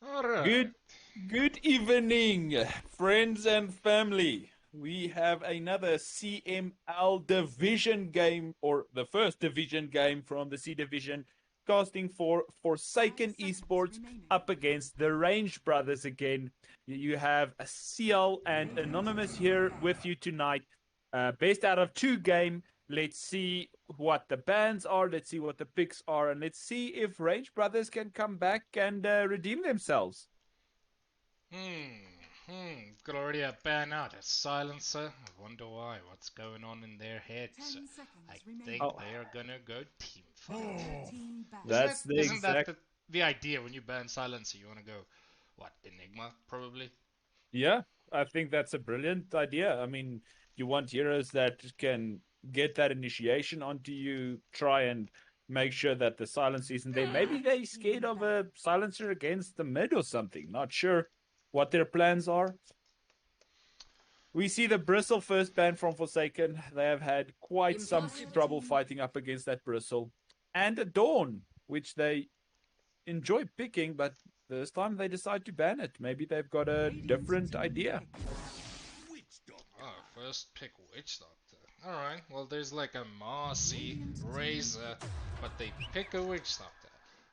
Alright. Good evening, friends and family. We have another CML division game, or the first division game from the C division, casting for Forsaken Esports up against the Range Brothers again. You have a CL and Anonymous here with you tonight. Best out of two game. Let's see what the bans are. Let's see what the picks are, and let's see if Range Brothers can come back and redeem themselves. Got already a ban out, a silencer. I wonder why. What's going on in their heads? I think Oh, they are gonna go team fight. Isn't it? that's the Isn't that exact. the idea when you ban silencer? You wanna go, what, Enigma, probably? Yeah, I think that's a brilliant idea. I mean, you want heroes that can get that initiation onto you, try and make sure that the silence isn't there. Maybe they're scared of a silencer against the mid or something. Not sure what their plans are. We see the Bristle first ban from Forsaken. They have had quite some trouble fighting up against that Bristle. And a Dawn, which they enjoy picking, but this time they decide to ban it. Maybe they've got a different idea. Oh, first pick Witch Doctor. Alright, well, there's like a Marcy, Razor, but they pick a Witch Doctor.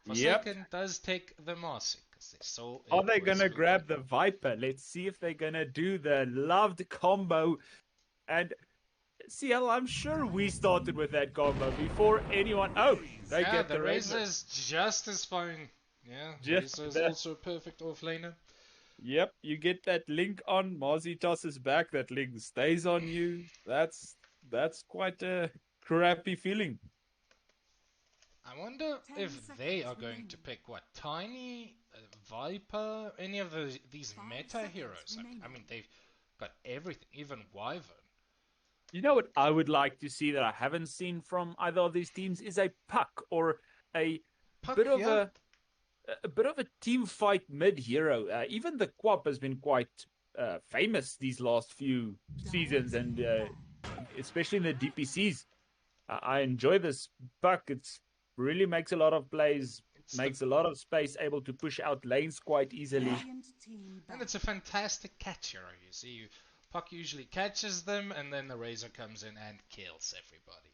Yep. Forsaken does take the Marcy, because they saw Are it they was gonna grab good. the Viper? Let's see if they're gonna do the loved combo. And CL, I'm sure we started with that combo before anyone. Oh, they Yeah, get the the Razor Razor. is just as fine. Yeah, Just Razor is the also a perfect offlaner. Yep, you get that link on. Mozzie tosses back. That link stays on you. That's quite a crappy feeling. I wonder if they are going to pick what Tiny, Viper, any of these meta heroes. I mean, they've got everything, even Wyvern. You know what I would like to see that I haven't seen from either of these teams is a puck or a bit Puck, of yeah. a bit of a team fight mid hero. Even the Quap has been quite famous these last few seasons, and especially in the DPCs. I enjoy this puck. It's really makes a lot of plays, It's the makes a lot of space, able to push out lanes quite easily. and it's a fantastic catch hero. You see, Puck usually catches them, and then the Razor comes in and kills everybody.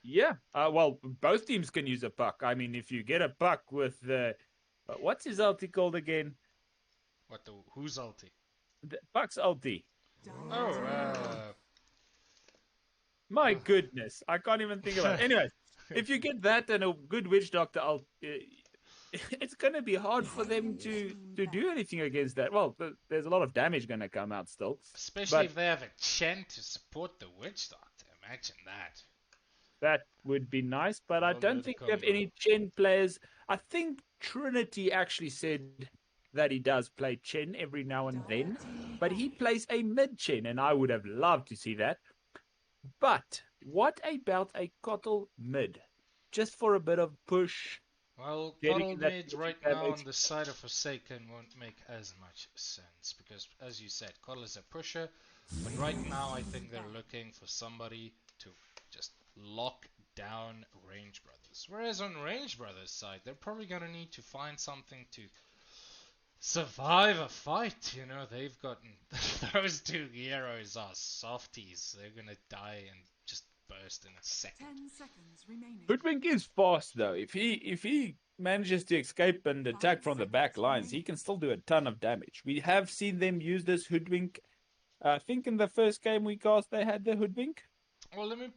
Yeah, well, both teams can use a puck. I mean, if you get a puck with the what's his ulti called again? What the who's ulti? The puck's ulti. Oh, My goodness, I can't even think about it. Anyways, if you get that and a good witch doctor, it's going to be hard for them to do anything against that. Well, there's a lot of damage going to come out still, especially but if they have a Chen to support the Witch Doctor. Imagine that. that would be nice. But I Well, don't load think we have combo. any Chen players. I think Trinity actually said that he does play Chen every now and then, but he plays a mid Chen, and I would have loved to see that. But what about a Kotl mid? Just for a bit of push, Well, getting Coddle in that mid pushing right now on damage. the side of Forsaken won't make as much sense because, as you said, Coddle is a pusher, but right now I think they're looking for somebody to just lock down Range Brothers. Whereas on Range Brothers' side, they're probably gonna need to find something to survive a fight. You know, they've gotten those two heroes are softies. They're gonna die and just burst in a second. Hoodwink is fast though. If he manages to escape and attack from the back lines, he can still do a ton of damage. We have seen them use this Hoodwink. I think in the first game we cast, they had the Hoodwink. Well, let me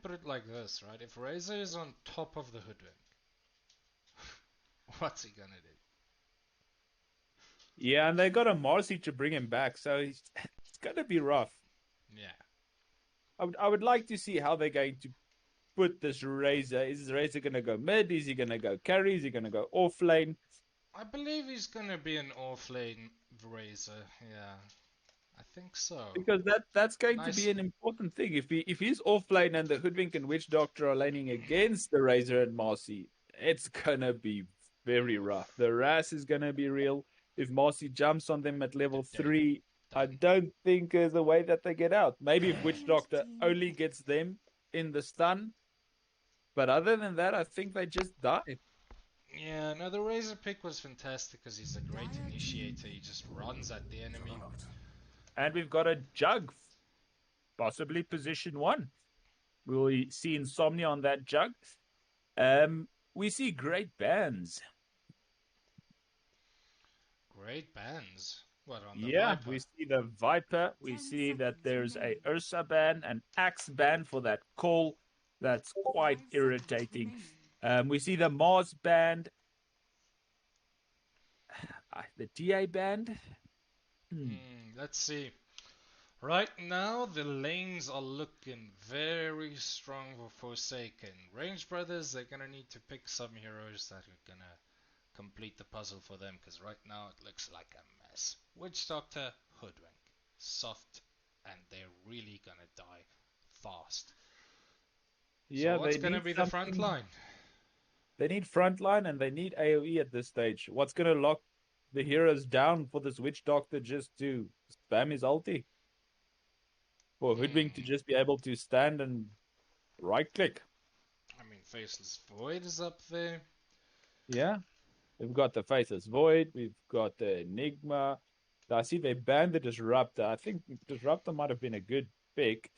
put it like this, right? If Razor is on top of the hoodwink, what's he gonna do? Yeah, and they got a Marcy to bring him back, so it's gonna be rough. Yeah, I would like to see how they're going to put this Razor. Is Razor gonna go mid? Is he gonna go carry? Is he gonna go off lane? I believe he's gonna be an offlane Razor. Yeah, I think so. Because that's going to be Nice. an important thing. If he's off lane and the Hoodwink and Witch Doctor are laning against the Razor and Marcy, it's gonna be very rough. The Ras is gonna be real. If Marcy jumps on them at The level dead. three, I Done. don't think there's a way that they get out. Maybe if Witch Doctor only gets them in the stun, but other than that, I think they just die. Yeah, no, the Razor pick was fantastic because he's a great initiator. He just runs at the enemy. And we've got a Jug, possibly position one. We'll see Insomnia on that Jug. We see great bands. Great bands. What, on the Yeah, we Viper? see the Viper. We see that there's a Ursa ban, an Axe ban for that call. That's quite irritating. We see the Mars band, the TA band. Hmm. Let's see. Right now, the lanes are looking very strong for Forsaken. Range Brothers, they're gonna need to pick some heroes that are gonna complete the puzzle for them, because right now it looks like a mess. Witch Doctor, Hoodwink. Soft, and they're really gonna die fast. So Yeah, what's they gonna need be the front something. line? They need frontline and they need AoE at this stage. What's going to lock the heroes down for this Witch Doctor just to spam his ulti? For Hoodwink to Hmm. just be able to stand and right click. I mean, Faceless Void is up there. Yeah. We've got the Faceless Void. We've got the Enigma. I see they banned the Disruptor. I think Disruptor might have been a good pick.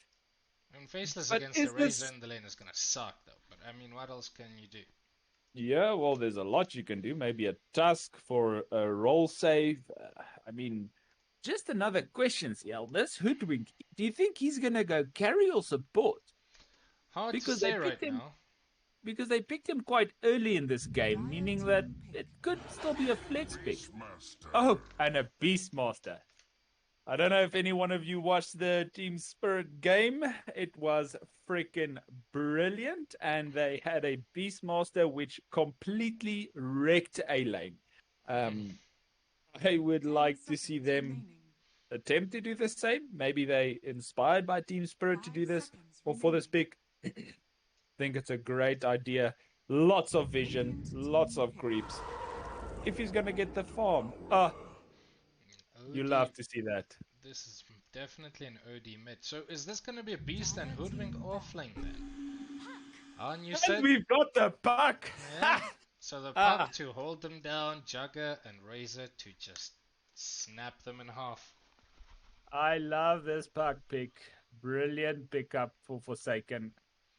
And Faceless But against the is Razor this. in the lane is gonna suck though. But I mean, what else can you do? Yeah, well, there's a lot you can do. Maybe a Tusk for a roll save. I mean, just another question, CL. This Hoodwink, do you think he's gonna go carry or support? Hard to Because they say right picked him now. because they picked him quite early in this game, meaning that it could still be a flex pick. Oh, and a Beastmaster. I don't know if any one of you watched the Team Spirit game. It was freaking brilliant, and they had a Beastmaster which completely wrecked A lane. Um, I would like to see them attempt to do the same. Maybe they inspired by Team Spirit to do this or for this pick. Think it's a great idea. Lots of vision, lots of creeps. If he's gonna get the farm, you love OD. to see that. This is definitely an OD mid. So is this gonna be a Beast and Hoodwink offlane then? And you And said, we've got the puck. yeah. So the Puck ah, to hold them down, Jugger and Razor to just snap them in half. I love this puck pick. Brilliant pickup for Forsaken.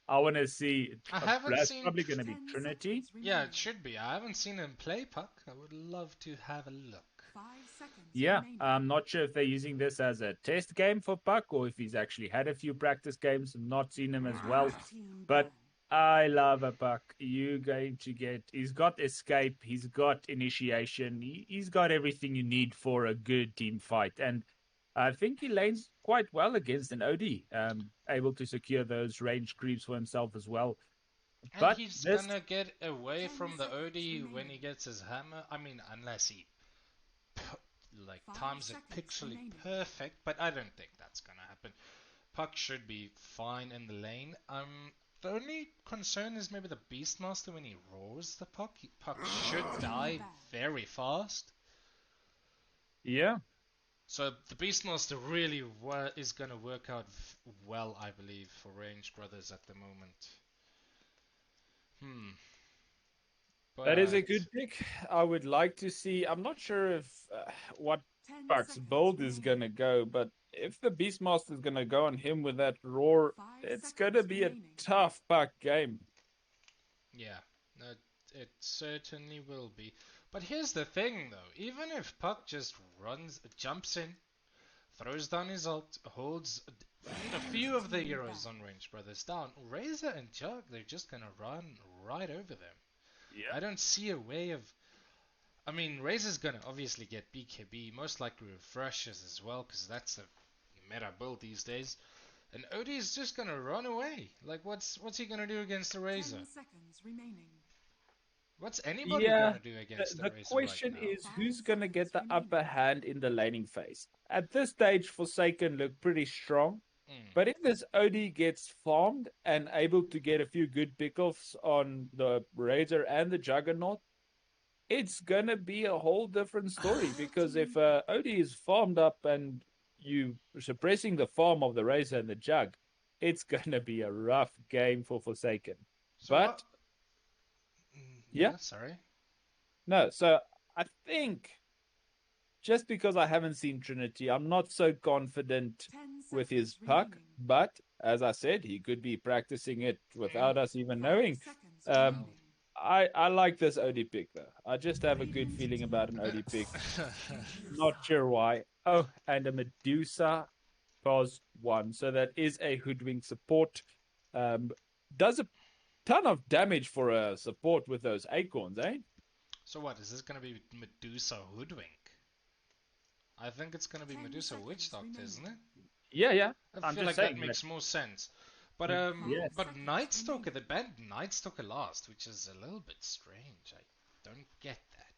I want to see. I haven't That's seen. probably going to be Trinity. Yeah, it should be. I haven't seen him play Puck. I would love to have a look. Yeah, I'm not sure if they're using this as a test game for Puck or if he's actually had a few practice games. Not seen him as well, but I love a Puck. You going to get? He's got escape. He's got initiation. He's got everything you need for a good team fight, and I think he lanes quite well against an OD. Able to secure those range creeps for himself as well. And But he's this, gonna get away from the OD when he gets his hammer. I mean, unless he like times it pixely perfect, but I don't think that's gonna happen. Puck should be fine in the lane. The only concern is maybe the Beastmaster when he roars the Puck. Puck should die very fast. yeah, So the Beastmaster really is gonna work out well, I believe, for Range Brothers at the moment. Hmm. that is a But good pick. I would like to see. I'm not sure if what Puck's build is gonna go, but if the Beastmaster is gonna go on him with that roar, it's gonna be a tough Puck game. yeah, no, it certainly will be. But here's the thing, though. Even if Puck just jumps in, throws down his ult, holds a few of the heroes on Range Brothers down, Razor and Jug, they're just gonna run right over them. Yeah. I don't see a way of. I mean, Razor's gonna obviously get BKB, most likely refreshes as well, because that's the meta build these days. And Odie is just gonna run away. Like, what's he gonna do against the Razor? What's anybody Yeah, gonna do the, against the the Razor right question now? is who's going to get the upper hand in the laning phase. At this stage, Forsaken look pretty strong, Mm. but if this OD gets farmed and able to get a few good pickoffs on the Razor and the Juggernaut, it's going to be a whole different story because if OD is farmed up and you suppressing the farm of the Razor and the Jug, it's going to be a rough game for Forsaken. So what? But yeah, Yeah, sorry. No, so I think just because I haven't seen Trinity, I'm not so confident 10 with his seconds puck. remaining. But as I said, he could be practicing it Mm, without us even 5 knowing. seconds Um, well, remaining. I like this OD pick though. I just have a good Radiant feeling about an team OD pick. Not Medusa. sure why. Oh, and a Medusa pos one. So that is a hoodwink support. Um, does a ton of damage for a support with those acorns, eh? so what, is this gonna be Medusa Hoodwink? I think it's gonna be 10 Medusa Witch seconds Doctor, isn't remaining. it? Yeah, yeah. I I'm feel just like that saying that. makes more sense. But Five Yes. seconds Nightstalker, they remaining. banned Nightstalker last, which is a little bit strange. I don't get that.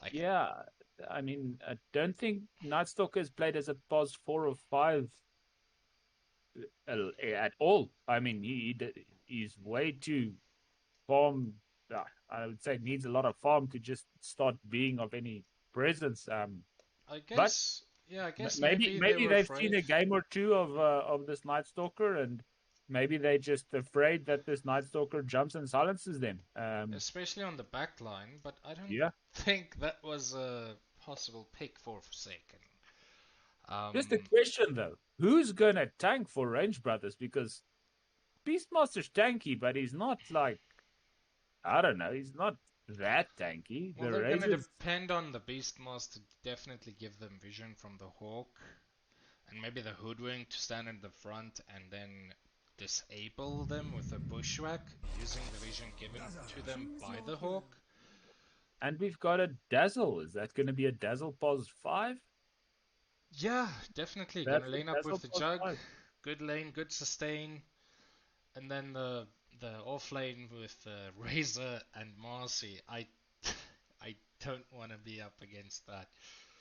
Like, Yeah, I mean, I don't think Night Stalker is played as a pos 4 or 5 at all. I mean, he's way too farm. I would say needs a lot of farm to just start being of any presence. I But guess, yeah, I guess maybe maybe they maybe were they've seen afraid. a game or two of this Night Stalker, and maybe they're just afraid that this Night Stalker jumps and silences them. Especially on the back line, but I don't Yeah. think that was a possible pick for Forsaken. Just a Um, question though: who's gonna tank for Range Brothers? Because Beastmaster's tanky, but he's not like I don't know. He's not that tanky. well, The they're gonna Razors, depend on the Beastmaster to definitely give them vision from the Hawk, and maybe the Hoodwink to stand in the front and then disable them with a Bushwhack using the vision given to them Choose by your the hero. Hawk. and we've got a Dazzle. Is that going to be a Dazzle Pos 5? Yeah, definitely gonna That's a lane up with Dazzle the Pos Jug. 5. Good lane, good sustain, and then the off lane with Razor and Marcy. I don't want to be up against that.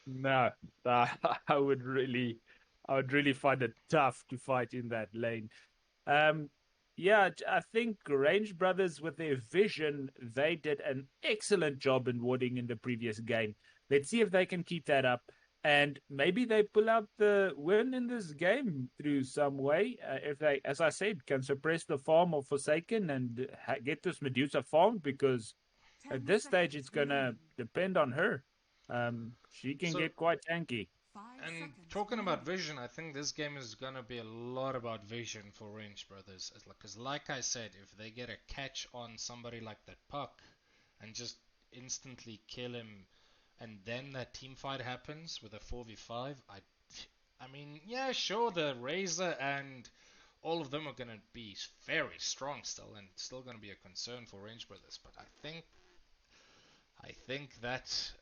No, I I would really find it tough to fight in that lane. Um, yeah, I think Range Brothers, with their vision, they did an excellent job in warding in the previous game. Let's see if they can keep that up. And maybe they pull out the win in this game through some way. If they, as I said, can suppress the farm of Forsaken and get this Medusa farmed, because at 10 this stage it's seconds going to remaining. depend on her. She can So, get quite tanky. 5 and seconds talking about remaining. vision, I think this game is gonna be a lot about vision for Range Brothers. Because, like I said, if they get a catch on somebody like that Puck and just instantly kill him, and then that team fight happens with a 4v5, I mean, yeah, sure, the Razor and all of them are gonna be very strong still, and still gonna be a concern for Range Brothers. But I think that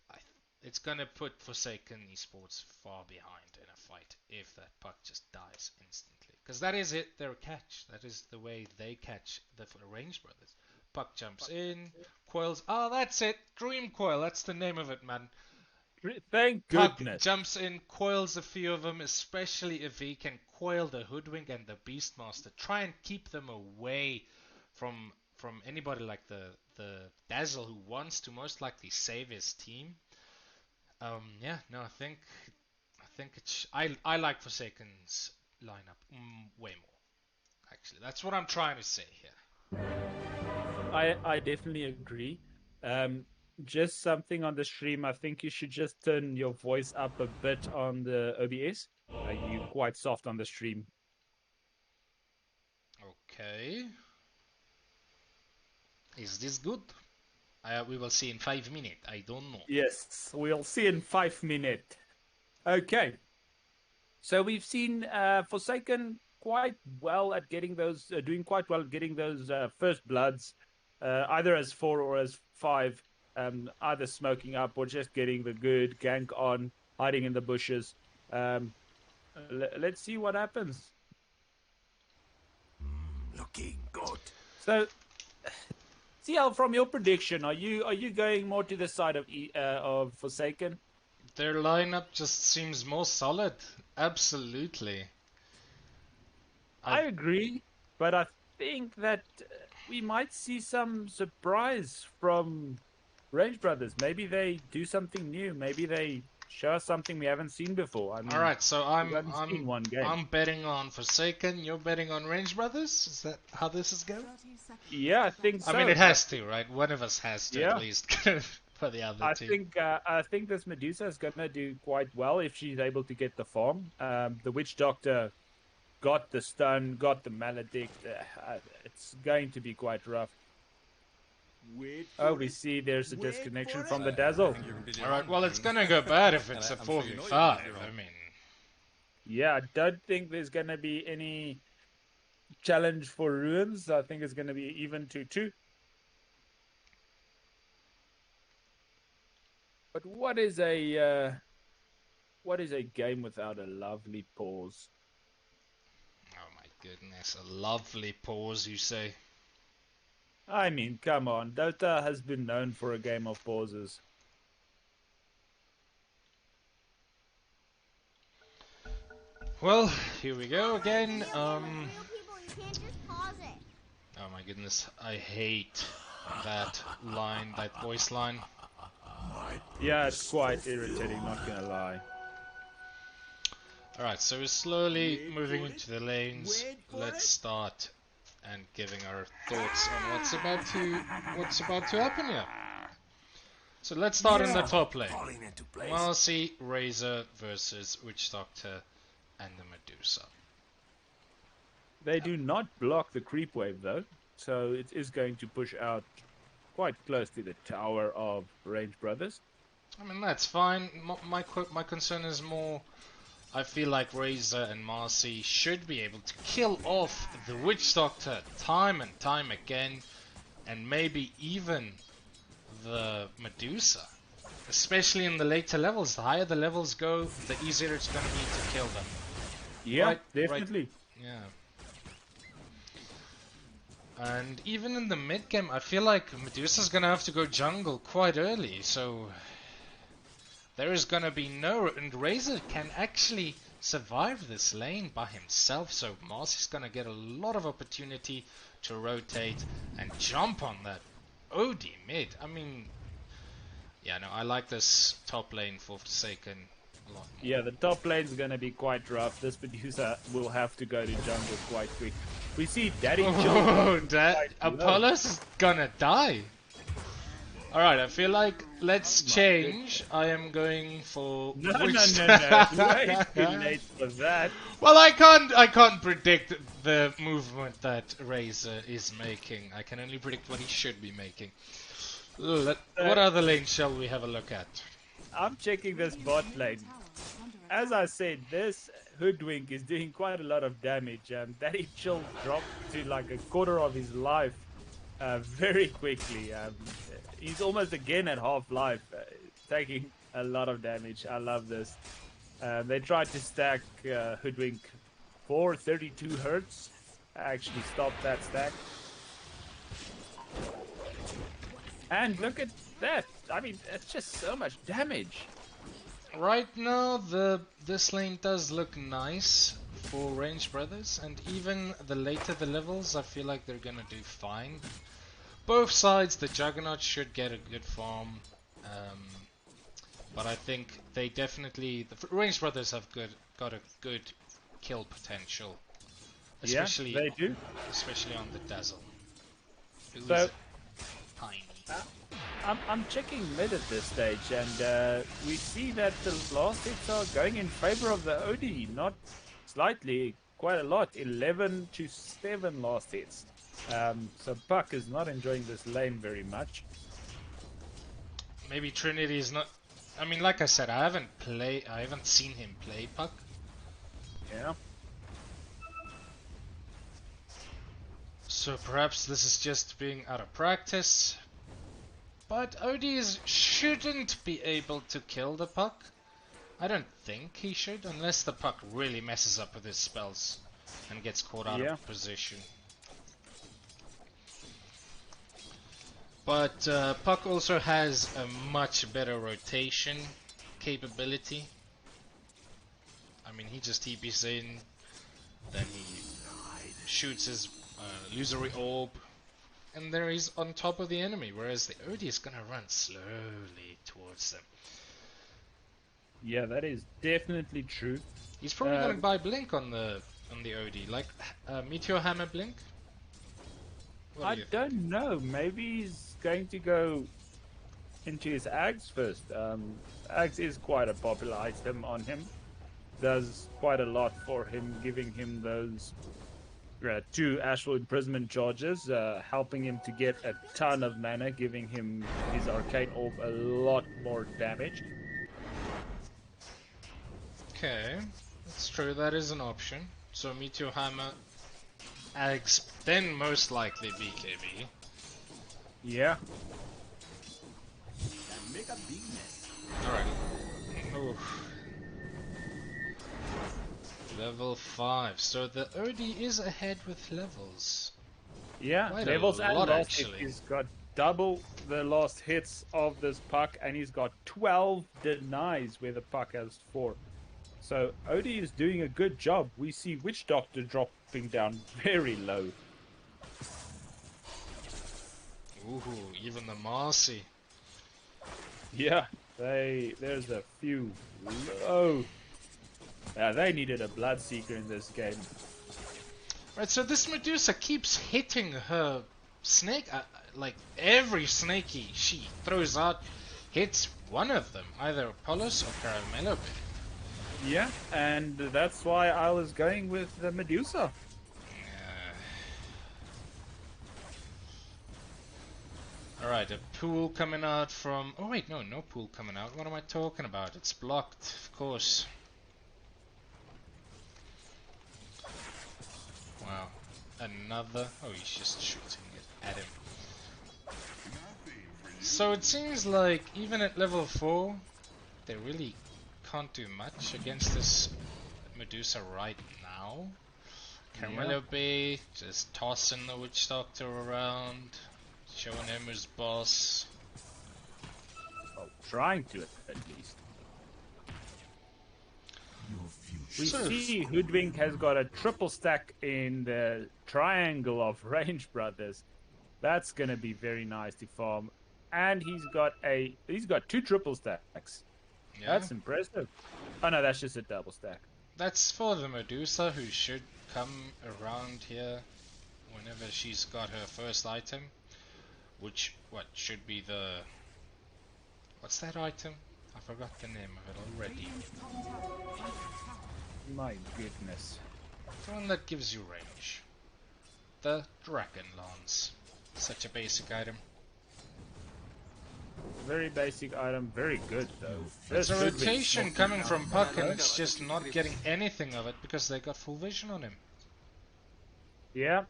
it's gonna put Forsaken Esports far behind in a fight if that puck just dies instantly. Because that is it, their catch. That is the way they catch the Range Brothers. Puck jumps in, coils. Oh, that's it. Dream Coil. That's the name of it, man. Thank Puck goodness. jumps in, coils a few of them, especially if he can coil the Hoodwink and the Beastmaster. Try and keep them away from anybody like the Dazzle who wants to most likely save his team. Yeah, no, I think it's I like Forsaken's lineup way more. Actually, that's what I'm trying to say here. I definitely agree. Um, just something on the stream. I think you should just turn your voice up a bit on the OBS. You quite soft on the stream. Okay, is this good? We will see in 5 minutes. I don't know. Yes, we'll see in 5 minutes. Okay, so we've seen Forsaken quite well at getting those, doing quite well at getting those first bloods, either as 4 or as 5, either smoking up or just getting the good gank on, hiding in the bushes. Um, let's see what happens. Looking good. So, CL, from your prediction, are you going more to the side of Forsaken? Their lineup just seems more solid. Absolutely. I I agree, but I think that we might see some surprise from Range Brothers. Maybe they do something new. Maybe they show us something we haven't seen before. I all mean, right. So we've I'm only seen I'm one game. I'm betting on Forsaken. You're betting on Range Brothers. Is that how this is going? 30 seconds Yeah, I to think I mean, it so. has to, right? One of us has to at Yeah, least. for the other I team. think I think this Medusa is gonna do quite well if she's able to get the farm. The witch doctor got the stun, got the maledict. It's going to be quite rough. Wait Oh, for we it. see there's a Wait disconnection for from it. the I dazzle. think you're completely All wrong. right, well, it's King. gonna go bad if it's a I'm sure you know you're 4v5. completely wrong. I mean, Yeah, I don't think there's gonna be any challenge for ruins. I think it's gonna be even 2-2. But what is a game without a lovely pause? oh my goodness, a lovely pause, you say? I mean, come on, Dota has been known for a game of pauses. Well, here we go again. Real people, you can't just pause it. Oh my goodness, I hate that line, that voice line. Yeah, it's quite irritating, not gonna lie. Alright, so we're slowly Wait moving for into it. the lanes. Wait for Let's it. start and giving our thoughts on what's about to happen here. So let's start in the top lane. Falling into place. Marcy, Razor versus Witch Doctor and the Medusa. They do not block the creep wave though, so it is going to push out quite close to the tower of Range Brothers. I mean, that's fine. My concern is more, I feel like Razor and Marcy should be able to kill off the Witch Doctor time and time again, and maybe even the Medusa. Especially in the later levels. The higher the levels go, the easier it's going to be to kill them. Yeah, Right, definitely. Yeah. And even in the mid game, I feel like Medusa's gonna have to go jungle quite early, so there is gonna be no. And Razor can actually survive this lane by himself, so Marcy's gonna get a lot of opportunity to rotate and jump on that OD mid. I mean, yeah, no, I like this top lane for Forsaken a lot more. Yeah, the top lane's gonna be quite rough. This Medusa will have to go to jungle quite quick. We see Daddy Chill. Oh, that quite low. Apollo's is gonna die. Alright, I feel like let's change. I am going for No, no, Witch- no, no. Way too late for that. Well, I can't predict the movement that Razor is making. I can only predict what he should be making. What other lane shall we have a look at? I'm checking this bot lane. As I said, this Hoodwink is doing quite a lot of damage. Daddy Chill dropped to like a quarter of his life very quickly. He's almost again at half life, taking a lot of damage. I love this. They tried to stack Hoodwink for 32 hertz. Actually stopped that stack. And look at that. I mean, it's just so much damage. Right now, this lane does look nice for Range Brothers, and even the later the levels, I feel like they're gonna do fine. Both sides, the Juggernaut should get a good farm, but I think they definitely, the Range Brothers have got a good kill potential, especially Yeah, they do. especially on the Dazzle, who So- is tiny. I'm checking mid at this stage, and we see that the last hits are going in favor of the OD, not slightly, quite a lot, 11-7 last hits. So Puck is not enjoying this lane very much. Maybe Trinity is not. I mean, like I said, I haven't seen him play Puck. Yeah. So perhaps this is just being out of practice. But ODs shouldn't be able to kill the Puck. I don't think he should, unless the Puck really messes up with his spells and gets caught out Yeah. of position. But Puck also has a much better rotation capability. I mean, he just TPs in, then he shoots his illusory orb, and there he's on top of the enemy, whereas the OD is gonna run slowly towards them. Yeah, that is definitely true. He's probably gonna buy Blink on the OD, like Meteor Hammer Blink. What do I you think? don't know. Maybe he's going to go into his Ags first. Ags is quite a popular item on him. Does quite a lot for him, giving him those two astral imprisonment charges, helping him to get a ton of mana, giving him his arcane orb a lot more damage. Okay, that's true. That is an option. So Meteor Hammer, Ags, then most likely BKB. Yeah, Can make a big mess. Alright. Oof. Level 5. So the OD is ahead with levels. yeah. Quite Levels a and lot, lost hits. actually. He's got double the lost hits of this puck, and he's got 12 denies where the puck has 4. So Odie is doing a good job. We see Witch Doctor dropping down very low. Ooh, even the Marcy. Yeah, there's a few low. Yeah, they needed a Bloodseeker in this game. Right, so this Medusa keeps hitting her snake. Like every snakey she throws out hits one of them, either Apollos or Caramello. Yeah, and that's why I was going with the Medusa. Alright, a pool coming out from... Oh wait, no pool coming out. What am I talking about? It's blocked, of course. Wow. Another... Oh, he's just shooting it at him. So it seems like even at level 4, they really can't do much against this Medusa right now. Carmelo Bay just tossing the Witch Doctor around, showing him his boss. Oh, trying to at least. We see Hoodwink has got a triple stack in the triangle of Range Brothers. That's gonna be very nice to farm. And he's got 2 triple stacks. Yeah, That's impressive. Oh no, that's just a double stack. that's for the Medusa, who should come around here whenever she's got her first item. Which, should be the... What's that item? I forgot the name of it already. My goodness. The one that gives you range. The Dragon Lance. Such a basic item. Very basic item, very good though. It's a Hoodwink rotation smoking coming down. from Puck, and it's just not getting anything of it because they got full vision on him. Yeah.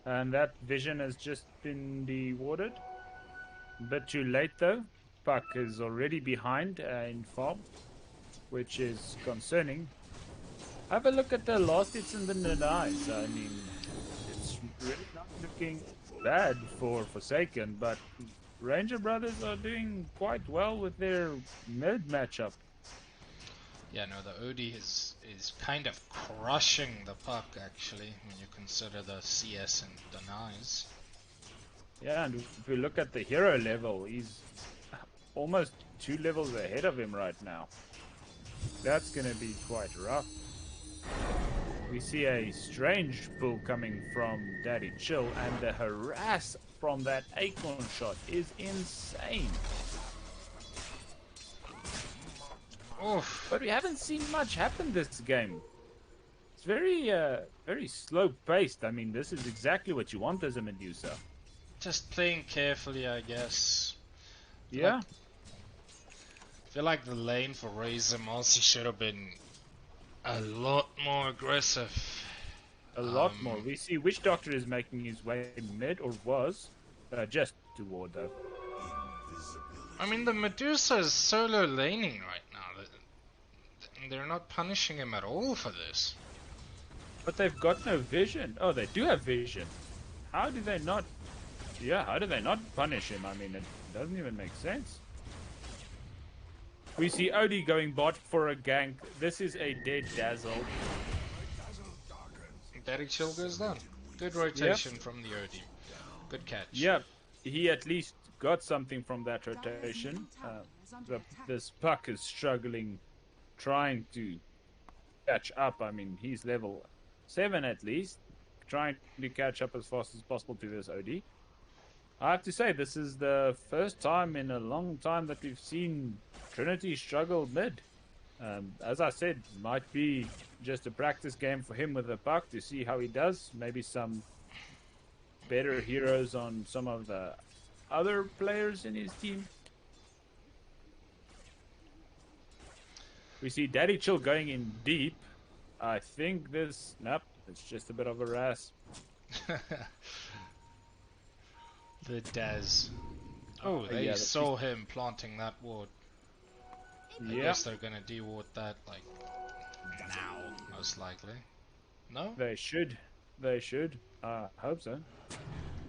And that vision has just been dewarded. A bit too late though. Puck is already behind in farm, which is concerning. Have a look at the last hits and the denies. I mean, it's really not looking bad for Forsaken, but Ranger Brothers are doing quite well with their mid matchup. Yeah, no, the OD is kind of crushing the Puck actually when you consider the CS and denies. Yeah, and if we look at the hero level, he's almost 2 levels ahead of him right now. That's going to be quite rough. We see a strange pull coming from Daddy Chill, and the harass from that acorn shot is insane. Oof. But we haven't seen much happen this game. It's very slow paced. I mean, this is exactly what you want as a Medusa. Just playing carefully, I guess. Yeah. I feel like the lane for Razor Mossy should have been a lot more aggressive. A lot more. We see Witch Doctor is making his way mid, or was, just toward though. I mean, the Medusa is solo laning right now. They're not punishing him at all for this. But they've got no vision. Oh, they do have vision. How do they not? Yeah, how do they not punish him? I mean, it doesn't even make sense. We see Odie going bot for a gank. This is a dead Dazzle. Daddy Chill goes down. Good rotation from the OD. Good catch. Yep, he at least got something from that rotation. This Puck is struggling, trying to catch up. I mean, he's level 7 at least, trying to catch up as fast as possible to this OD. I have to say, this is the first time in a long time that we've seen Trinity struggle mid. As I said, might be just a practice game for him with the puck to see how he does. Maybe some better heroes on some of the other players in his team. We see Daddy Chill going in deep. I think this... Nope, it's just a bit of a rasp. The Daz. Oh, they yeah, saw him planting that ward. I Yeah, guess they're gonna deward that, like, now, most likely. No? they should. They should. I hope so.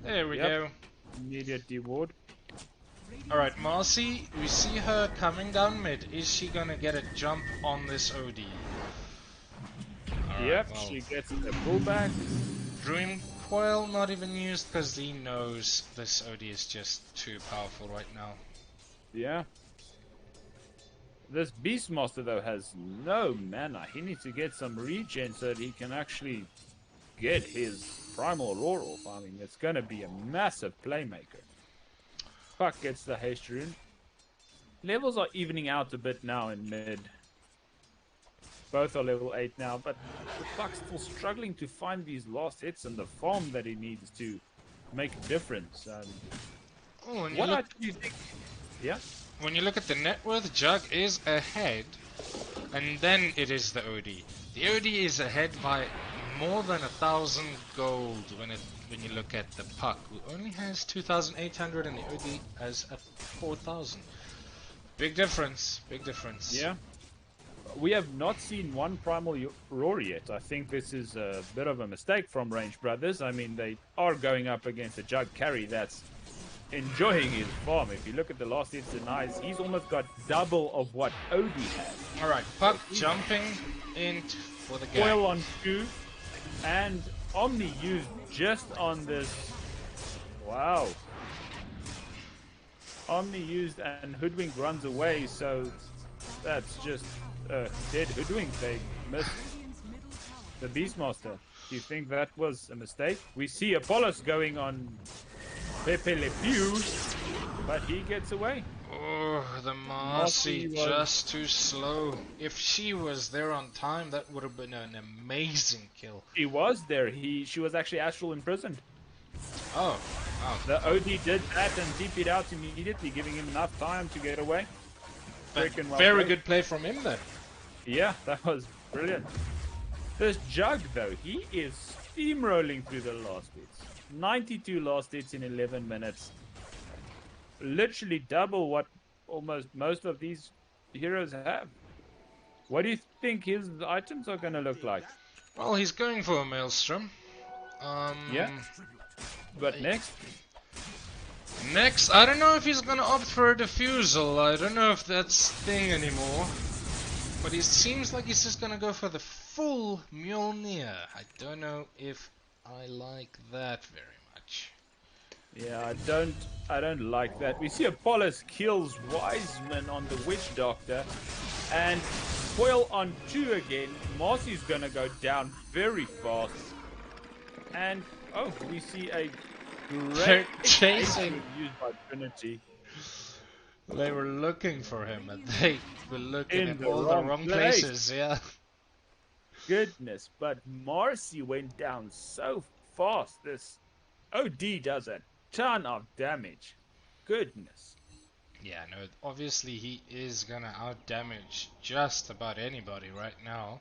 There we Yep. go. Immediate deward. Alright, Marcy, we see her coming down mid. Is she gonna get a jump on this OD? Alright, Yep, well, she gets the pullback. Dream Coil not even used because he knows this OD is just too powerful right now. Yeah. This Beastmaster, though, has no mana. He needs to get some regen so that he can actually get his Primal Roar off. I mean, it's going to be a massive playmaker. Puck gets the haste rune. Levels are evening out a bit now in mid. Both are level 8 now, but the Puck's still struggling to find these last hits and the farm that he needs to make a difference. Oh, and What do you think? Yeah? when you look at the net worth, Jug is ahead, and then it is the OD. The OD is ahead by more than 1,000 gold when you look at the Puck, who only has 2,800 and the OD has a 4,000. Big difference, big difference. Yeah. We have not seen one Primal Roar yet. I think this is a bit of a mistake from Range Brothers. I mean, they are going up against a Jug carry that's enjoying his farm. If you look at the last hits and eyes, he's almost got double of what OD has. Alright, Puck jumping in for the game. Foil on 2 and Omni used just on this. Wow. Omni used and Hoodwink runs away, so that's just dead Hoodwink. They missed the Beastmaster. Do you think that was a mistake? We see Apollos going on Pepe Le Pew, but he gets away. Oh, the Marcy Marcy was- just too slow. If she was there on time, that would have been an amazing kill. He was there. She was actually astral imprisoned. Oh, The OD did that and TP'd out immediately, giving him enough time to get away. Freaking well very played. good play from him then. Yeah, that was brilliant. This Jug, though, he is steamrolling through the last hits. 92 last hits in 11 minutes. Literally double what almost most of these heroes have. What do you think his items are going to look like? Well, he's going for a Maelstrom. Yeah. But next? Next, I don't know if he's gonna opt for a Diffusal. I don't know if that's thing anymore. But it seems like he's just gonna go for the full Mjolnir. I don't know if I like that very much. Yeah, I don't like that. We see Apollos kills Wiseman on the Witch Doctor, and foil on 2 again. Marcy's gonna go down very fast, and oh, we see a They're great chasing. used by Trinity They were looking for him, and they were looking In in the all the wrong wrong place. places. Yeah. Goodness, but Marcy went down so fast. This OD does a ton of damage. Goodness. Yeah, no, obviously he is gonna outdamage just about anybody right now.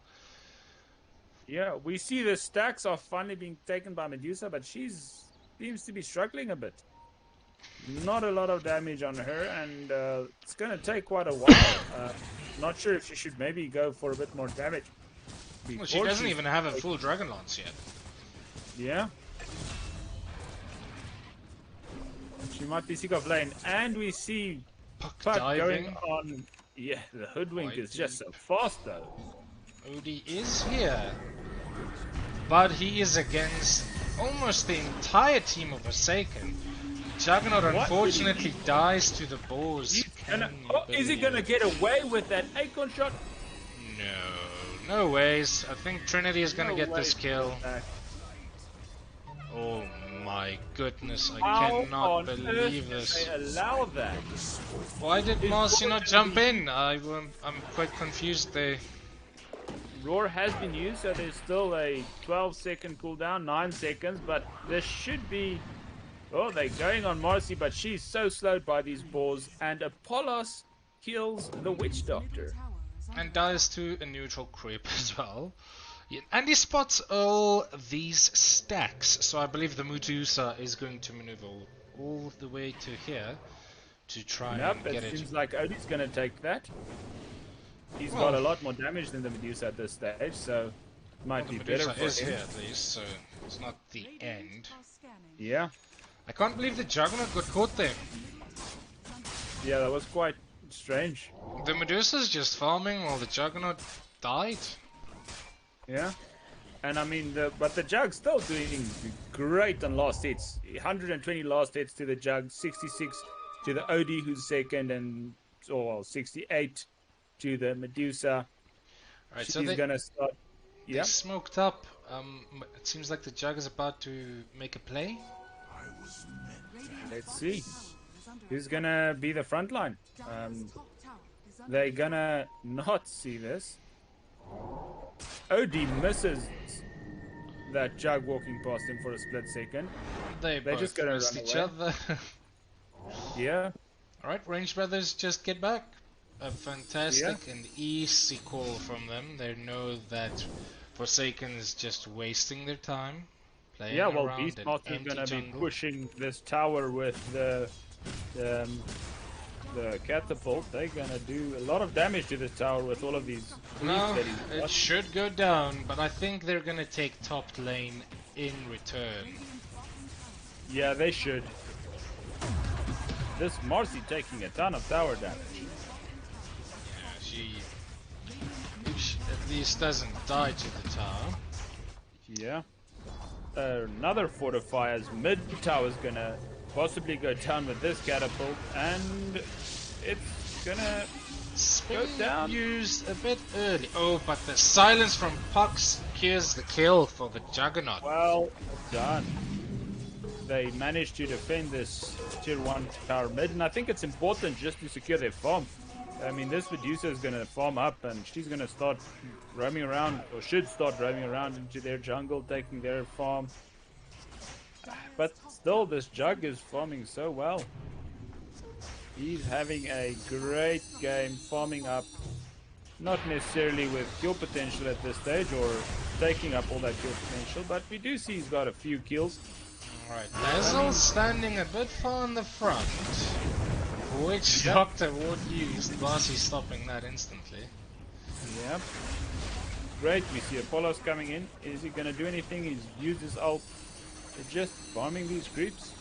Yeah, we see the stacks are finally being taken by Medusa, but she's seems to be struggling a bit. Not a lot of damage on her, and it's going to take quite a while. Not sure if she should maybe go for a bit more damage. Well, she before doesn't she's- even have a full Dragon Lance yet. Yeah. She might be sick of lane, and we see Puck Puck diving. going on. Yeah, the Hoodwink is Whitey. just so fast though. Odie is here, but he is against almost the entire team of Forsaken. Juggernaut What? unfortunately dies to the balls. He's Can gonna, you oh, is he believe gonna it? get away with that Acorn shot? No, no ways. I think Trinity is gonna No get way. this kill. Oh my goodness, I How cannot on earth believe can this. they allow that? Why did Is Marcy Roar not gonna jump be- in? I'm quite confused there. Roar has been used, so there's still a 12-second cooldown, 9 seconds, but this should be... Oh, they're going on Marcy, but she's so slowed by these boars, and Apollos kills the Witch Doctor. And dies to a neutral creep as well. Yeah, and he spots all these stacks, so I believe the Medusa is going to maneuver all the way to here to try Nope, and it get it. seems like Odie's going to take that. He's Well, got a lot more damage than the Medusa at this stage, so it might well, the be better Medusa for is him. here at least, so it's not the end. Yeah, I can't believe the Juggernaut got caught there. yeah, that was quite strange. The Medusa's just farming while the Juggernaut died. Yeah, and I mean, but the Jug's still doing great on last hits. 120 last hits to the Jug, 66 to the Odie, who's second, and 68 to the Medusa. Right, so She's gonna start. they Yeah, smoked up. It seems like the Jug is about to make a play. let's see who's gonna be the front line. They're gonna not see this. Odie misses that Jug walking past him for a split second. They They're both just gonna missed run each away. other. Yeah, Alright, Range Brothers just get back. A fantastic and easy call from them. They know that Forsaken is just wasting their time playing yeah. Well, around an Beastmaster's empty gonna be jungle. pushing this tower with the catapult. They're gonna do a lot of damage to this tower with all of these No, creeps that he's it got. should go down, but I think they're gonna take top lane in return. Yeah, they should. This Marcy taking a ton of tower damage. Yeah, she at least doesn't die to the tower. Yeah. Another fortifier's mid tower's gonna possibly go down with this catapult, and it's gonna Spin down. used a bit early. Oh, but the silence from Puck secures the kill for the Juggernaut. well done. They managed to defend this tier 1 tower mid, and I think it's important just to secure their farm. I mean, this Medusa is gonna farm up, and she's gonna start roaming around, or should start roaming around into their jungle, taking their farm. But still, this Jug is farming so well. He's having a great game farming up, not necessarily with kill potential at this stage or taking up all that kill potential, but we do see he's got a few kills. Alright, Basil standing a bit far in the front. Which Doctor would use? Marcy stopping that instantly. Yep. Great, we see Apollos coming in. Is he gonna do anything? He's used his ult. They're just farming these creeps.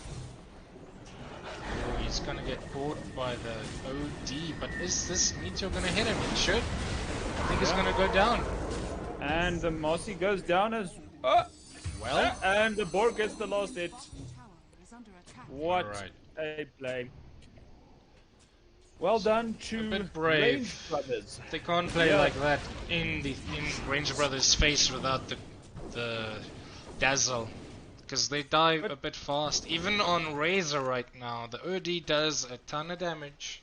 Oh, he's gonna get caught by the OD, but is this meteor gonna hit him? It should. I think he's gonna go down. And the Mossy goes down as Well, and the board gets the last hit. What Alright. a play. Well done to bit brave. Range Brothers. they can't play Yeah. like that in Ranger Brothers' face without the dazzle. Because they die a bit fast. Even on Razor right now, the OD does a ton of damage.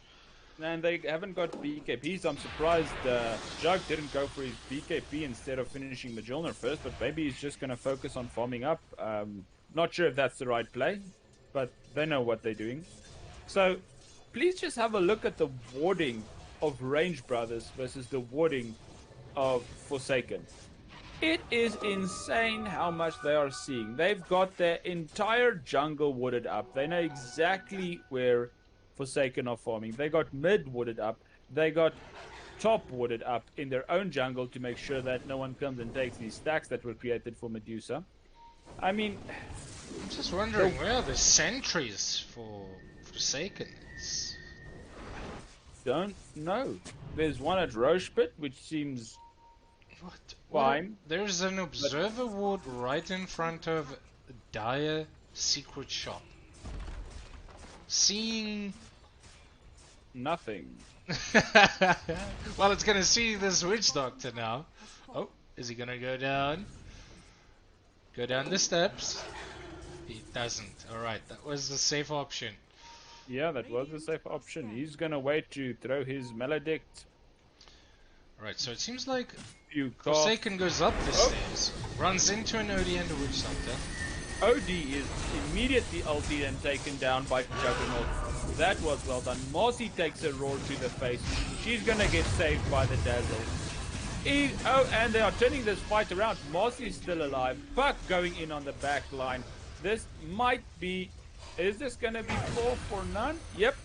And they haven't got BKPs. I'm surprised Jug didn't go for his BKP instead of finishing Magellan first, but maybe he's just going to focus on farming up. Not sure if that's the right play, but they know what they're doing. So please just have a look at the warding of Range Brothers versus the warding of Forsaken. It is insane how much they are seeing. They've got their entire jungle wooded up. They know exactly where Forsaken are farming. They got mid wooded up. They got top wooded up in their own jungle to make sure that no one comes and takes these stacks that were created for Medusa. I mean, I'm just wondering where are the sentries for Forsaken? don't know. There's one at Roche Pit, which seems What? fine. There's an observer ward right in front of Dire Secret Shop. Seeing... Nothing. well, it's gonna see this witch doctor now. Oh, is he gonna go down? Go down the steps. He doesn't. Alright, that was the safe option. Yeah, that was a safe option. He's gonna wait to throw his Maledict. Alright, so it seems like Few cast. Forsaken goes up the Oh. stairs, runs into an OD and a Witch Hunter. OD is immediately ulted and taken down by Juggernaut. That was well done. Marcy takes a roar to the face. She's gonna get saved by the Dazzle. Oh, and they are turning this fight around. Marcy's still alive. Puck going in on the back line. This might be... Is this gonna be 4 for none? Yep.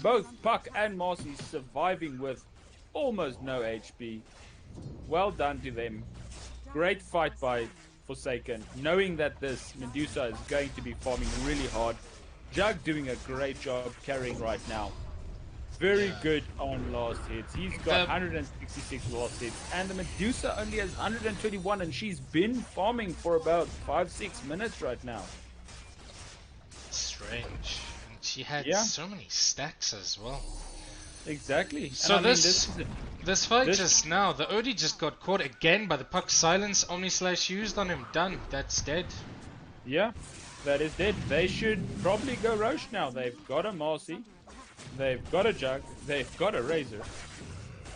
Both Puck and Marcy surviving with almost no HP. Well done to them. Great fight by Forsaken, knowing that this Medusa is going to be farming really hard. Jug doing a great job carrying right now. Very Yeah. good on last hits. He's got The- 166 last hits, and the Medusa only has 121, and she's been farming for about 5-6 minutes right now. Strange. And she had Yeah. so many stacks as well. Exactly. So And I mean, this- is This fight This- just now, the OD just got caught again by the Puck silence, Omni Slash used on him, done, that's dead. yeah, that is dead. They should probably go Roche now. They've got a Marcy, they've got a Jug, they've got a Razor.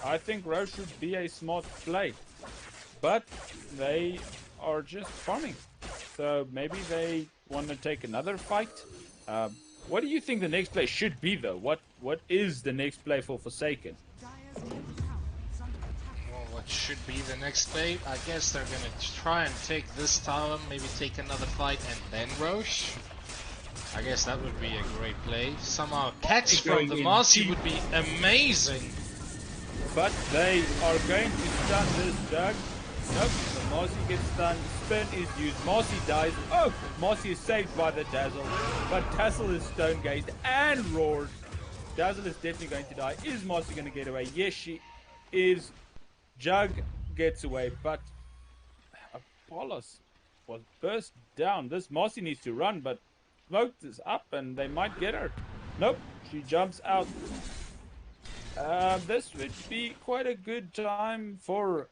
I think Roche should be a smart play, but they are just farming. So maybe they want to take another fight. What do you think the next play should be, though? What is the next play for Forsaken? Well, what should be the next play? I guess they're gonna try and take this tower, maybe take another fight and then Roche. I guess that would be a great play. Somehow catch from Going the in Marcy deep. would be amazing. But they are going to stun this Jug. Nope, the Marcy gets stunned. Spin is used. Marcy dies. Oh, Marcy is saved by the Dazzle. But Tassel is stone gazed and roared. Dazzle is definitely going to die. Is Marcy going to get away? Yes, she is. Jug gets away, but Apollos was burst down. This Marcy needs to run, but Smoke is up and they might get her. Nope, she jumps out. This would be quite a good time for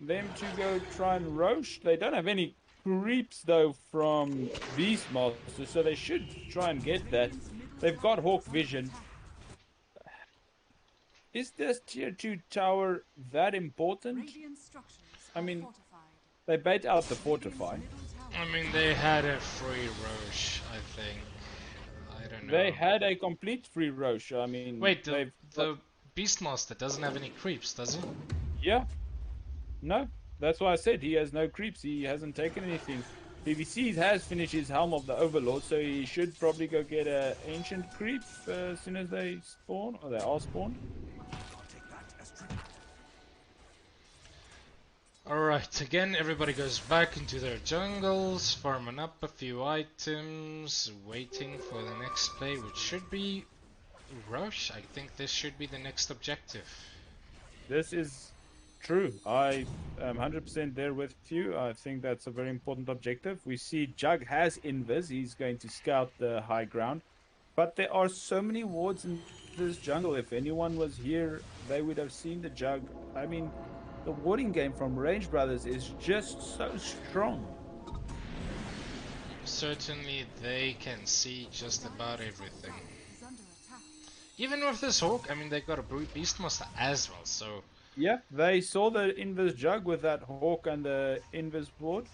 them to go try and Roche. They don't have any creeps though from Beastmaster, so they should try and get that. They've got Hawk Vision. Is this tier 2 tower that important? I mean, they bait out the fortify. I mean, they had a free Roche, I think. I don't know. They had a complete free Roche. I mean, Wait, they've the Beastmaster doesn't have any creeps, does he? yeah. No, that's why I said he has no creeps. He hasn't taken anything. PVC has finished his Helm of the Overlord, so he should probably go get a ancient creep as soon as they spawn, or they are spawned. Alright, again everybody goes back into their jungles, farming up a few items, waiting for the next play, which should be Roche. I think this should be the next objective. This is true. I am 100% there with you. I think that's a very important objective. We see Jug has Invis. He's going to scout the high ground. But there are so many wards in this jungle. If anyone was here, they would have seen the Jug. I mean, the warding game from Range Brothers is just so strong. Certainly they can see just about everything. Even with this Hawk, I mean they got a Beastmaster as well, so... Yeah, they saw the Invis Jug with that Hawk and the Invis ward.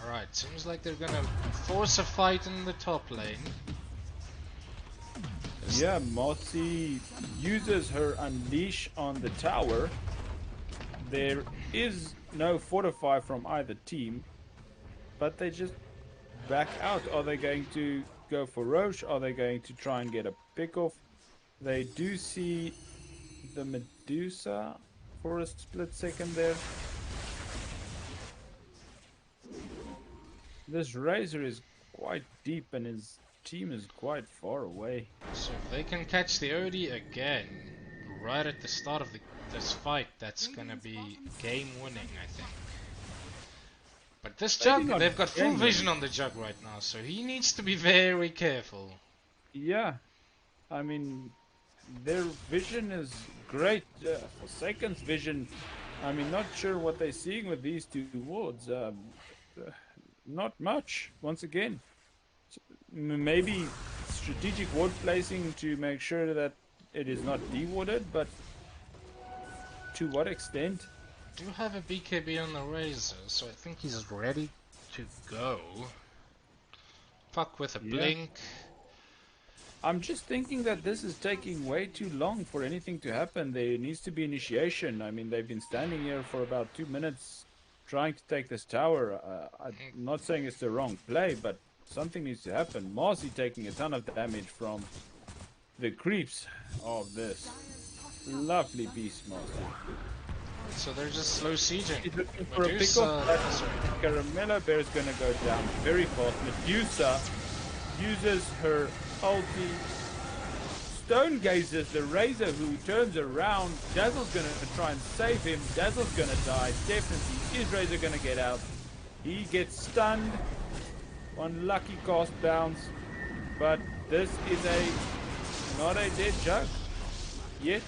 Alright, seems like they're gonna force a fight in the top lane. Yeah, Marcy uses her Unleash on the tower. There is no Fortify from either team, but they just back out. Are they going to go for Roche? Are they going to try and get a pick off? They do see the Medusa for a split second there. This Razor is quite deep and his team is quite far away. So if they can catch the OD again, right at the start of this fight, that's gonna be game winning, I think. But this Maybe Jug, not they've got full game vision on the Jug right now, so he needs to be very careful. Yeah, I mean, their vision is great. Forsaken's vision, I mean, not sure what they're seeing with these two wards. Not much. Once again, maybe strategic ward placing to make sure that it is not dewarded, but to what extent? Do have a BKB on the Razor, so I think he's ready to go. Fuck with a Yeah. blink. I'm just thinking that this is taking way too long for anything to happen. There needs to be initiation. I mean, they've been standing here for about 2 minutes trying to take this tower. I'm not saying it's the wrong play, but something needs to happen. Marcy taking a ton of damage from the creeps of this lovely Beastmaster. So they're just slow sieging. He's looking for a Medusa, pickoff. sorry. Caramello Bear is going to go down very fast. Medusa uses her ulti. Stone gazes the Razor, who turns around. Dazzle's going to try and save him. Dazzle's going to die. Definitely. Is Razor going to get out? He gets stunned. One lucky cast bounce. But this is not a dead jug yet.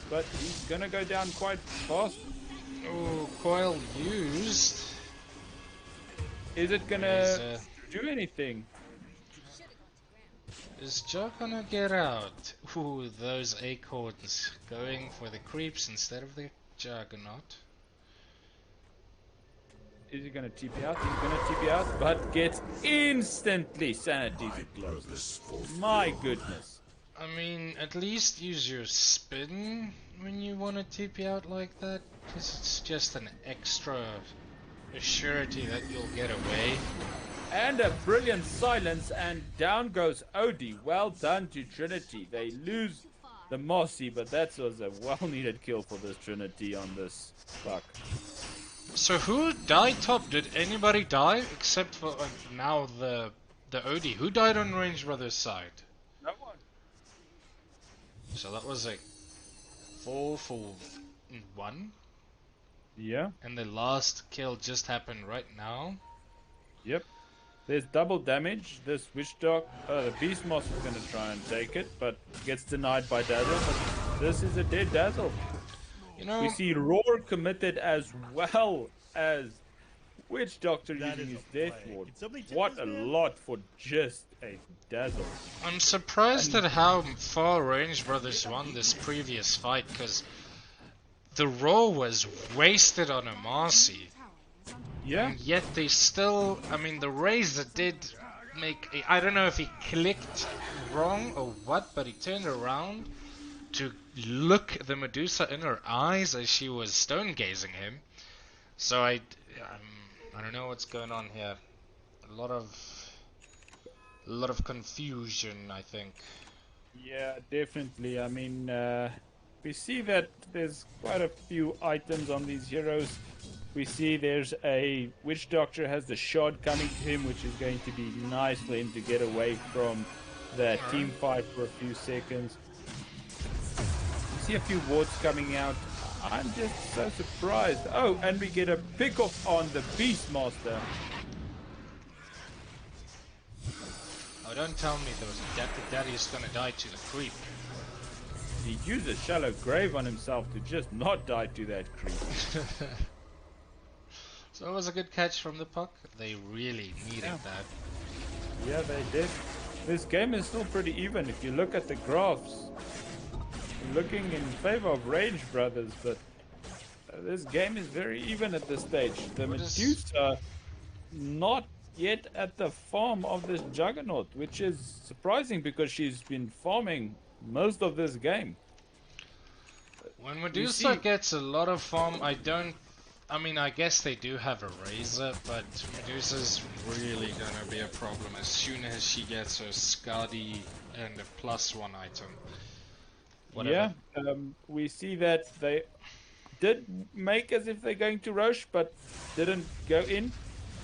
But he's going to go down quite fast. Oh, coil used. Is it going to do anything? Is Joe gonna get out? Ooh, those acorns going for the creeps instead of the Juggernaut. Is he going to TP out? He's going to TP out, but gets instantly sanity close. My goodness. I mean, at least use your spin when you want to TP out like that, because it's just an extra surety that you'll get away. And a brilliant silence, and down goes Odie. Well done to Trinity. They lose the Mossy, but that was a well-needed kill for this Trinity on this fuck. So who died top? Did anybody die except for now the Odie? Who died on Range Brothers side? No one. So that was a 4 for 1, Yeah. and the last kill just happened right now. Yep. There's double damage. This Witch-Dog, the Beastmaster is going to try and take it, but gets denied by Dazzle. But this is a dead Dazzle. You know, We see Roar committed as well as Witch Doctor using his Death Ward. What a lot for just a Dazzle. I'm surprised at how far Range Brothers won this previous fight, because the roll was wasted on a Marcy. Yeah. And yet they still, I mean, the Razor did make I don't know if he clicked wrong or what, but he turned around to look the Medusa in her eyes as she was stone gazing him. So I don't know what's going on here. A lot of confusion, I think. Yeah, definitely. I mean, we see that there's quite a few items on these heroes. We see there's a Witch Doctor has the shot coming to him, which is going to be nice for him to get away from that team fight for a few seconds. We see a few wards coming out. I'm just so surprised. Oh, and we get a pick off on the Beastmaster. Oh, don't tell me Daddy's gonna die to the creep. He used a shallow grave on himself to just not die to that creep. So it was a good catch from the puck. They really needed that. Yeah, they did. This game is still pretty even. If you look at the graphs, looking in favor of Range Brothers, but this game is very even at this stage. The Medusa not yet at the farm of this Juggernaut, which is surprising because she's been farming most of this game. When Medusa gets a lot of farm, I mean, I guess they do have a Razor, but Medusa's really gonna be a problem as soon as she gets her Skadi and a +1 item. Whatever. Yeah, we see that they did make as if they're going to rush, but didn't go in.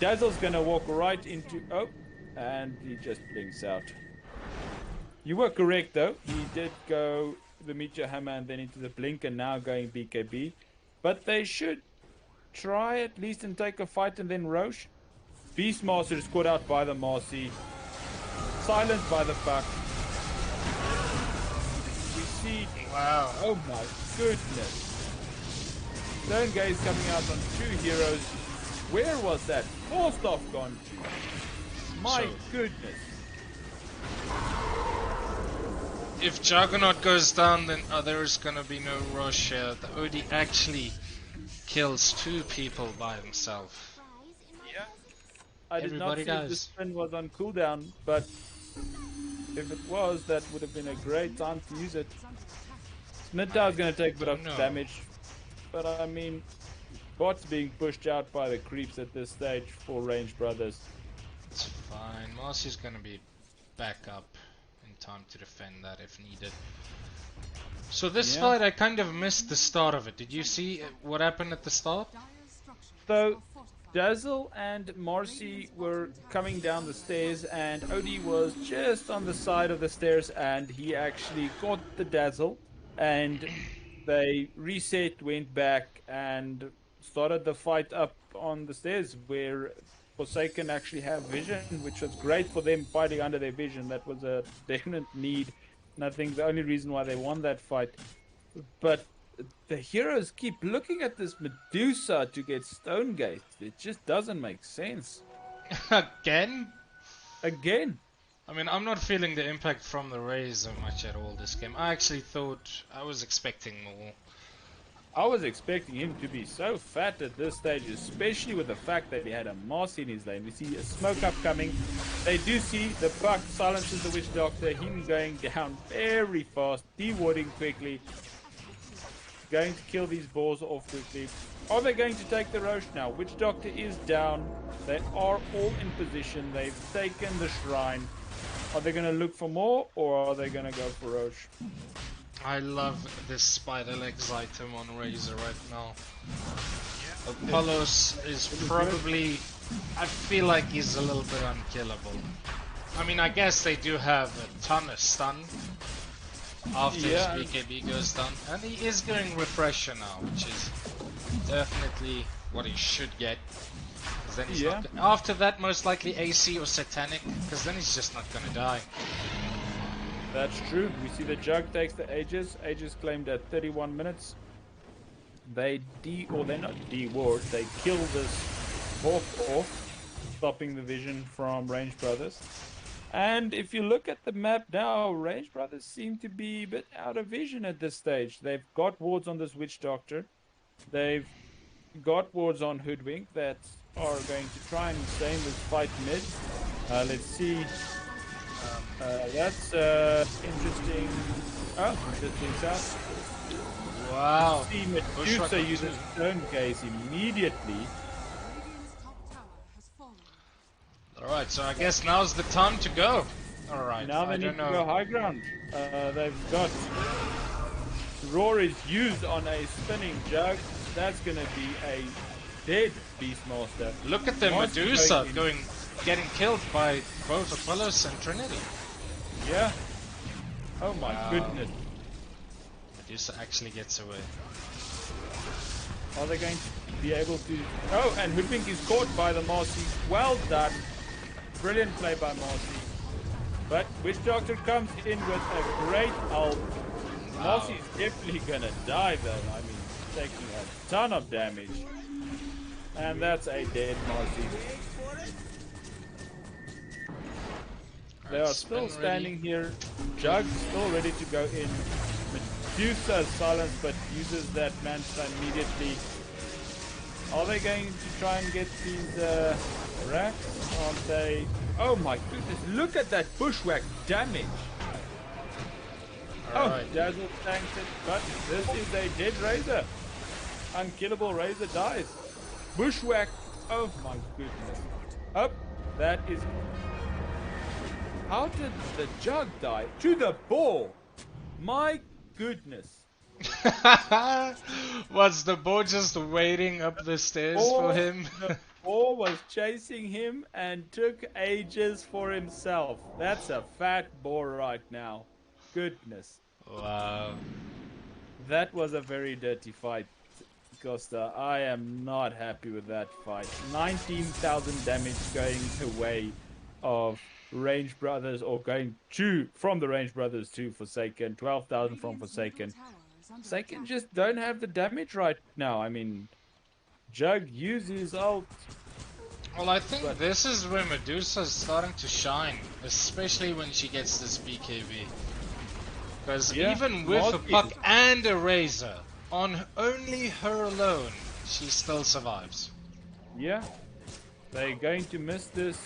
Dazzle's gonna walk right into... Oh, and he just blinks out. You were correct, though. He did go the Meteor Hammer and then into the blink, and now going BKB. But they should try at least and take a fight and then Roche. Beastmaster is caught out by the Marcy. Silenced by the fuck. We see... Wow. Oh my goodness. Stone Gaze coming out on 2 heroes. Where was that forced off gone to? My So, goodness. if Juggernaut goes down, then there's gonna be no rush here. The Odie actually kills 2 people by himself. Fries in my Yeah. presents? I did not Everybody see if the dies. spin was on cooldown, but if it was, that would have been a great time to use it. Mid I tower's going to take a bit of don't know. damage, but I mean, bot's being pushed out by the creeps at this stage for Range Brothers. It's fine. Marcy's gonna be back up in time to defend that if needed. So this Yeah. fight, I kind of missed the start of it. Did you see what happened at the start? So Dazzle and Marcy were coming down the stairs, and Odie was just on the side of the stairs, and he actually caught the Dazzle, and they reset, went back, and started the fight up on the stairs where Forsaken actually have vision, which was great for them fighting under their vision. That was a definite need, and I think the only reason why they won that fight. But the heroes keep looking at this Medusa to get Stone Gate. It just doesn't make sense. Again? Again, I mean, I'm not feeling the impact from the Razor much at all this game. I actually thought I was expecting more. I was expecting him to be so fat at this stage, especially with the fact that he had a Marcy in his lane. We see a smoke up coming. They do see the Puck silences the Witch Doctor, him going down very fast, dewarding quickly, going to kill these balls off quickly. Are they going to take the Roche now? Witch Doctor is down. They are all in position. They've taken the shrine. Are they going to look for more, or are they going to go for Roche? I love this spider legs item on Razor right now. Apollos is probably... I feel like he's a little bit unkillable. I mean, I guess they do have a ton of stun after his BKB goes down. And he is going Refresher now, which is definitely what he should get. 'Cause then he's not after that, most likely AC or Satanic, because then he's just not gonna die. That's true. We see the Jug takes the Aegis. Aegis claimed at 31 minutes. They're not de-ward. They kill this Hawk off, stopping the vision from Range Brothers. And if you look at the map now, Range Brothers seem to be a bit out of vision at this stage. They've got wards on this Witch Doctor. They've got wards on Hoodwink that are going to try and stay in this fight mid. Let's see. That's interesting. Oh, interesting stuff. Wow. See, Medusa uses Stone Gaze immediately. Alright, so I guess now's the time to go. Alright, Now they I need don't to know. go high ground. They've got Roar is used on a spinning Jug. That's going to be a dead Beastmaster. Look at the Monster Medusa going getting killed by both Apollos and Trinity. Yeah. Oh my Wow. goodness. Medusa actually gets away. Are they going to be able to... Oh, and Hoodwink is caught by the Marcy. Well done. Brilliant play by Marcy. But Witch Doctor comes in with a great ult. Wow. Marcy's definitely gonna die though. I mean, taking a ton of damage. And that's a dead Marcy. They are still standing here. Jug still ready to go in. Medusa silenced but uses that Manstun immediately. Are they going to try and get these racks? Aren't they? Oh my goodness, look at that bushwhack damage. Alright. Oh, Dazzle tanks it, but this is a dead Razor. Unkillable Razor dies. Bushwhack, oh my goodness. Up, that is... How did the Jug die? To the ball! My goodness. Was the boy just waiting up the stairs for him? The ball was chasing him and took ages for himself. That's a fat boar right now. Goodness. Wow. That was a very dirty fight, Costa. I am not happy with that fight. 19,000 damage going away of Range Brothers, or going from the Range Brothers to Forsaken. 12,000 from Forsaken. Forsaken just don't have the damage right now. I mean, Jug uses ult, Well, I think But- this is where Medusa's starting to shine, especially when she gets this BKB. Because Yeah, even with a Marty puck is- and a razor, on only her alone, she still survives. Yeah, they're going to miss this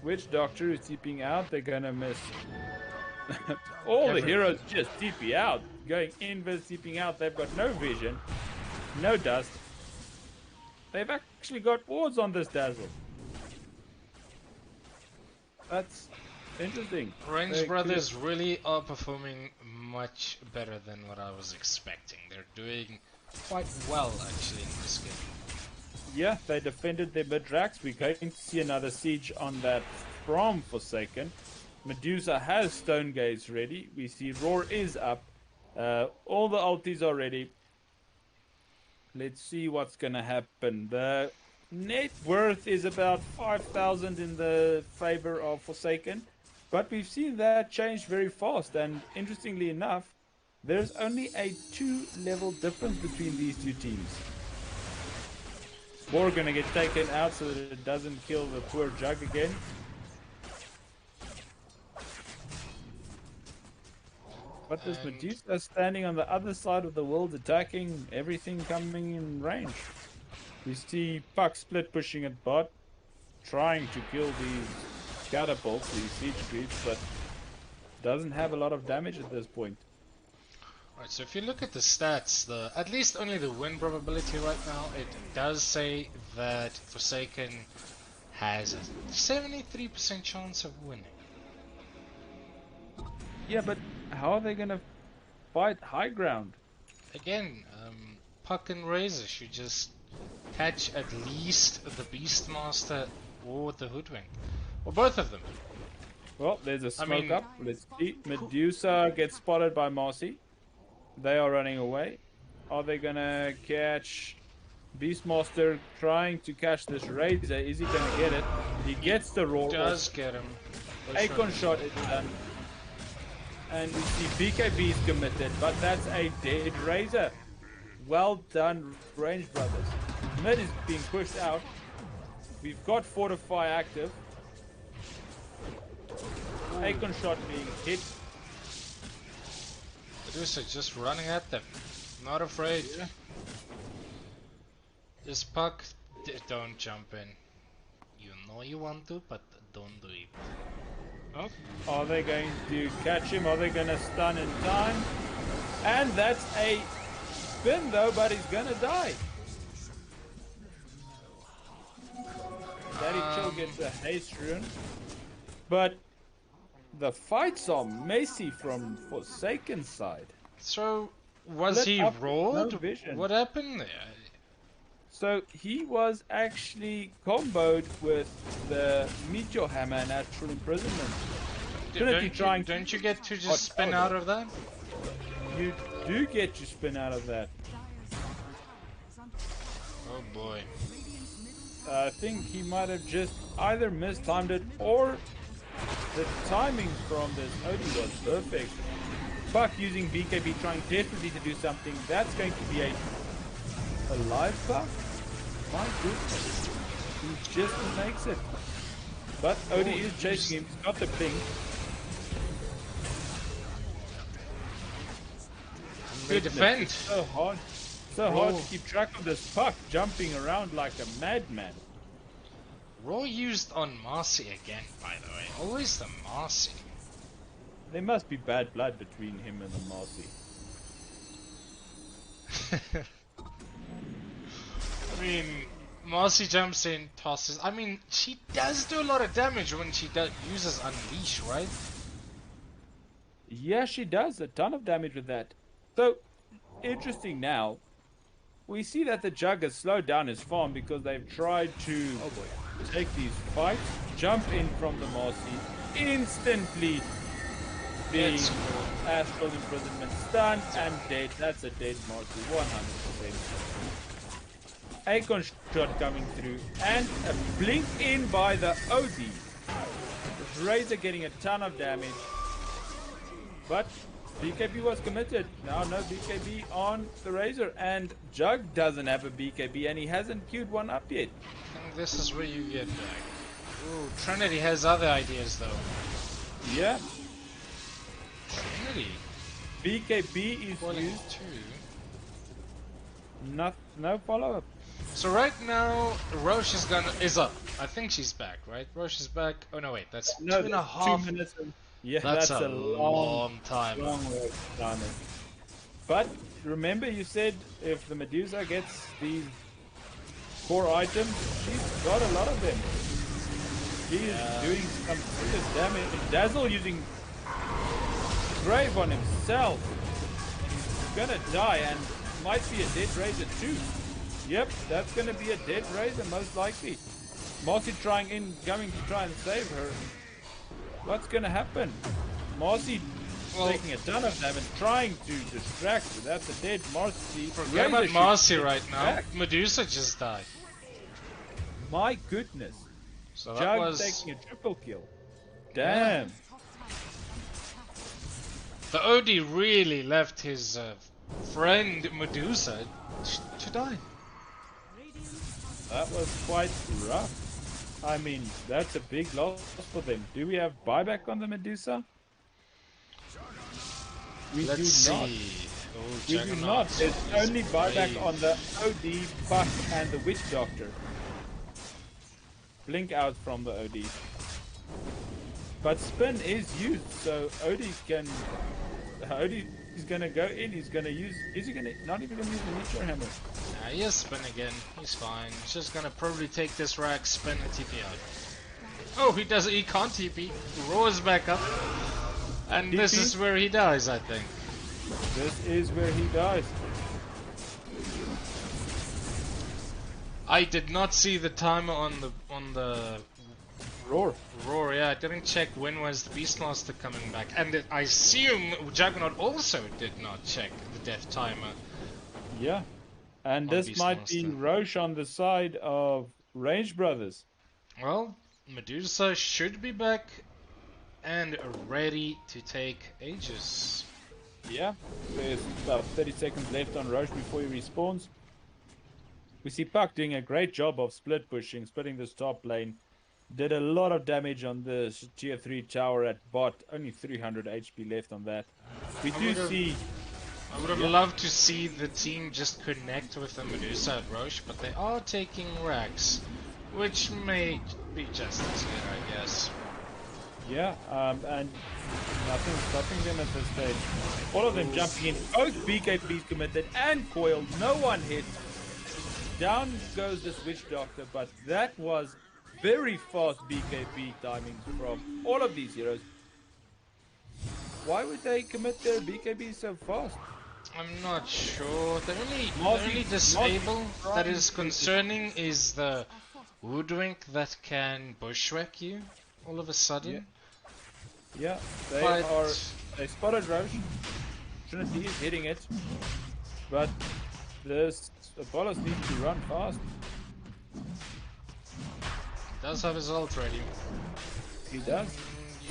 witch doctor who's TPing out. They're gonna miss all the Everyone. heroes just TP out, going invis, TPing out. They've got no vision, no dust. They've actually got wards on this dazzle. That's interesting. Range They Brothers really are performing much better than what I was expecting. They're doing quite well actually in this game. Yeah, they defended their mid-racks. We're going to see another siege on that from Forsaken. Medusa has Stone Gaze ready. We see Roar is up. All the ultis are ready. Let's see what's going to happen. The net worth is about 5,000 in the favor of Forsaken. But we've seen that change very fast. And interestingly enough, there's only a 2-level difference between these two teams. Spore gonna get taken out so that it doesn't kill the poor Jug again. But this And- Medusa standing on the other side of the world, attacking everything coming in range. We see Puck Split pushing at bot, trying to kill these catapults, these siege creeps, but doesn't have a lot of damage at this point. Right, so if you look at the stats, at least only the win probability right now, it does say that Forsaken has a 73% chance of winning. Yeah, but how are they gonna fight high ground? Again, Puck and Razor should just catch at least the Beastmaster or the Hoodwink. Or both of them. Well, there's a smoke mean- up. Let's see. Medusa gets spotted by Marcy. They are running away. Are they gonna catch Beastmaster trying to catch this Razor? Is he gonna get it? He gets the roar. Does get him. Akon shot is done. And we see BKB is committed, but that's a dead Razor. Well done, Range Brothers. Mid is being pushed out. We've got Fortify active. Akon shot being hit. Medusa just running at them. Not afraid. Yeah. This Puck, don't jump in. You know you want to, but don't do it. Oh, are they going to catch him? Are they going to stun in time? And that's a spin though, but he's going to die. Daddy Chill gets a haste rune. But the fights are messy from Forsaken side. So, was Lit he up, roared? no vision. What happened there? So he was actually comboed with the Meteor Hammer Natural Imprisonment. Trinity trying to- don't you get to Hot just spin powder. out of that? You do get to spin out of that. Oh boy. I think he might have just either mistimed it or the timing from this Odie was perfect. Puck using BKB trying desperately to do something. That's going to be a live Puck? My goodness. He just makes it. But Odie is chasing him. He's got the ping. They defend. It's so hard. So hard Oh. to keep track of this Puck jumping around like a madman. Raw used on Marcy again, by the way. Always the Marcy. There must be bad blood between him and the Marcy. I mean, Marcy jumps in, tosses. I mean, she does do a lot of damage when she uses Unleash, right? Yeah, she does a ton of damage with that. So, interesting now. We see that the Jug has slowed down his farm because they've tried to take these fights, jump in from the Marcy, instantly being It's- Astral Imprisonment, stunned and dead. That's a dead Marcy, 100%. Akon shot coming through, and a blink in by the OD. Razor getting a ton of damage, but BKB was committed. Now no BKB on the Razor. And Jug doesn't have a BKB and he hasn't queued one up yet. I think this is where you get back. Ooh, Trinity has other ideas though. Yeah, Trinity? BKB is Calling used. two. No follow-up. So right now, Roche is up. I think she's back, right? Roche is back. Oh no, wait, that's No, two and a that's half. 2 minutes. Yeah, That's that's a a long, long time. long time. But remember, you said if the Medusa gets these core items, she's got a lot of them. She is doing some serious damage. Dazzle using Grave on himself. He's gonna die and might be a dead Razor too. Yep, that's gonna be a dead Razor most likely. Marcy coming to try and save her. What's gonna happen? Marcy taking a ton of damage, trying to distract her. That's a dead Marcy. Forget Razor about Marcy should right get now. back. Medusa just died. My goodness. So that Jug was taking a triple kill. Yeah. Damn. the OD really left his friend Medusa to die. That was quite rough. I mean, that's a big loss for them. Do we have buyback on the Medusa? We Let's do see. not. Oh, We do Juggernaut not. There's is only buyback brave. on the OD, Buck, and the Witch Doctor. Blink out from the OD. But spin is used, so OD is gonna go in. He's gonna use. Is he gonna not even gonna use the Meteor Hammer? He has spin again. He's fine. He's just gonna probably take this rack, spin, and TP out. Oh, he doesn't. He can't TP. Roars back up, and this TP? is where he dies, I think. This is where he dies. I did not see the timer on the Roar. roar. Yeah, I didn't check when was the Beastmaster coming back, and I assume Juggernaut also did not check the death timer. Yeah. And On this might be Beastmaster. Roche on the side of Range Brothers. Well, Medusa should be back and ready to take Aegis. Yeah. There's about 30 seconds left on Roche before he respawns. We see Puck doing a great job of splitting this top lane. Did a lot of damage on the tier 3 tower at bot. Only 300 HP left on that. We do see... I would have loved to see the team just connect with the Medusa at Roche, but they are taking Rax, which may be just as good, I guess. Yeah, and nothing stopping them at this stage. All of them jumping in. Both BKBs committed and coiled. No one hit. Down goes this Witch Doctor, but that was very fast BKB timings from all of these heroes. Why would they commit their BKB so fast? I'm not sure. The only Marcy disable that trying is to concerning is the Woodwink that can bushwhack you all of a sudden. Yeah, But they spotted Roche. Trinity is hitting it, but this Apollos needs to run fast. he does have his ult ready. He does.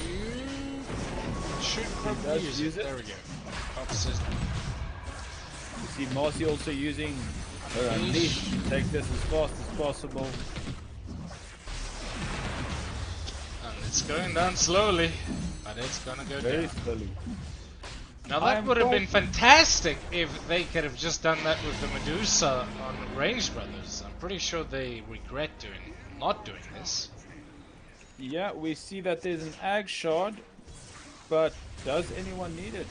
You should probably does use use it. it. There we go. Opposite. You see Marcy also using her unleash to take this as fast as possible. And it's going down slowly, but it's gonna go Very down. slowly. Now I that am would have quite- been fantastic if they could have just done that with the Medusa on Range Brothers. I'm pretty sure they regret not doing this. Yeah, we see that there's an Ag Shard, but does anyone need it?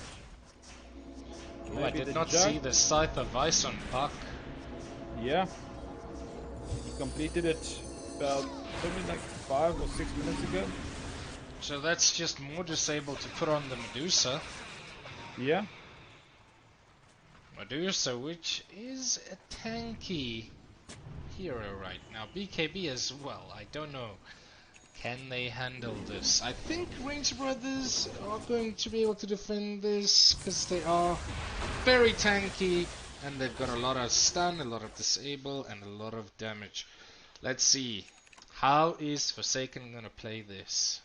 Oh, I Maybe did the not Jug? see the Scythe of Ice on Puck. Yeah. He completed it about something like 5 or 6 minutes ago. So that's just more disable to put on the Medusa. Yeah. Medusa, which is a tanky hero right now. BKB as well, I don't know. Can they handle this? I think Range Brothers are going to be able to defend this because they are very tanky and they've got a lot of stun, a lot of disable, and a lot of damage. Let's see. How is Forsaken gonna play this?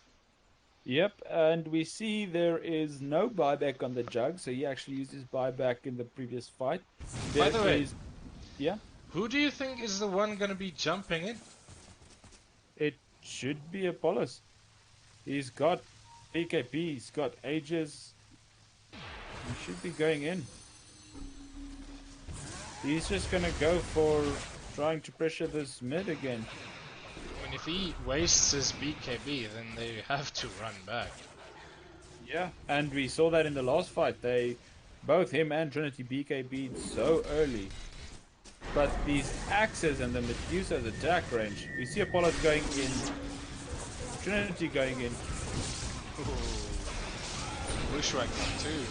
Yep, and we see there is no buyback on the jug, so he actually used his buyback in the previous fight. By There the way, is, yeah, who do you think is the one gonna be jumping in? it should be Apollos. He's got PKP, he's got ages. He should be going in. He's just gonna go for trying to pressure this mid again. I mean, if he wastes his BKB, then they have to run back. Yeah, and we saw that in the last fight. Both him and Trinity BKB'd so early. But these axes and the Medusa's attack range, we see Apollos going in, Trinity going in, Bushwhack too.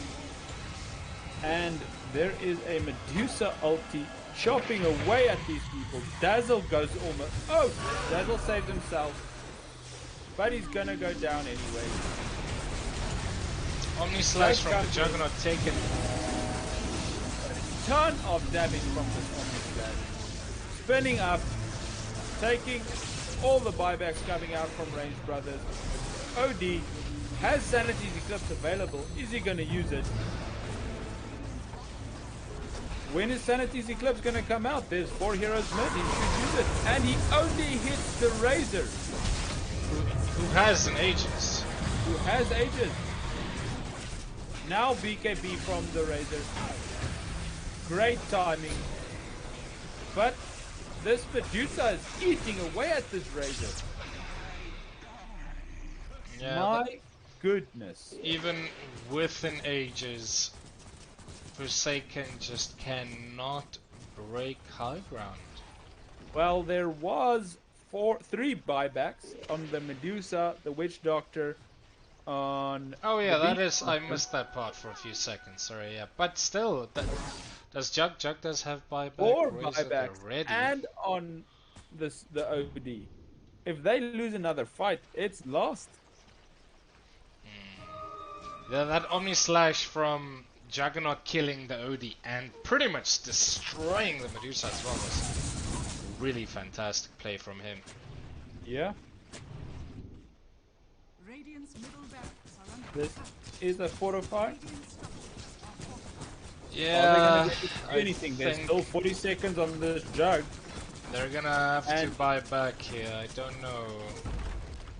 and there is a Medusa ulti chopping away at these people. Dazzle goes almost. Oh! Dazzle saved himself. But he's gonna go down anyway. Omni Slash from the Comes in. Juggernaut taken. Ton of damage from this Omni Slash. Spinning up, taking all the buybacks coming out from Range Brothers. OD has Sanity's Eclipse available. Is he gonna use it? When is Sanity's Eclipse gonna come out? There's 4 heroes mid. He should use it. And he only hits the Razor, Who has an Aegis? who has Aegis. Now BKB from the Razor. Great timing. But this Medusa is eating away at this Razor. Yeah, My goodness. even with an Aegis, Forsaken just cannot break high ground. Well, there was 3 buybacks on the Medusa, the Witch Doctor, on. Oh yeah, the that Beast is. I Monster. missed that part for a few seconds. Sorry, yeah, but still, does Jug does have buyback? 4 Razor, they're buybacks ready. and on the OD. If they lose another fight, it's lost. Yeah, that Omni Slash from Juggernaut killing the OD and pretty much destroying the Medusa as well was really fantastic play from him. Yeah, Radiant's middle barracks are under this attack. is a fortify. Radiant structures are fortified. Are they Yeah, gonna make it do I anything? There's think still 40 seconds on this jug. they're gonna have to And- buy back here. I don't know.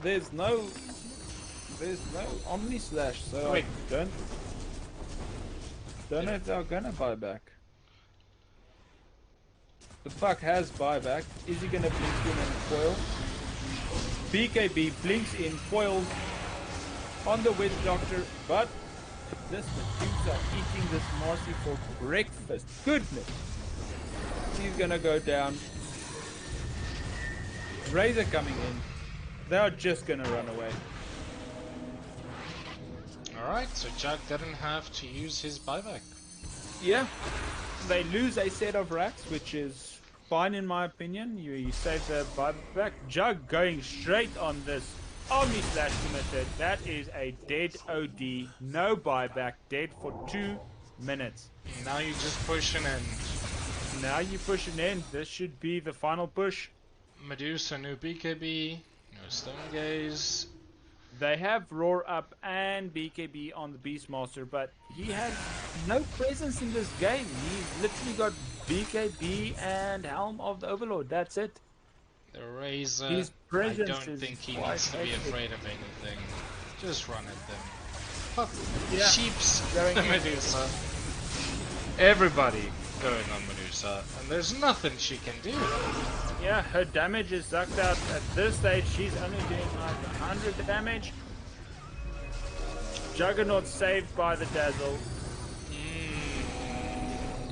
There's no Omni Slash, so Wait. I don't know if they're gonna buy back. The Puck has buyback. Is he gonna blink in and foil? BKB blinks in, foils on the Witch Doctor, but this Medusa eating this Marcy for breakfast. Goodness. He's gonna go down. Razor coming in. They are just gonna run away. Alright, so Jug didn't have to use his buyback. Yeah. They lose a set of racks, which is fine in my opinion. You save the buyback. Jug going straight on this Omni Slash committed. That is a dead OD. No buyback. Dead for 2 minutes. Now you just pushing in. Now you pushing in. This should be the final push. Medusa, new BKB, no Stone Gaze. They have Roar Up and BKB on the Beastmaster, but he has no presence in this game. He's literally got BKB and Helm of the Overlord. That's it. The Razor, His I presence don't is think he quite needs to be hectic. afraid of anything. Just run at them. Fuck, Yeah. sheeps, Going in. Medusa. Everybody going on Medusa, and there's nothing she can do. Yeah, her damage is sucked out. At this stage, she's only doing like 100 damage. Juggernaut saved by the Dazzle.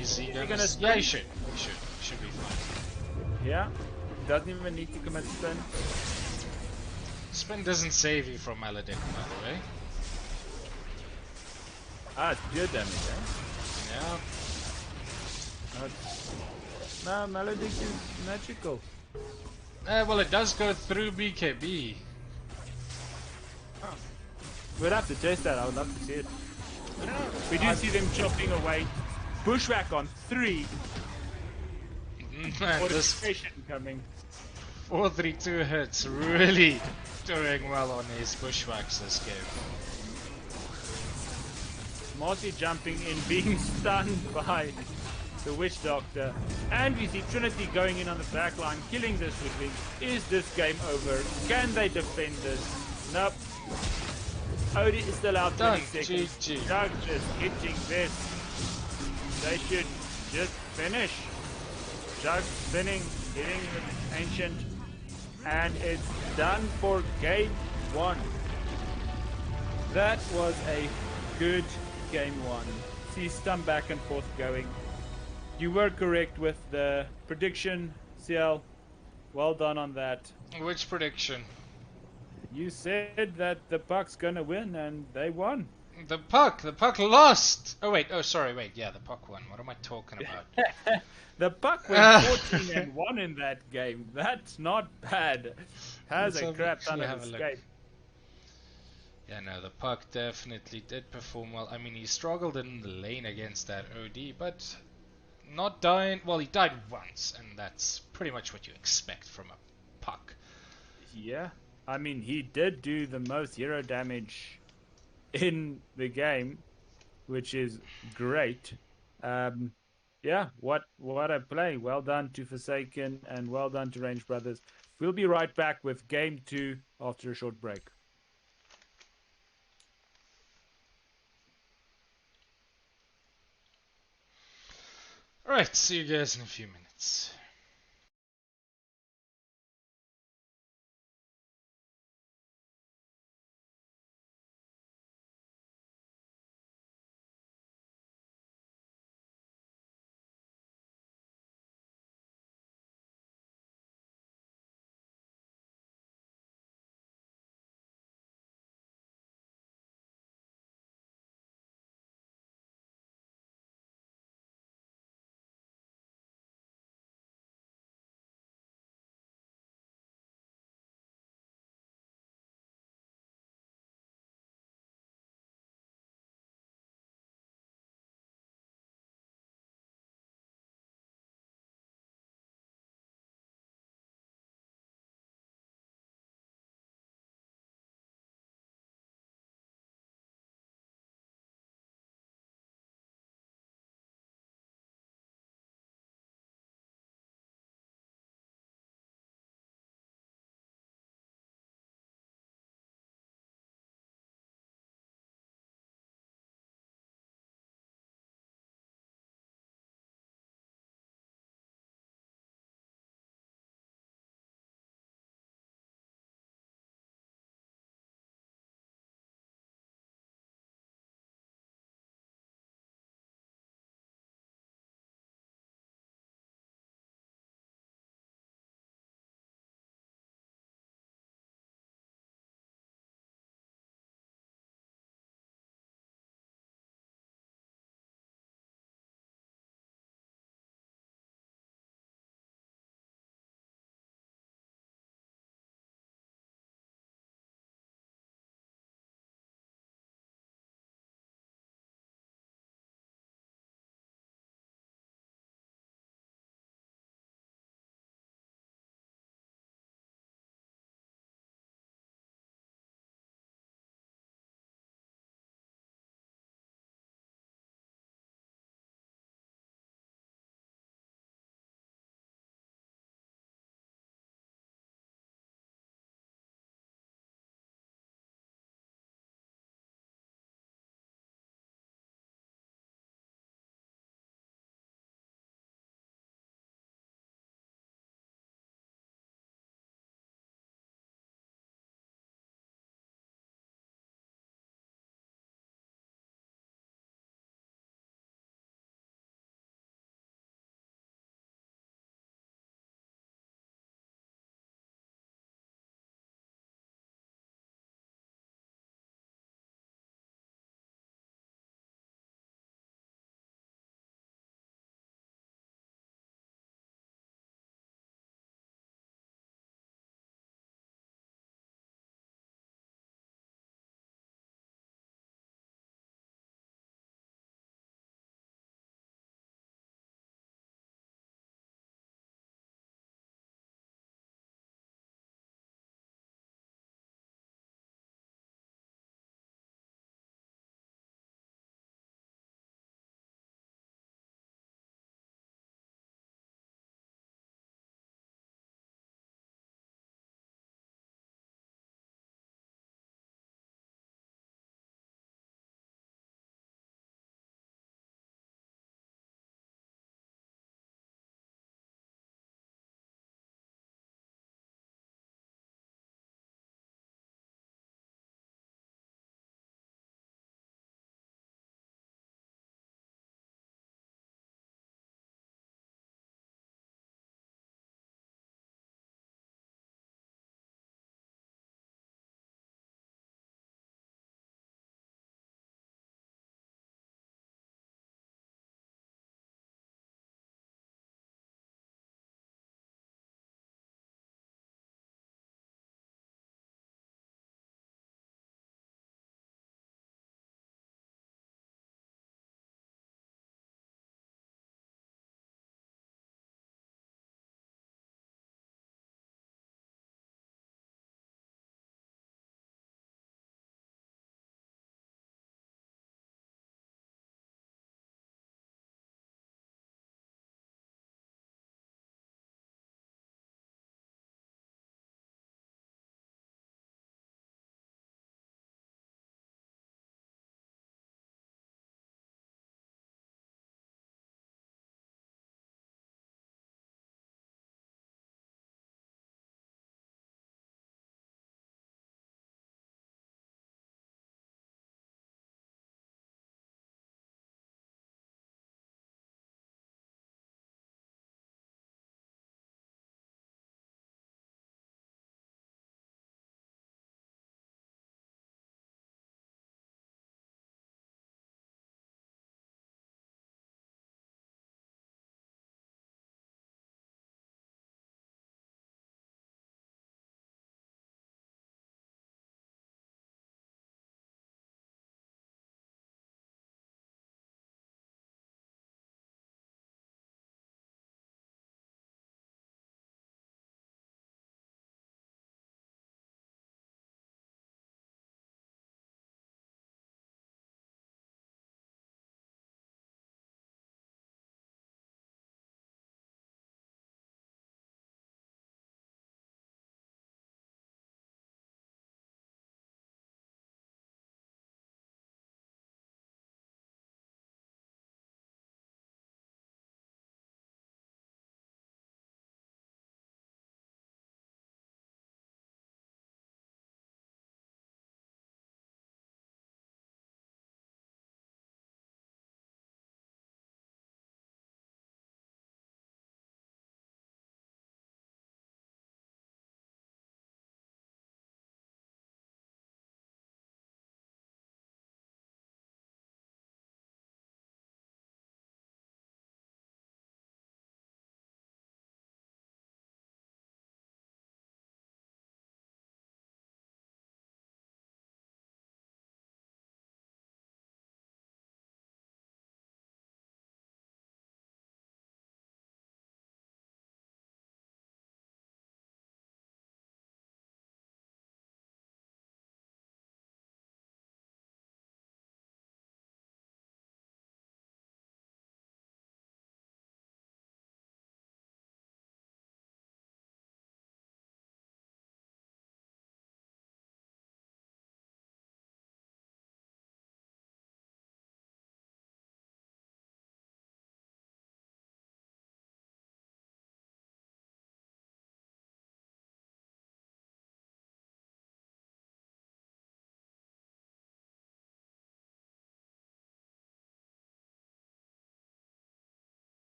Is he gonna? gonna Yeah, he spin? should. He should. He should be fine. Yeah, doesn't even need to commit spin. Spin doesn't save you from Maledict, by the way. Ah, it's pure damage, eh? Yeah. No, Maledict is magical. Well, it does go through BKB. We'll have to test that. I would love to see it. I don't know. We do see them chopping away. Bushwhack on 3. Man, this Fortification coming. 432 hits really doing well on his bushwhacks this game. Marty jumping in, being stunned by the Witch Doctor. And we see Trinity going in on the back line, killing the Switchling. Is this game over? Can they defend this? Nope. Odie is still out 20 Done. seconds. GG. Doug just hitting this. They should just finish. Jug spinning, hitting the Ancient. And it's done for game 1. That was a good game 1. See some back and forth going. You were correct with the prediction, CL. Well done on that. Which prediction? You said that the Bucks gonna win, and they won. The puck lost! Oh wait, sorry, wait, yeah, the puck won. What am I talking about? The Buck went 14 and 1 in that game. That's not bad. Has Let's a crap ton actually of have a look. escape. Yeah, no, the puck definitely did perform well. I mean, he struggled in the lane against that OD, but not dying. Well, he died once, and that's pretty much what you expect from a puck. Yeah. I mean, he did do the most hero damage in the game, which is great. Yeah, what a play. Well done to Forsaken and well done to Range Brothers. We'll be right back with game 2 after a short break. Alright, see you guys in a few minutes.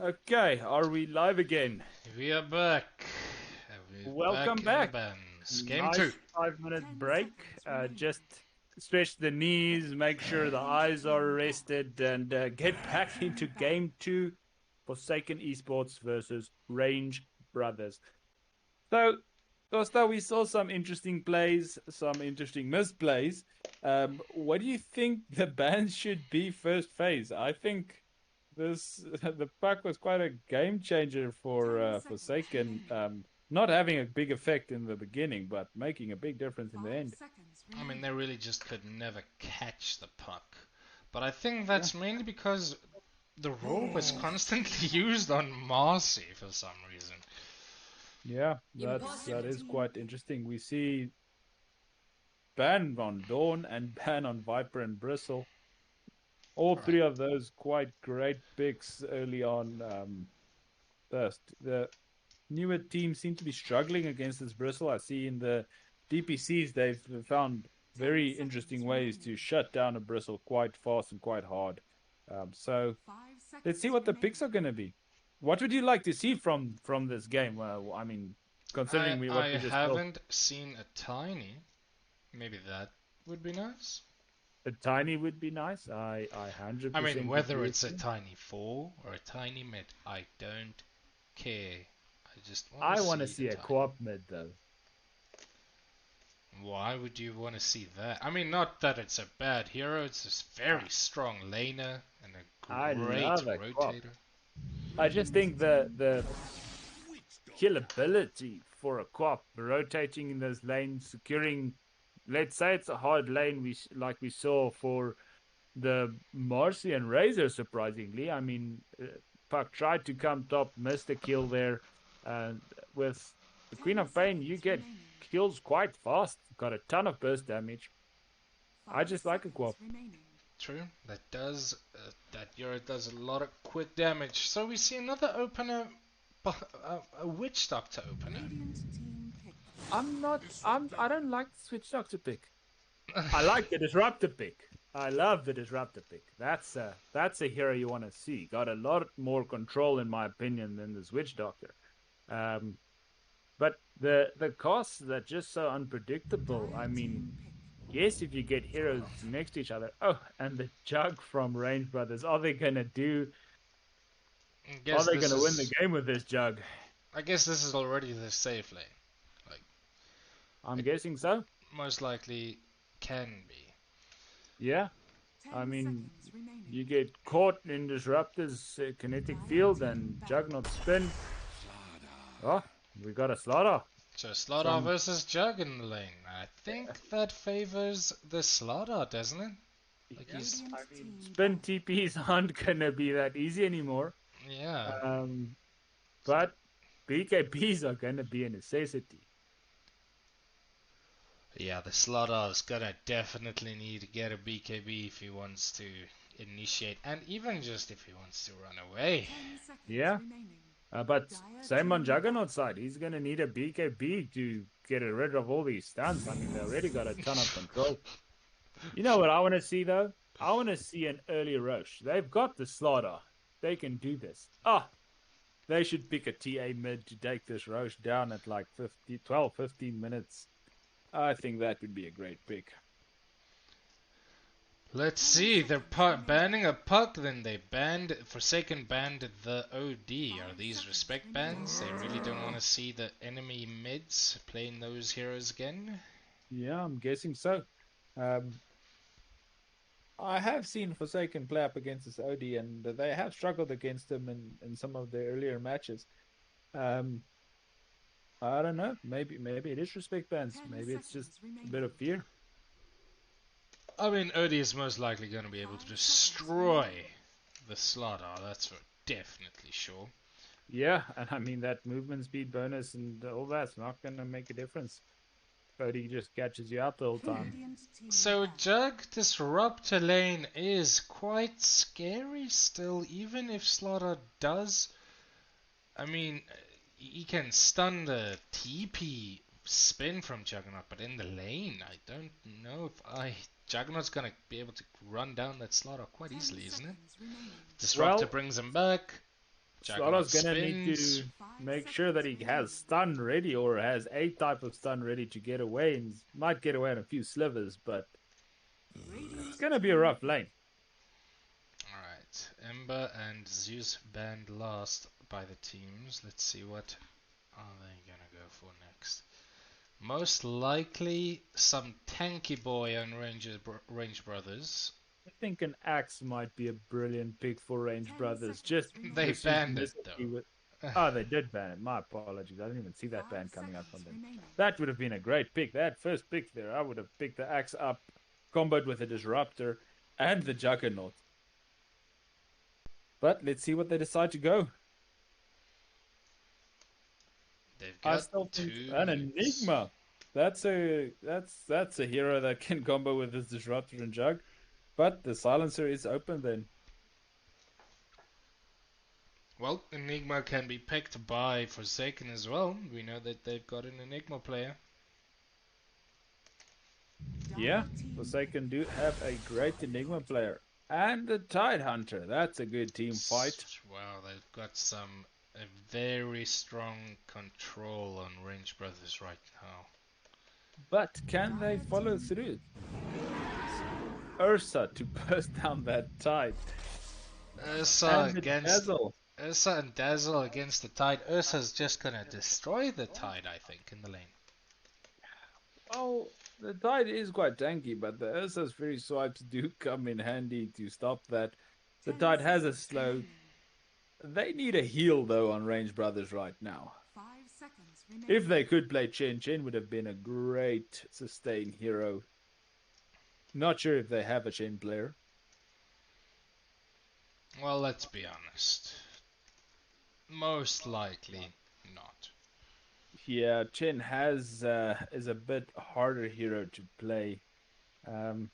Okay, are we live again? We are back. We're Welcome back in the back. bands. Game Nice 2. 5 minute 10 break. seconds remaining. Just stretch the knees, make sure the eyes are rested, and get back into game 2. Forsaken Esports versus Range Brothers. So, Costa, we saw some interesting plays, some interesting misplays. What do you think the bans should be first phase? I think this the pack was quite a game changer for 10 seconds Forsaken. remaining. Not having a big effect in the beginning, but making a big difference in the 5 end. seconds I mean, remaining. they really just could never catch the puck. But I think Yeah. that's mainly because the role was constantly used on Marcy for some reason. Yeah, that is quite interesting. We see ban on Dawn and ban on Viper and Bristle. All Right. three of those quite great picks early on. First, the newer teams seem to be struggling against this Bristle. I see in the DPCs they've found 10 very seconds interesting ways to remaining. shut down a Bristle quite fast and quite hard. So 5 let's see seconds what the picks are remaining. going to be. What would you like to see from this game? I mean, I considering what I we just saw, haven't seen a tiny. Maybe that would be nice. a tiny would be nice. I I mean, 100% whether agree with it's a you. tiny 4 or a tiny mid, I don't care. I just want to I want to see a see a tiny. co-op mid though. Why would you want to see that? I mean, not that it's a bad hero, it's a very strong laner and I a great love a co-op. rotator. I just think the killability for a co-op rotating in those lanes, securing. Let's say it's a hard lane, like we saw for the Marcy and Razor. Surprisingly, I mean, Puck tried to come top, missed a kill there. And with the Queen 10 of Pain, you seconds get remaining. kills quite fast. Got a ton of burst damage. I 5 just like a seconds co-op. remaining. True, that hero does a lot of quick damage. So we see another opener, a Witch Doctor opener. Radiant team pick. I'm not. I don't like the Switch Doctor pick. I like the Disruptor pick. I love the Disruptor pick. That's a hero you want to see. Got a lot more control, in my opinion, than the Switch Doctor. Um, but the costs are just so unpredictable. I Dire mean, team pick. yes, if you get heroes next to each other. Oh, and the Jug from Range Brothers. Are they gonna do? I Are guess they this gonna win the is. game with this Jug? I guess this is already the safe lane. Like I'm it guessing so. most likely can be. Yeah. 10 I mean, seconds remaining. you get caught in Disruptor's kinetic field and Juggernaut spin. Oh, we got a slaughter. So Slaughter Some, versus Jug in the lane. I think that favors the Slaughter, doesn't it? Like yeah, he's I Radiant mean, team spin double. TPs aren't gonna be that easy anymore. yeah. Um, but BKBs are gonna be a necessity. Yeah, the Slaughter is gonna definitely need to get a BKB if he wants to initiate, and even just if he wants to run away. 10 seconds Yeah. remaining. But Dire same on team Juggernaut's side. He's gonna need a BKB to get rid of all these stuns. I mean, they already got a ton of control. You know what I want to see though? I want to see an early rush. They've got the slaughter. They can do this. Ah, they should pick a TA mid to take this rush down at like 50, 12, 15 minutes. I think that would be a great pick. Let's see, they're banning a puck, then they banned, Forsaken banned the OD. Are these respect bans? They really don't want to see the enemy mids playing those heroes again? Yeah, I'm guessing so. Um, I have seen Forsaken play up against this OD, and they have struggled against him in some of their earlier matches. Um, I don't know. Maybe it is respect bans. 10 Maybe it's just seconds a remaining. bit of fear. I mean, OD is most likely going to be able to destroy the Slaughter, that's for definitely sure. Yeah, and I mean that movement speed bonus and all that's not gonna make a difference. Cody just catches you out the whole time. Radiant team So down. Jug Disruptor lane is quite scary still, even if Slaughter does. I mean, he can stun the TP spin from Juggernaut, but in the lane, I don't know if Juggernaut's gonna be able to run down that Slaughter quite 10 easily, isn't it? seconds remaining. Disruptor Well, brings him back. Slaughter's Juggernaut gonna need spins. to make sure that he has stun ready or has a type of stun ready to get away, and might get away in a few slivers, but it's gonna be a rough lane. Alright, Ember and Zeus banned last by the teams. Let's see what are they gonna go for next. Most likely some tanky boy on Range Brothers. I think an axe might be a brilliant pick for Range 10 Brothers. seconds Just remaining. They the banned it synchronicity though. with. Oh, they did ban it. My apologies. I didn't even see that 5 ban coming out seconds from them. remaining. That would have been a great pick. That first pick there, I would have picked the axe up, comboed with a disruptor and the juggernaut. But let's see what they decide to go. They've I got still think 2 an minutes. enigma. That's a hero that can combo with his disruptor and jug. But the silencer is open then. Well, Enigma can be picked by Forsaken as well. We know that they've got an Enigma player. Yeah, Dire team Forsaken do have a great enigma player. And the Tide Hunter. That's a good team fight. Wow, they've got a very strong control on Range Brothers right now. But can they follow through? Ursa to burst down that tide. Ursa And the against Dazzle. Ursa and Dazzle against the Tide. Ursa's just gonna destroy the Tide, I think, in the lane. Well, the Tide is quite tanky, but the Ursa's Fury Swipes do come in handy to stop that. The 10 Tide has a seconds slow. remaining. They need a heal, though, on Range Brothers right now. 5 seconds remaining. If they could play Chen, Chen would have been a great sustain hero. Not sure if they have a Chen player. Well, let's be honest. Most likely not. Yeah, Chen has is a bit harder hero to play. And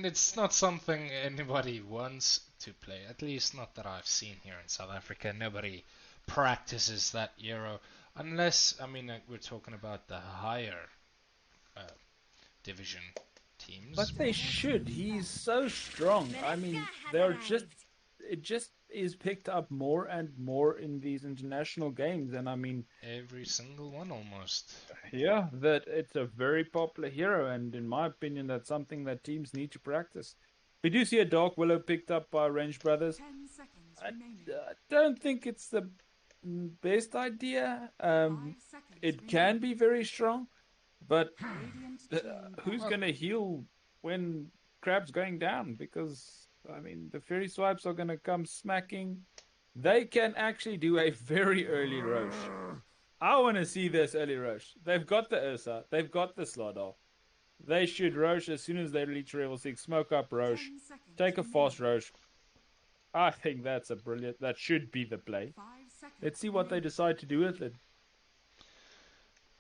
it's not something anybody wants to play, at least not that I've seen here in South Africa. Nobody practices that hero, unless, I mean, we're talking about the higher division teams. But they should. He's so strong. I mean, they're just it just is picked up more and more in these international games, and I mean, Every single one almost. yeah, that it's a very popular hero, and in my opinion, that's something that teams need to practice. We do see a Dark Willow picked up by Range Brothers. 10 seconds I remaining. don't think it's the best idea. 5 seconds It remaining. can be very strong, but Radiant team who's Well- going to heal when Crab's going down? Because, I mean, the Fairy Swipes are going to come smacking. They can actually do a very early Roche. I want to see this early Roche. They've got the Ursa. They've got the Slaughter. They should Roche as soon as they reach level 6. Smoke up Roche. 10 seconds Take a fast remaining. Roche. I think that's a brilliant... That should be the play. 5 seconds Let's see what they remaining. decide to do with it.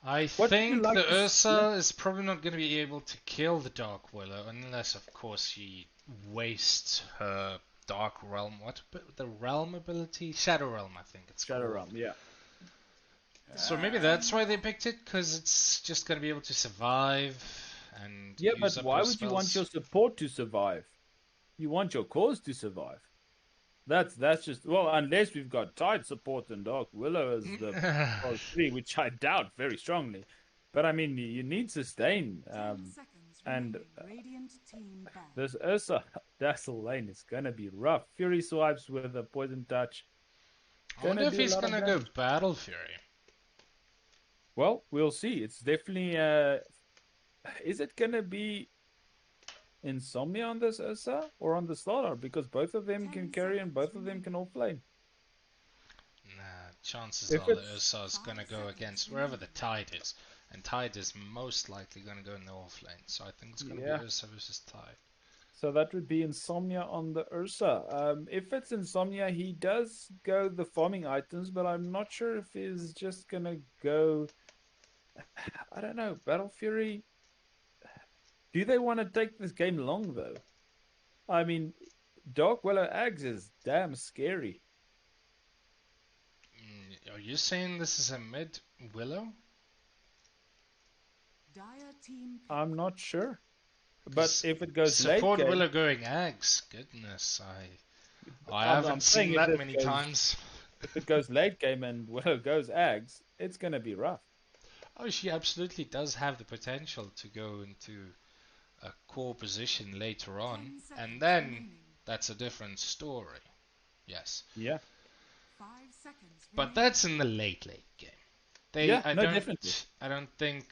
I What would you think like the to see? Ursa is probably not going to be able to kill the Dark Willow unless, of course, she wastes her Dark Realm. What? The Realm ability? Shadow Realm, I think it's Shadow called. Realm, yeah. So maybe that's why they picked it, because it's just going to be able to survive and Yeah, use but up why her would you want your spells. support to survive? You want your cause to survive. That's just well, unless we've got Tide support and Dark Willow as the cause 3, which I doubt very strongly. But I mean, you need sustain. 10 seconds and, remaining. Radiant team back. This Ursa Dazzle lane is gonna be rough. Fury Swipes with a poison touch. I wonder if do a he's lot of going to go damage. Battle Fury. Well, we'll see. It's definitely is it gonna be Insomnia on this Ursa or on the Slaughter? Because both of them 10 can carry and both seconds of them can offlane. Nah, chances If are the it's Ursa's going to 5 go seconds against wherever the remaining. Tide is. And Tide is most likely going to go in the offlane. So I think it's going to Yeah. be Ursa versus Tide. So that would be Insomnia on the Ursa. If it's Insomnia, he does go the farming items, but I'm not sure if he's just gonna go. I don't know. Battle Fury. Do they want to take this game long though? I mean, Dark Willow Ags is damn scary. Are you saying this is a mid Willow? Dire team pick. I'm not sure. But 'Cause if it goes late Support game, Willow going Ags. Goodness, I I'm haven't saying seen if that this many goes- times. if it goes late game and Willow goes Ags, it's gonna be rough. Oh, she absolutely does have the potential to go into a core position later on, 10 and seconds then remaining. that's a different story. Yes, Yeah, 5 seconds but remaining. that's in the late game. yeah, no, definitely. I don't think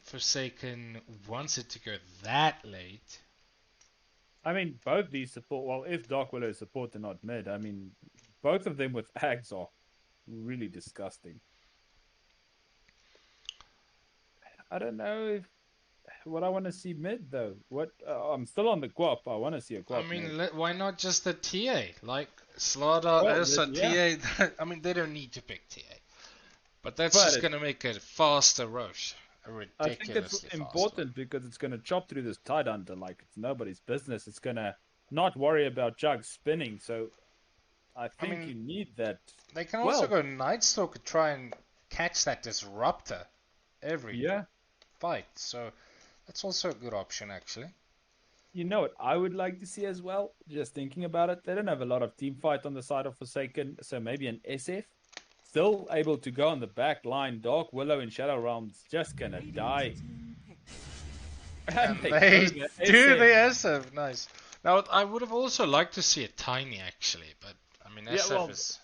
Forsaken wants it to go that late. I mean, both these support. Well, if Dark Willow is support and not mid, I mean, both of them with Ags are really disgusting. I don't know if what I want to see mid though. What I'm still on the Guap. I want to see a I Guap mean, mid. why not just the TA? Like Slaughter, Well, Ursa, yeah, TA. I mean, they don't need to pick TA. But that's but just gonna make a faster rush. A I think it's ridiculously fast one. important because it's going to chop through this tide hunter like it's nobody's business. It's going to not worry about Jug spinning. So I I think mean, you need that. they can also Well, go Nightstalker, try and catch that Disruptor every yeah. fight. So that's also a good option, actually. You know what I would like to see as well? Just thinking about it, they don't have a lot of team fight on the side of Forsaken, so maybe an SF. Still able to go on the back line. Dark Willow in Shadow Realms just gonna Radiant die. team picks. And And they go they the do SF. the SF, nice. Now, I would have also liked to see a Tiny, actually, but I mean, Yeah, SF well, is.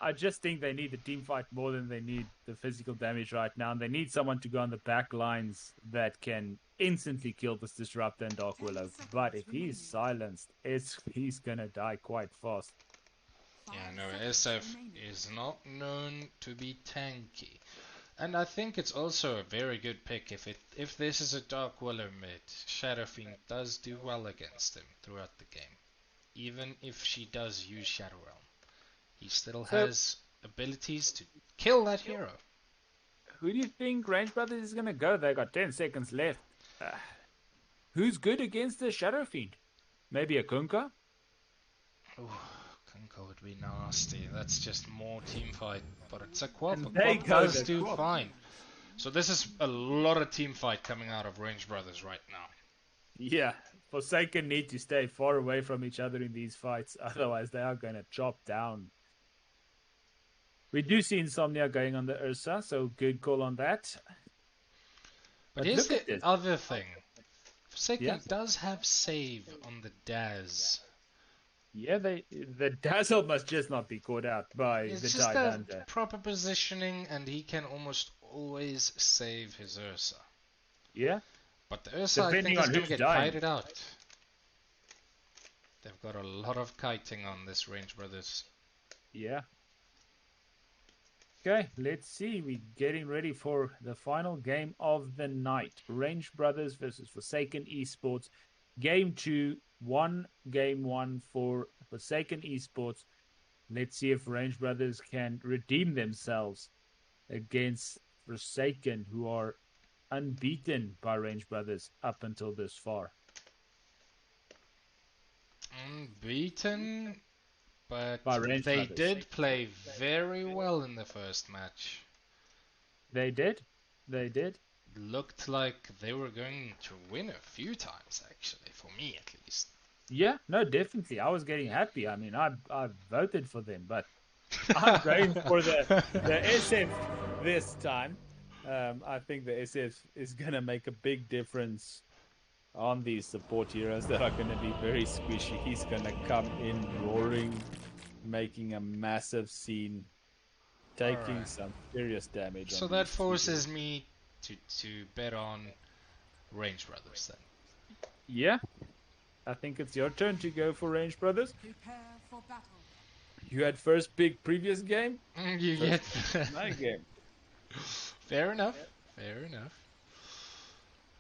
I just think they need the team fight more than they need the physical damage right now. And they need someone to go on the back lines that can instantly kill this Disruptor and Dark 10 Willow. But seconds if he's remaining. silenced, he's gonna die quite fast. 5 Yeah, no, seconds SF remaining. is not known to be tanky. And I think it's also a very good pick if this is a Dark Willow mid. Shadow Fiend does do well against him throughout the game. Even if she does use Shadow Realm. He still So, has abilities to kill that hero. who do you think Range Brothers is gonna go? They got 10 seconds left. Who's good against the Shadow Fiend? Maybe a Kunkka? Ooh, Kunkka would be nasty. That's just more team fight. But it's a Quap. A And they Quap go does the do Quap. fine. So this is a lot of team fight coming out of Range Brothers right now. Yeah, Forsaken need to stay far away from each other in these fights, otherwise they are gonna chop down. We do see Insomnia going on the Ursa, so good call on that. But But here's look the at this. other thing. Yeah, Forsaken does have save on the Daz. yeah. The Dazzle must just not be caught out by the It's just Tide the Hunter. proper positioning, and he can almost always save his Ursa. Yeah, But the Ursa, I depending think, is on going to who's get dying. kited out. They've got a lot of kiting on this Range Brothers. Yeah. Okay, let's see. We're getting ready for the final game of the night. Range Brothers versus Forsaken Esports. Game 2, game 1 for Forsaken Esports. Let's see if Range Brothers can redeem themselves against Forsaken, who are unbeaten by Range Brothers up until this far. Unbeaten, but By Range they Brothers. did play very well in the first match. They did. They did. Looked like they were going to win a few times, actually, for me at least. Yeah, no, definitely. I was getting happy. I mean, I voted for them, but I'm going for the SF this time. I think the SF is going to make a big difference on these support heroes that are going to be very squishy. He's going to come in roaring, making a massive scene, taking Alright. some serious damage So on that these two heroes. forces me to bet on Range Brothers then. Yeah, I think it's your turn to go for Range Brothers. Prepare for battle. You had first pick previous game, You get my game. fair enough. Fair enough.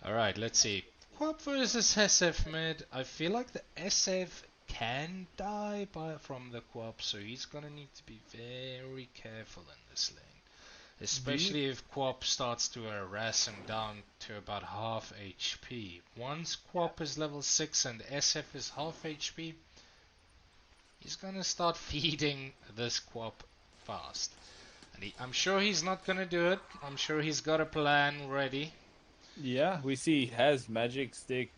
Alright, let's see. Quap versus SF mid. I feel like the SF can die from the Quap, so he's gonna need to be very careful in this lane. Especially if Quap starts to harass him down to about half HP. Once Quap is level 6 and SF is half HP, he's gonna start feeding this Quap fast. And I'm sure he's not gonna do it. I'm sure he's got a plan ready. Yeah, we see he has magic stick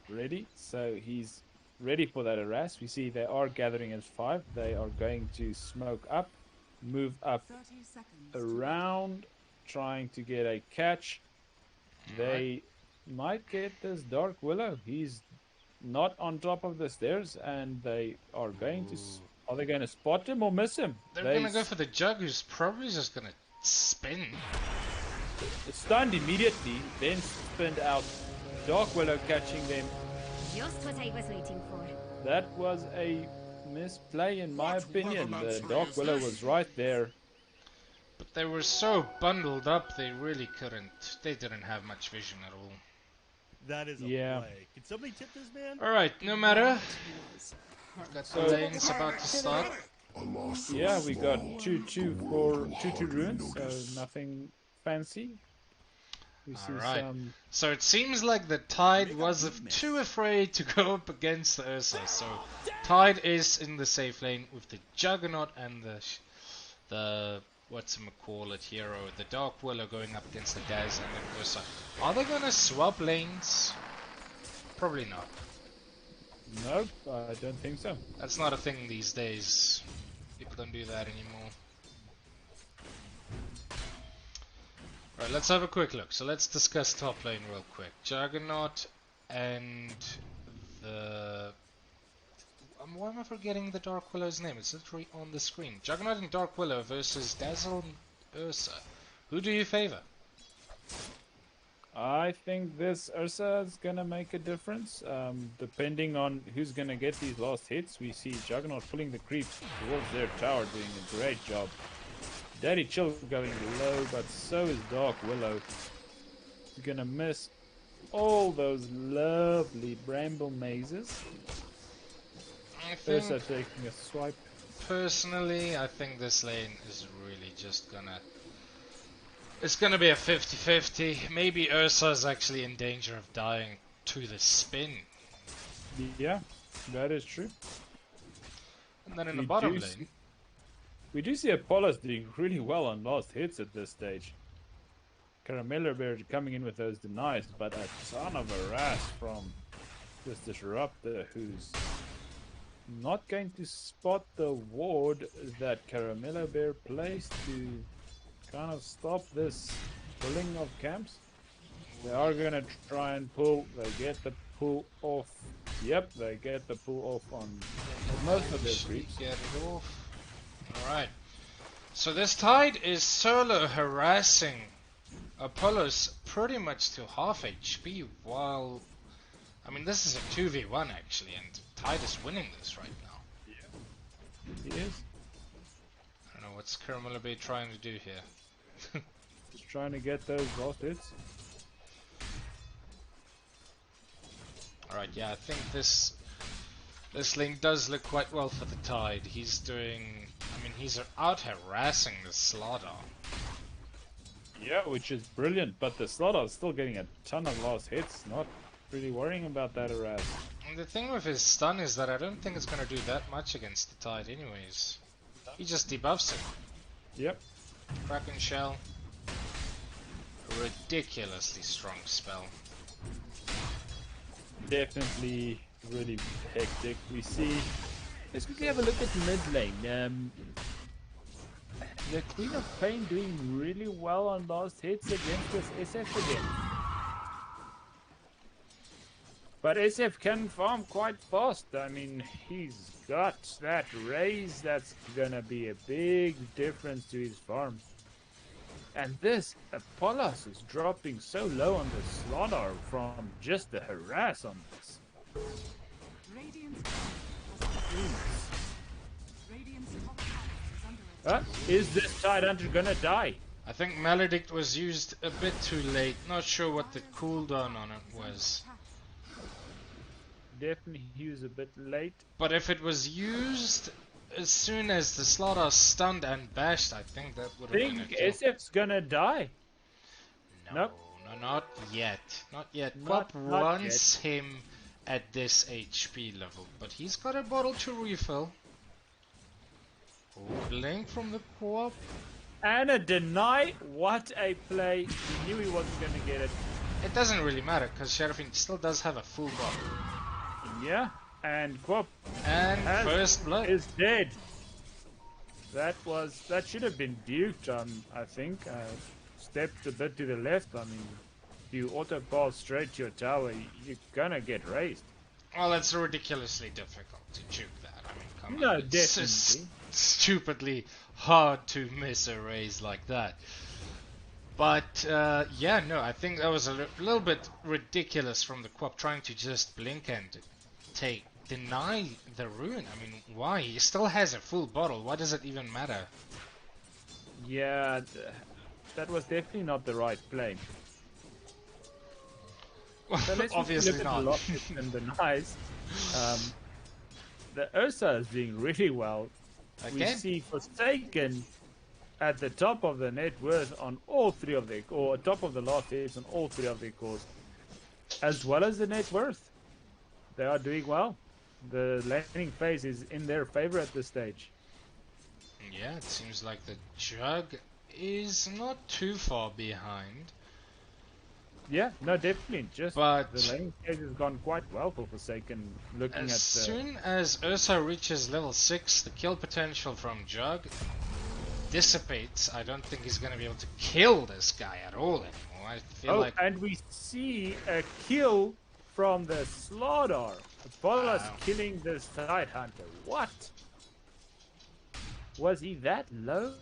ready, so he's ready for that harass. We see they are gathering as 5. They are going to smoke up. move up 30 seconds. around, trying to get a catch. Alright. They might get this Dark Willow. He's not on top of the stairs, and they are going to. Are they going to spot him or miss him? They're They gonna go for the Jug, who's probably just gonna spin. stunned immediately, then spinned out. Dark Willow catching them. Just what I was waiting for. That was a misplay, in my What opinion. The weatherman's Dark is Willow this? was right there. But they were so bundled up, they really couldn't. They didn't have much vision at all. That is a Yeah. play. Can somebody tip this man? Alright, no matter. We've got the So- lanes about to start. Yeah, we got 2-2 for 2-2 runes, so nothing fancy. We see Alright. some. So it seems like the Tide was too afraid to go up against the Ursa. So Tide is in the safe lane with the Juggernaut and the whatchamacallit hero, the Dark Willow going up against the Daz and the Ursa. Are they gonna swap lanes? Probably not. Nope, I don't think so. That's not a thing these days. People don't do that anymore. Right, let's have a quick look. So let's discuss top lane real quick. Juggernaut and the... why am I forgetting the Dark Willow's name? It's literally on the screen. Juggernaut and Dark Willow versus Dazzle and Ursa. Who do you favor? I think this Ursa is gonna make a difference. Depending on who's gonna get these last hits, we see Juggernaut pulling the creeps towards their tower, doing a great job. Daddy Chill going low, but so is Dark Willow. He's gonna miss all those lovely bramble mazes. I think, Ursa taking a swipe. personally, I think this lane is really just gonna... It's gonna be a 50-50. Maybe Ursa is actually in danger of dying to the spin. Yeah, that is true. And then in the We bottom do lane... We do see Apollos doing really well on last hits at this stage. Caramello Bear coming in with those denies, but a ton of harass from this Disruptor, who's not going to spot the ward that Caramello Bear placed to kind of stop this pulling of camps. They are going to try and pull. They get the pull off. Yep, they get the pull off on most of their Actually creeps. get it off. Alright. So this Tide is solo harassing Apollos pretty much to half HP, while... I mean, this is a 2v1 actually, and Tide is winning this right now. He is. I don't know what's Caramello Bay trying to do here. Just trying to get those last hits. Alright, yeah, I think this lane does look quite well for the Tide. He's doing... I mean, he's out harassing the Slaughter. Yeah, which is brilliant, but the Slaughter is still getting a ton of last hits, not really worrying about that harass. And the thing with his stun is that I don't think it's going to do that much against the Tide anyways. He just debuffs it. Yep. Kraken Shell. A ridiculously strong spell. Definitely really hectic. We see... Let's quickly have a look at mid lane. The Queen of Pain doing really well on last hits against this SF again. But SF can farm quite fast. I mean, he's got that raise that's gonna be a big difference to his farm. And this Apollos is dropping so low on the Slaughter from just the harass on this. Radiant's Radiant's top tower is under attack. Is this Tide Hunter gonna die? I think Maledict was used a bit too late. Not sure what the cooldown on it was. Definitely he was a bit late. But if it was used as soon as the Slaughter stunned and bashed, I think that would have been a Think kill. SF's gonna die. No, Nope. no, not yet. Not yet. Not Quap wants him at this HP level, but he's got a bottle to refill. Blink from the Quap. And a deny. What a play. He knew he wasn't gonna get it. It doesn't really matter, because Seraphine still does have a full bottle. Yeah. And Quap And first blood. is dead. that should have been duked. I think stepped a bit to the left. I mean, if you auto pass straight to your tower, you're gonna get raised. Well, it's ridiculously difficult to juke that. I mean, come No, on. It's just definitely. stupidly hard to miss a raise like that. But yeah, no, I think that was a little bit ridiculous from the Quap trying to just blink and deny the rune. I mean, why? He still has a full bottle. Why does it even matter? Yeah, that was definitely not the right play. So let's Obviously look at the not. lockets and the knives. Um, the Ursa is doing really well. We Again, see Forsaken at the top of the net worth on all three of their, or top of the last hits on all three of their cores, as well as the net worth. They are doing well. The laning phase is in their favor at this stage. yeah, it seems like the Jug is not too far behind. Yeah, no, definitely. Just But the laning phase has gone quite well for Forsaken. Looking as at the soon as Ursa reaches level 6, the kill potential from Jug dissipates. I don't think he's going to be able to kill this guy at all anymore. I feel like... and we see a kill from the Slaughter. Apollos Wow. killing this Tide Hunter. What? Was he that low?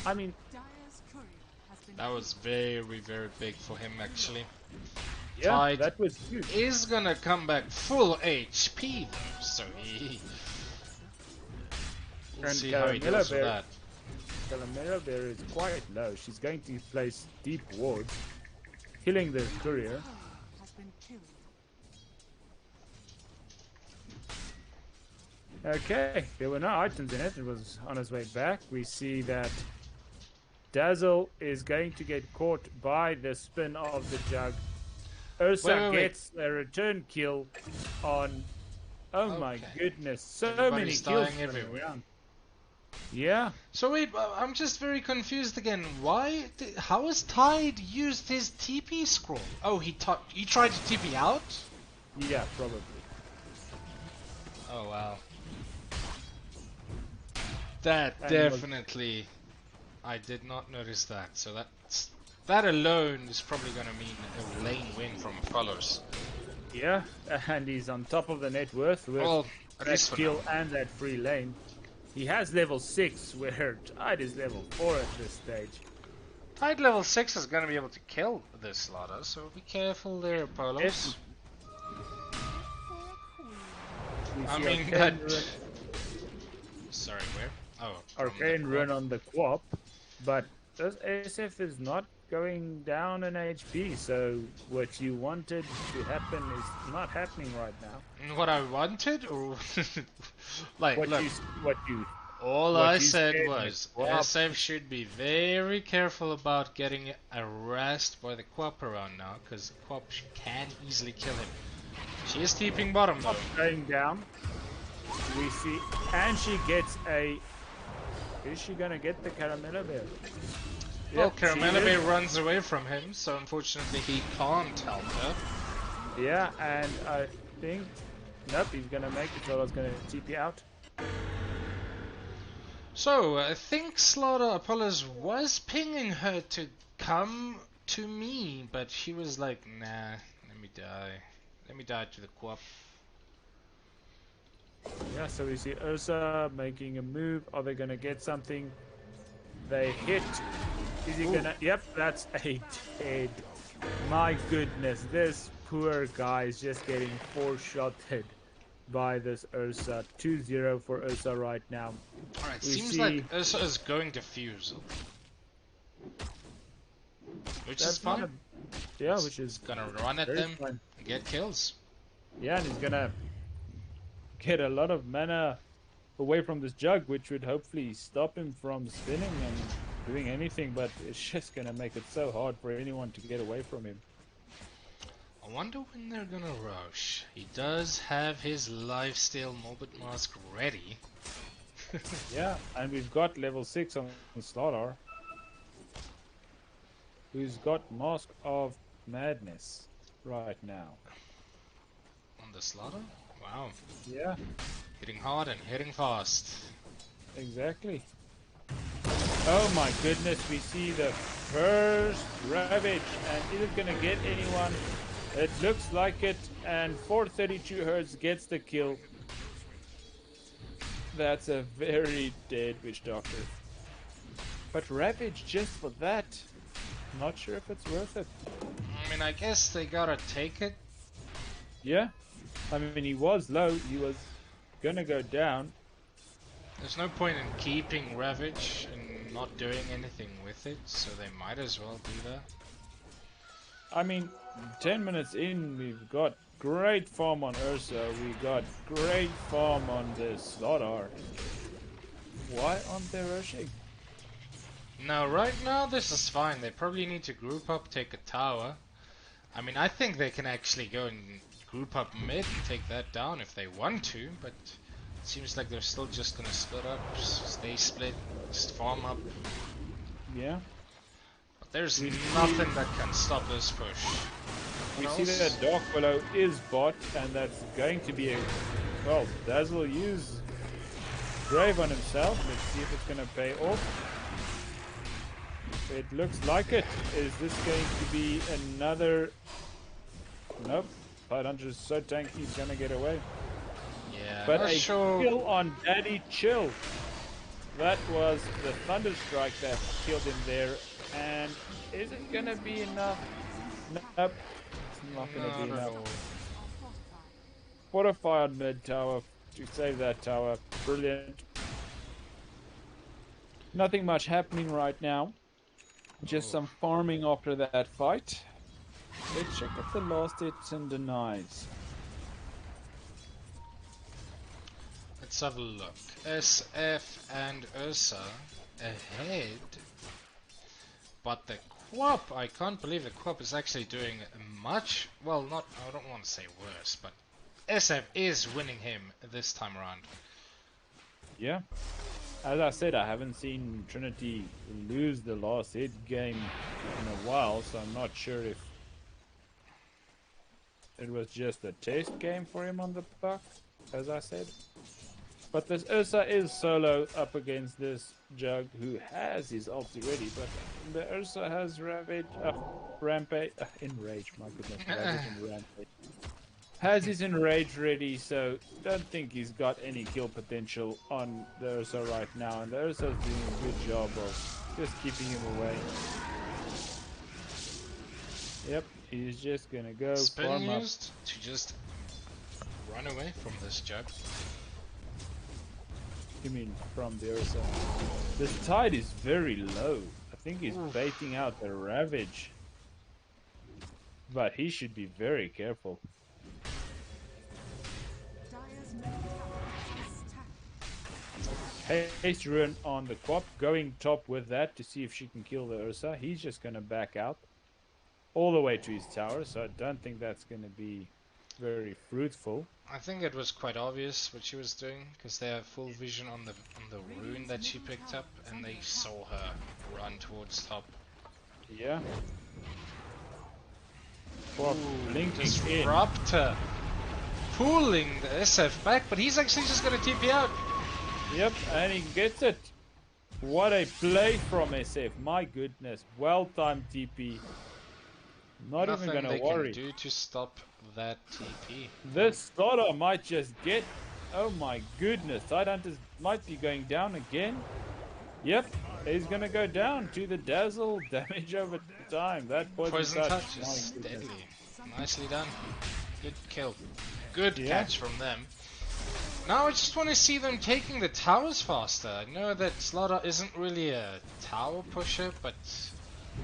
I mean, Dire's courier has been That was very, very big for him, actually. yeah, Tide that was huge. is gonna come back full HP, though, so we'll And see how he deals with that. Calamera Bear is quite low. She's going to place deep wards, killing the courier. has been killed. Okay, there were no items in it. It was on his way back. We see that Dazzle is going to get caught by the spin of the Jug. Ursa Wait. gets a return kill on. Oh my Okay. goodness, so Everybody's many kills dying running everywhere. around. Yeah, So wait, I'm just very confused again. How has Tide used his TP scroll? Oh, he tried to TP out? yeah, probably. Oh wow. That And it was- definitely, I did not notice that. So that alone is probably gonna mean a lane win from Follows. Yeah, and he's on top of the net worth with Well, at that least for kill now. and that free lane. He has level 6, where Tide is level 4 at this stage. Tide level 6 is gonna be able to kill this Slaughter, so be careful there, Polos. Yes. We I see mean, Arcane that... Run- Sorry, where? Oh, from Arcane the- run on the Quap, but this SF is not going down in HP, so what you wanted to happen is not happening right now. What I wanted, or like, What look, you all what I you said said was was Quap. SF should be very careful about getting harassed by the Quap around now, because the Quap can easily kill him. She is TPing bottom though. going down. We see, and she gets a. Is she gonna get the Caramella Bear? Well, Yep, she Caramella is. Bay runs away from him, so unfortunately he can't help her. Yeah, and I think. Nope, he's gonna make it, so I was gonna TP out. So, I think Slaughter Apollos was pinging her to come to me, but she was like, nah, let me die. Let me die to the Quap. Yeah, so we see Ursa making a move. Are they gonna get something? They hit. Is he gonna? Yep, that's a dead. My goodness, this poor guy is just getting four-shotted by this Ursa. 2-0 for Ursa right now. Alright, We seems see- like Ursa is going to fuse. Which is That's not fine. yeah, which is Gonna run at very them fine. and get kills. Yeah, and he's gonna get a lot of mana away from this Jug, which would hopefully stop him from spinning and doing anything, but it's just gonna make it so hard for anyone to get away from him. I wonder when they're gonna rush. He does have his lifesteal Morbid Mask ready. Yeah, and we've got level 6 on Slaughter, who's got Mask of Madness right now. On the Slaughter? Wow. Yeah, Hitting hard and hitting fast. exactly. Oh my goodness, we see the first Ravage, and is it gonna get anyone? It looks like it, and 432 Hertz gets the kill. That's a very dead Witch Doctor. But Ravage just for that. Not sure if it's worth it. I mean, I guess they gotta take it. Yeah. I mean, he was low. He was gonna go down. There's no point in keeping Ravage and not doing anything with it, so they might as well do that. I mean, 10 minutes in, we've got great farm on Ursa. We got great farm on the Slaughter. Why aren't they rushing? Now, right now, this is fine. They probably need to group up, take a tower. I mean, I think they can actually go and group up mid and take that down if they want to, but it seems like they're still just gonna split up, stay split, just farm up. Yeah. But there's We nothing that can stop this push. We What see else? that Dark Willow is bot, and that's going to be a... Well, Dazzle will use Grave on himself. Let's see if it's going to pay off. It looks like it. Is this going to be another... Nope. Tidehunter is so tanky, he's going to get away. Yeah, But not a sure. kill on Daddy Chill. That was the Thunderstrike that killed him there. And is it going to be enough? Nope. It's not going to be Not at enough. all. Fortified mid tower to save that tower. Brilliant. Nothing much happening right now. Just some farming after that fight. Let's check if the last hits and denies. Let's have a look. SF and Ursa ahead. But the Quap, I can't believe the Quap is actually doing much. Well, not, I don't want to say worse, but SF is winning him this time around. Yeah. As I said, I haven't seen Trinity lose the last hit game in a while, so I'm not sure if it was just a test game for him on the puck, as I said. But this Ursa is solo up against this Jug who has his ulti ready, but the Ursa has Ravage, Rampage, Enrage, my goodness, Ravage and Rampage. Has his Enrage ready, so don't think he's got any kill potential on the Ursa right now, and the Ursa's doing a good job of just keeping him away. Yep, he's just gonna go Spin farm up. used to just run away from this Jug. You mean from the Ursa? This tide is very low. I think he's baiting out the Ravage. But he should be very careful. Dire's middle tower is attacked. Haste Ruin on the Quap, going top with that to see if she can kill the Ursa. He's just going to back out all the way to his tower, so I don't think that's going to be very fruitful. I think it was quite obvious what she was doing, because they have full vision on the rune that she picked up, and they saw her run towards top. Yeah. Quap blinking in. Disruptor pulling the SF back, but he's actually just gonna TP out. Yep, and he gets it. What a play from SF. My goodness. Well-timed TP. Not Nothing even they gonna worry. can do to stop that TP. This Slaughter might just get... Oh my goodness. Tidehunters might be going down again. Yep, he's gonna go down to the Dazzle. Damage over time. That Poison touch My is goodness. deadly. Nicely done. Good kill. Good Yeah. catch from them. Now I just want to see them taking the towers faster. I know that Slaughter isn't really a tower pusher, but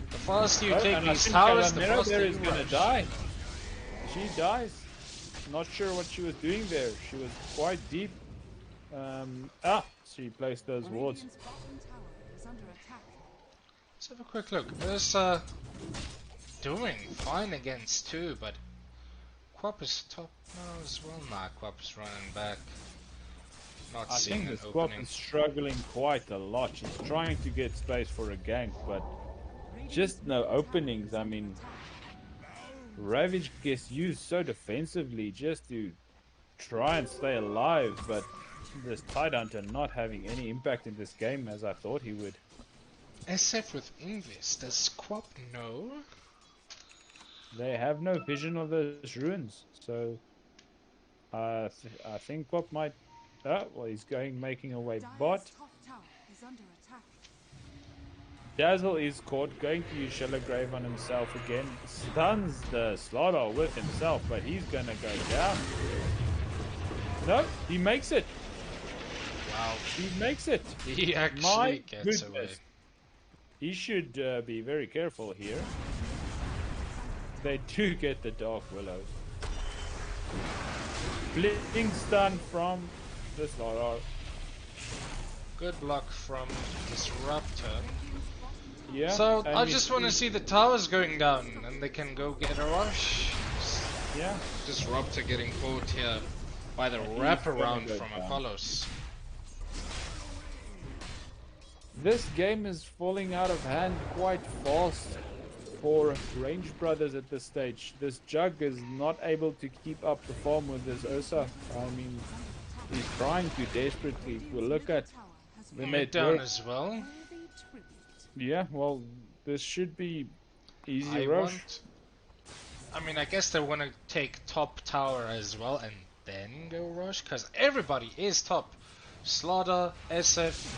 the faster you take And I these think towers, the Calamera faster there you is gonna rush. die. She dies. Not sure what she was doing there. She was quite deep. She placed those wards. Radiant's bottom tower is under attack. Let's have a quick look. There's doing fine against two, but Quap is top now as well. Nah, Quap is running back. Not I seeing think an the squad opening. is struggling quite a lot. She's trying to get space for a gank, but just no openings. I mean, Ravage gets used so defensively just to try and stay alive, but this Tidehunter not having any impact in this game as I thought he would. SF with Invis. Does Quap know? They have no vision of those ruins, so I think what might. Oh, well, he's making a way bot. Dire's top tower is under attack. Dazzle is caught, going to use Shallow Grave on himself again. Stuns the Slaughter with himself, but he's gonna go down. No, he makes it. Wow. He makes it. He actually My gets goodness. away. He should be very careful here. They do get the Dark Willows. Flipping stun from the Slaughter. Good block from Disruptor. Yeah. So and I we just want to see the towers going down, and they can go get a rush. Yeah. Disruptor getting caught here by the He's wraparound gonna go from down. Apollos. This game is falling out of hand quite fast for Range Brothers at this stage. This Jug is not able to keep up the form with this Ursa. I mean, he's trying to desperately. If we look at Tower has the fallen. Mid down network, as well. Worthy tribute. yeah, well, this should be easy I rush. want. I mean, I guess they want to take top tower as well and then go rush, because everybody is top. Slaughter, SF,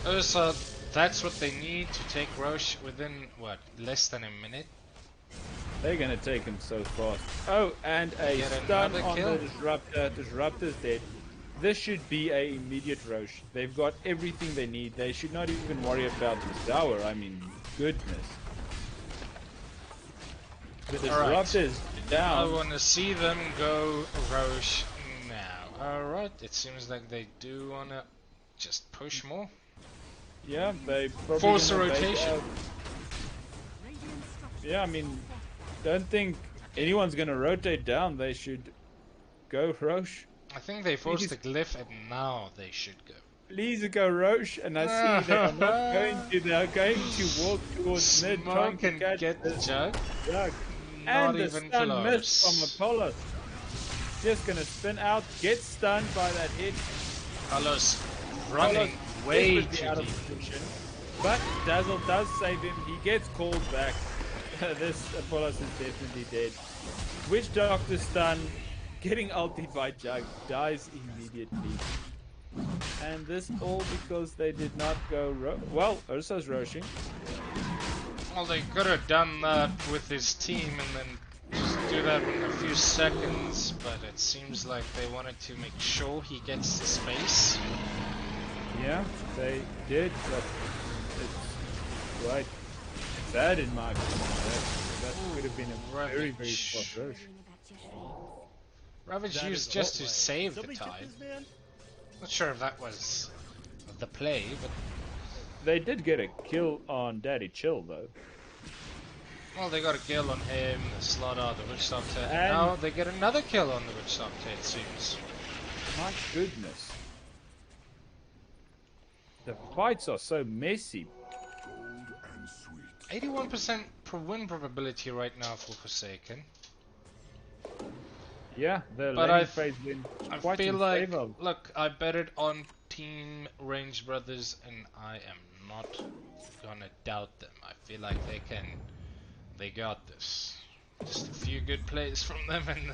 Ursa, that's what they need to take Roche within, what, less than a minute? They're gonna take him so fast. Oh, and a Get stun another on kill. the Disruptor. Disruptor's dead. This should be a immediate Roche. They've got everything they need. They should not even worry about the tower. I mean, goodness. The Alright. Disruptor's I down. want to see them go Roche now. Alright, it seems like they do want to just push more. Yeah, they probably Force a gonna bait rotation. out. Radiant structures Yeah, I mean, don't think anyone's gonna rotate down. They should go Roche. I think they forced Please. the glyph and now they should go. Please go Roche, and I see they are not going to. They are going to walk towards mid, trying Smoke to and catch get the this jug. Jug. Not And the even stun close. missed from Apollo. Just gonna spin out, get stunned by that hit. Carlos running Apollo's way desperately too out deep. of position. But Dazzle does save him. He gets called back. This Apollos is definitely dead. Witch Doctor stun, getting ulted by Jug, dies immediately. And this all because they did not go well, Ursa's rushing. Well, they could have done that with his team and then just do that in a few seconds, but it seems like they wanted to make sure he gets the space. Yeah, they did, but it's quite bad in my opinion. That could have been a very, very Ravage. fast rush. Ravage That used is just a to play. save the Somebody tip tide. this man? Not sure if that was the play, but They did get a kill on Daddy Chill though. well, they got a kill on him, the Slaughter, the Witch Doctor, and And- now they get another kill on the Witch Doctor, it seems. My goodness. The fights are so messy. 81% per win probability right now for Forsaken. Yeah, the But laning I phase been I quite feel in like, favor of. look, I bet it on Team Range Brothers, and I am not gonna doubt them. I feel like they got this. Just a few good plays from them, and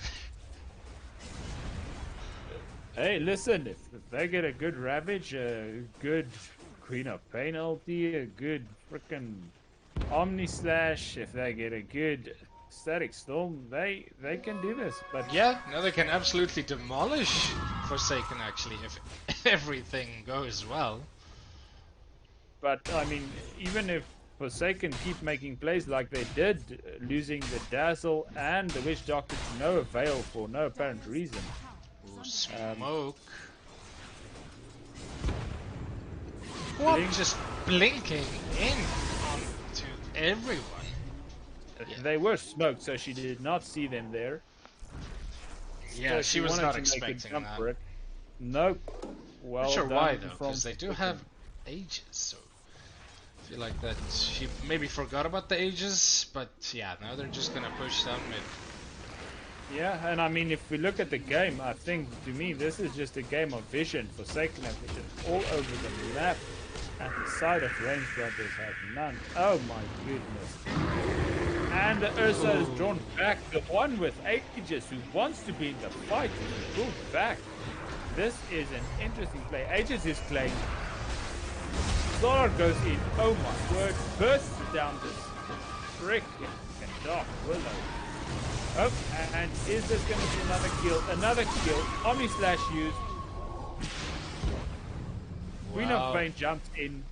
Hey, listen, if they get a good Ravage, a good Queen of Pain ulti, a good frickin' Omni Slash, if they get a good Static Storm, they can do this. But yeah, now they can absolutely demolish Forsaken actually if everything goes well. But I mean, even if Forsaken keep making plays like they did, losing the Dazzle and the Witch Doctor to no avail for no apparent reason. Ooh, smoke. Blink. Just blinking in onto everyone. Yeah. They were smoked, so she did not see them there. Yeah, So she was wanted not to make a expecting jump that. for it. Nope. Well, Not sure done why though, from because they do Forsaken. have ages, so I feel like that she maybe forgot about the ages, but yeah, now they're just gonna push down mid. Yeah, and I mean, if we look at the game, I think to me this is just a game of vision. Forsaken have vision all over the map. And the side of Range Brothers have none. Oh my goodness. And the Ursa is drawn back. The one with Aegis who wants to be in the fight is pulled back. This is an interesting play. Aegis is claimed. Zora goes in. Oh my word. Bursts down this frickin' Dark Willow. Oh, and is this going to be another kill? Another kill. Omni Slash used. Queen of Pain jumps in.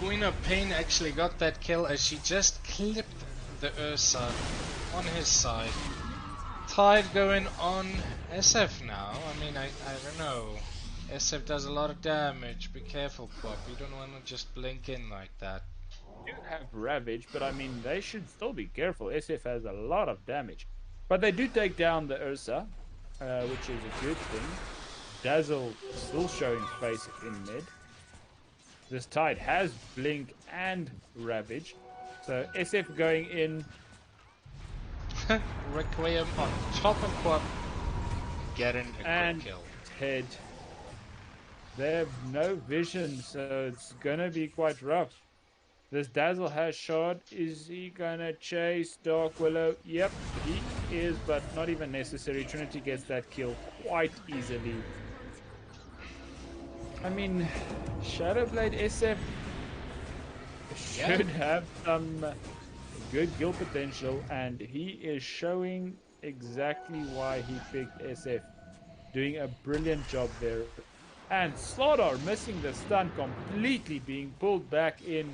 Queen of Pain actually got that kill as she just clipped the Ursa on his side. Tide going on SF now. I mean, I don't know. SF does a lot of damage. Be careful, Quap. You don't want to just blink in like that. Do have Ravage, but I mean, they should still be careful. SF has a lot of damage. But they do take down the Ursa, which is a good thing. Dazzle still showing face in mid. This Tide has Blink and Ravage. So SF going in. Requiem on top of Quap. Getting a And quick kill. Head. They have no vision, so it's gonna be quite rough. This Dazzle has shot. Is he gonna chase Dark Willow? Yep, he is, but not even necessary. Trinity gets that kill quite easily. I mean, Shadowblade SF should have some good kill potential, and he is showing exactly why he picked SF. Doing a brilliant job there. And Slardar missing the stun completely, being pulled back in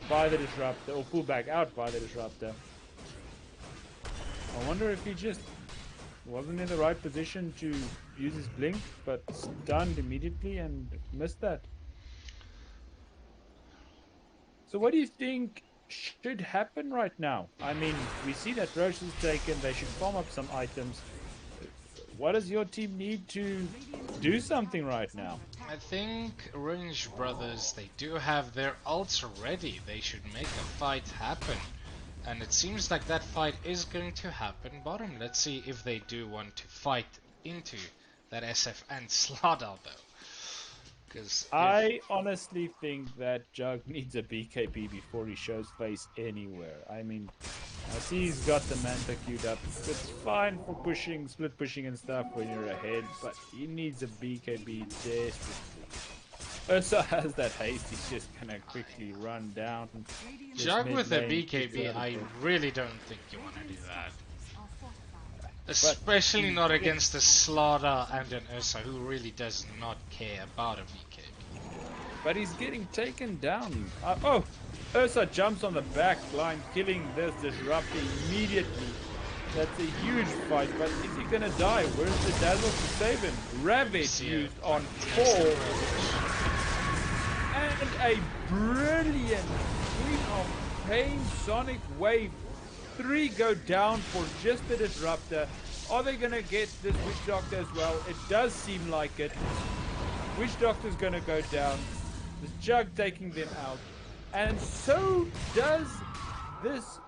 by the Disruptor, or pulled back out by the Disruptor. I wonder if he just wasn't in the right position to use his blink, but stunned immediately and missed that. So what do you think should happen right now? I mean, we see that Roche is taken, they should farm up some items. What does your team need to do something right now? I think Range Brothers, they do have their ults ready. They should make a fight happen. And it seems like that fight is going to happen bottom. Let's see if they do want to fight into that SF and Slaughter though. Because I honestly think that Jug needs a BKB before he shows face anywhere. I mean, I see he's got the Manta queued up. It's fine for pushing, split pushing and stuff when you're ahead, but he needs a BKB desperately. Ursa has that haste, he's just gonna quickly run down. Jug with a lane. BKB, I really don't think you want to do that. Are fortified. Especially not against a Slaughter and an Ursa who really does not care about a BKB. But he's getting taken down. Oh! Ursa jumps on the back line, killing this Disruptor immediately. That's a huge fight, but is he gonna die? Where's the Dazzle to save him? Ravage used on 4. And a brilliant Queen of Pain Sonic Wave. 3 go down for just the Disruptor. Are they gonna get this Witch Doctor as well? It does seem like it. Witch Doctor's gonna go down. This Jug taking them out. And so does this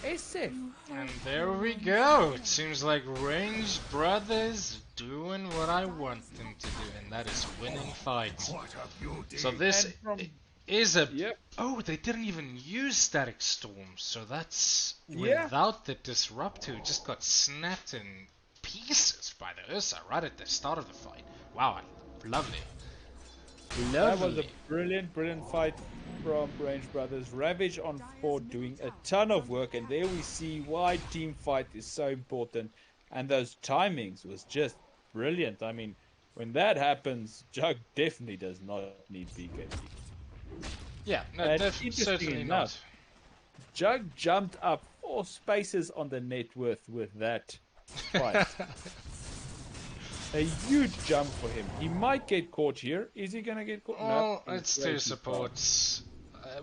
SF. And there we go. It seems like Range Brothers doing what I want them to do, and that is winning fights. So this is a... Yep. Oh, they didn't even use Static Storm, so that's without the Disruptor, who just got snapped in pieces by the Ursa right at the start of the fight. Wow, lovely. That was a brilliant, brilliant fight from Range Brothers. Ravage on 4 doing a ton of work, and there we see why team fight is so important. And those timings was just brilliant. I mean, when that happens, Jug definitely does not need BKB. Yeah, no, certainly enough, not. Jug jumped up 4 spaces on the net worth with that fight. A huge jump for him. He might get caught here. Is he gonna get caught? Oh, No, it's two supports.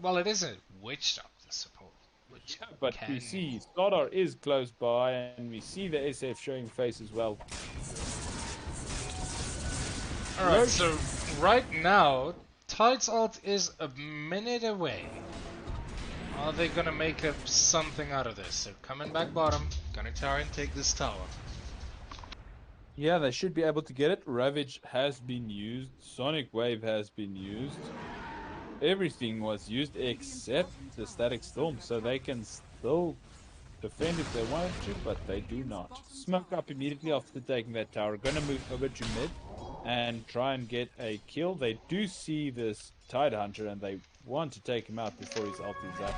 Well, it is a Witch Doctor support. Which but we see Slaughter is close by, and we see the SF showing face as well. Alright, so right now, Tide's ult is a minute away. Are they gonna make something out of this? They're coming back bottom, gonna try and take this tower. Yeah, they should be able to get it. Ravage has been used. Sonic Wave has been used. everything was used except the static storm, so they can still defend if they wanted to, but they do not. Smoke up immediately after taking that tower. Gonna move over to mid and try and get a kill. They do see this Tide Hunter and they want to take him out before his ulti is up.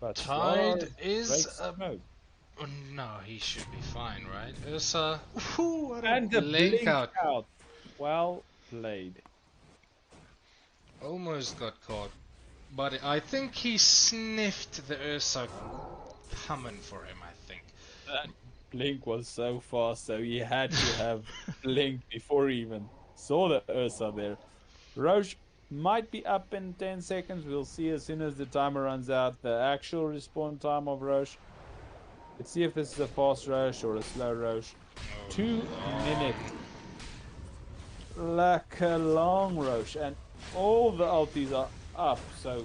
But Tide Slar is breaks a... smoke. Oh, no, he should be fine, right? Ursa. Ooh, what a And the blink blink out. out. Well played. Almost got caught. But I think he sniffed the Ursa coming for him, I think. That blink was so fast, so he had to have blink before he even saw the Ursa there. Roche might be up in 10 seconds. We'll see as soon as the timer runs out the actual respawn time of Roche. Let's see if this is a fast Roche or a slow Roche. Oh, 2 long. minutes. Like a long Roche. And all the ultis are up. So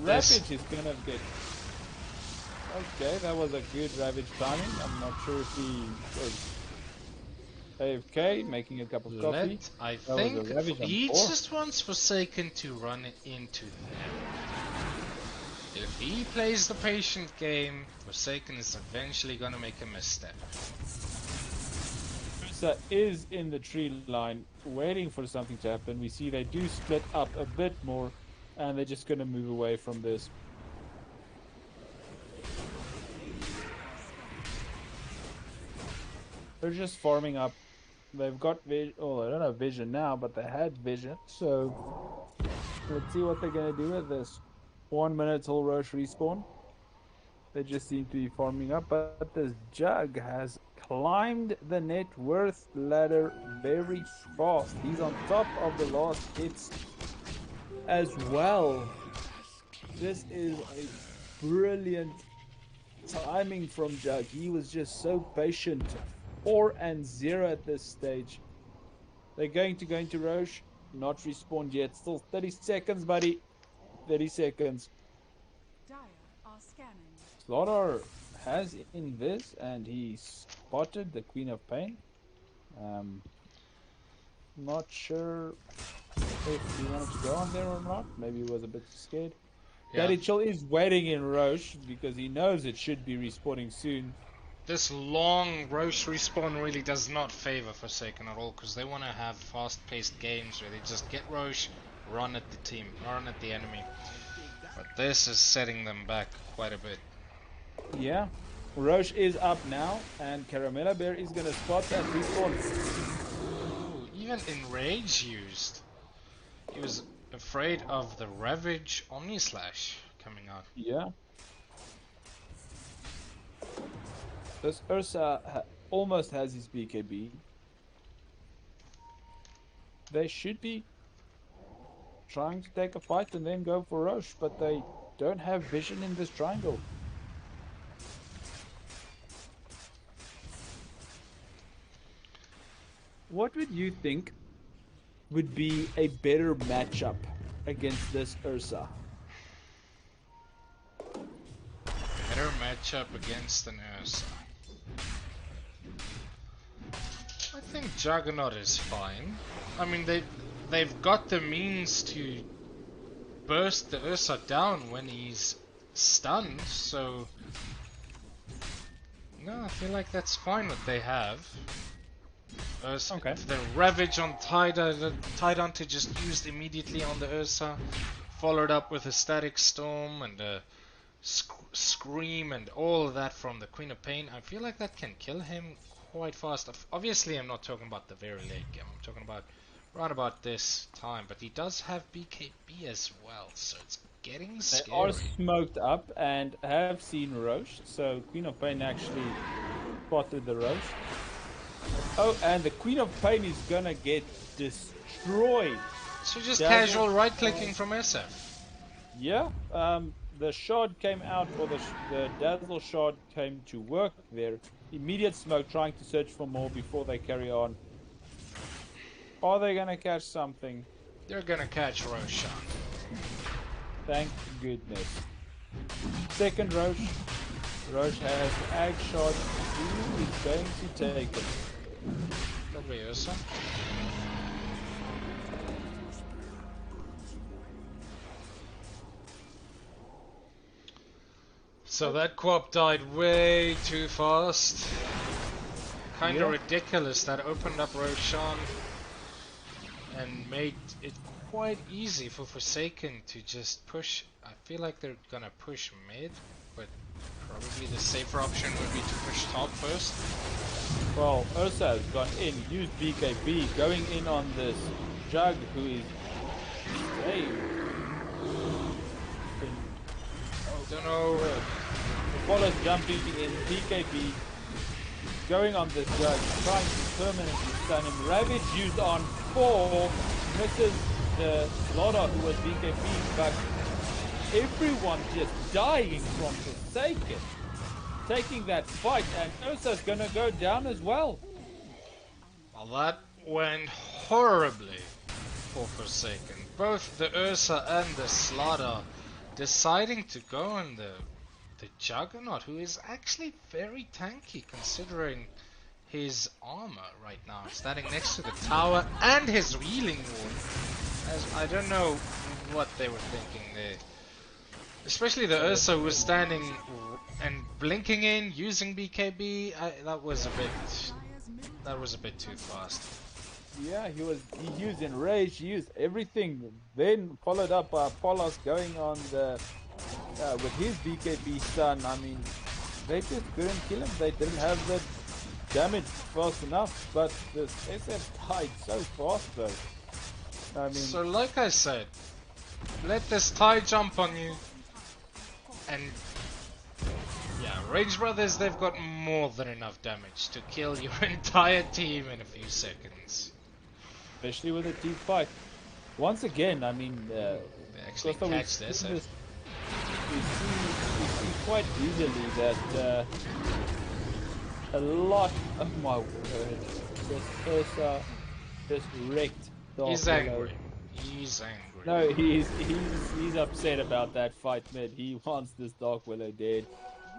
Ravage is going to get... Okay, that was a good Ravage timing. I'm not sure if he was AFK, making a cup of coffee. I That was a think Ravage on he 4. just wants Forsaken to run it into them. If he plays the patient game, Forsaken is eventually gonna make a misstep. Ursa is in the tree line, waiting for something to happen. We see they do split up a bit more, and they're just going to move away from this. They're just farming up. They've got vision. Oh, I don't have vision now, but they had vision. So let's see what they're going to do with this. 1 minute till Roche respawn. They just seem to be farming up, but this Jug has climbed the net worth ladder very fast. He's on top of the last hits as well. This is a brilliant timing from Jug. He was just so patient. 4-0 at this stage. They're going to go into Roche. Not respawned yet. Still 30 seconds, buddy. 30 seconds. Dire are scanning. Slaughter has invis and he spotted the Queen of Pain. Not sure if he wanted to go on there or not. Maybe he was a bit scared. Yeah. Daddy Chill is waiting in Roche because he knows it should be respawning soon. This long Roche respawn really does not favor Forsaken at all, because they want to have fast-paced games where they just get Roche, run at the team, run at the enemy. But this is setting them back quite a bit. Yeah. Roche is up now and Caramella Bear is gonna spot that respawn. Ooh, even Enrage used. He was afraid of the Ravage Omnislash coming out. Yeah. This Ursa almost has his BKB. They should be trying to take a fight and then go for Roche, but they don't have vision in this triangle. What would you think would be a better matchup against this Ursa? Better matchup against an Ursa. I think Juggernaut is fine. I mean, they've got the means to burst the Ursa down when he's stunned, so no, I feel like that's fine what they have. Okay. The Ravage on Tide Hunter just used immediately on the Ursa, followed up with a Static Storm and a Scream and all of that from the Queen of Pain. I feel like that can kill him quite fast. Obviously, I'm not talking about the very late game. I'm talking about right about this time. But he does have BKB as well, so it's getting They scary. are smoked up and have seen Roche, so Queen of Pain actually spotted the Roche. Oh, and the Queen of Pain is gonna get destroyed. So just Dazzle casual right-clicking from SF. Yeah, the shard came out, or the dazzle shard came to work there. Immediate smoke, trying to search for more before they carry on. Are they gonna catch something? They're gonna catch Roshan. Thank goodness. Second Roche. Roche has Ag shot. Who is going to take it? Probably Ursa. So that co-op died way too fast. Kinda Yeah. ridiculous. That opened up Roshan and made it quite easy for Forsaken to just push. I feel like they're gonna push mid, but probably the safer option would be to push top first. Well, Ursa has gone in, used BKB, going in on this Jug who is saved. Don't know. Apollo's jumping in, BKB, going on this Jug, trying to permanently stun him. Ravage used on 4, misses the Slaughter who was BKB, but everyone just dying from Forsaken. Taking that fight, and Ursa's gonna go down as well. Well, that went horribly for Forsaken. Both the Ursa and the Slaughter deciding to go on the Juggernaut, who is actually very tanky considering his armor right now, standing next to the tower and his healing ward. As I don't know what they were thinking there. Especially the Ursa was standing and blinking in, using BKB. That was a bit too fast. Yeah, he used Enrage, he used everything. Then followed up by Apollos going on the with his BKB stun. I mean, they just couldn't kill him. They didn't have the damage fast enough. But this SF died so fast though. I mean, So like I said, let this tie jump on you, and yeah, Rage Brothers, they've got more than enough damage to kill your entire team in a few seconds. especially with a team fight. Once again, I mean, They actually Costa, we've catch seen this. this. We see quite easily that a lot. Oh my word! This Ursa just wrecked Dark He's Willow. angry. He's angry. No, he's upset about that fight, mid. He wants this Dark Willow dead,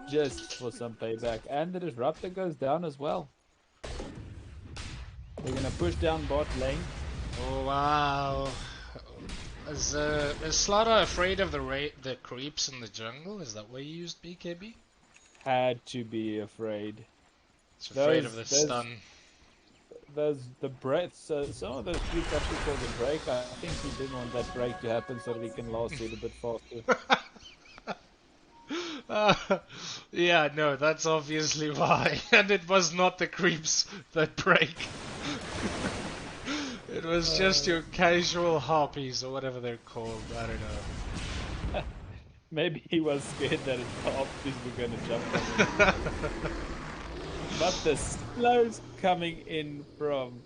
just for some payback. And the Disruptor goes down as well. They're gonna push down bot lane. Oh wow. Is Slaughter afraid of the creeps in the jungle? Is that why you used BKB? Had to be afraid. It's afraid of Those the those stun. the breaks. Some of those creeps actually called the break. I think he didn't want that break to happen so that he can last it a bit faster. Uh, yeah, no, that's obviously why. And it was not the creeps that break. It was just your casual harpies or whatever they're called. I don't know. Maybe he was scared that his options were going to jump on him. But the slows coming in from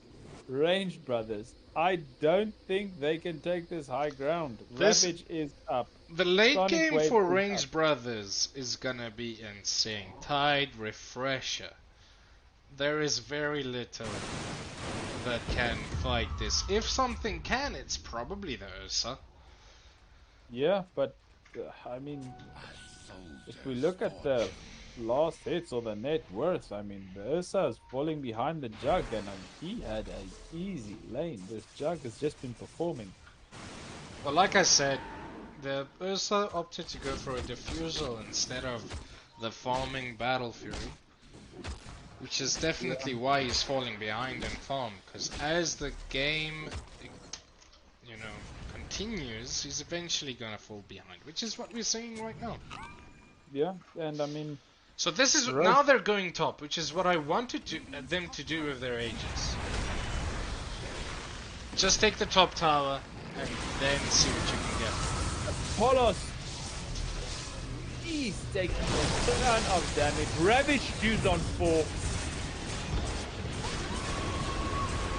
Range Brothers, I don't think they can take this high ground. Ravage is up. The late Sonic game Wave for is Range up. Brothers is gonna be insane. Tide Refresher. There is very little that can fight this. If something can, it's probably the Ursa. Yeah, but I mean, if we look at the last hits or the net worth, I mean, the Ursa is falling behind the Jug, and he had an easy lane. This Jug has just been performing. Well, like I said, the Ursa opted to go for a diffusal instead of the farming Battle Fury, which is definitely why he's falling behind in farm. Because as the game, continues, he's eventually gonna fall behind, which is what we're seeing right now. Yeah, and I mean, So this is Roche, now they're going top, which is what I wanted them to do with their Aegis. Just take the top tower and then see what you can get. Polos, he's taking a ton of damage. Ravage used on 4.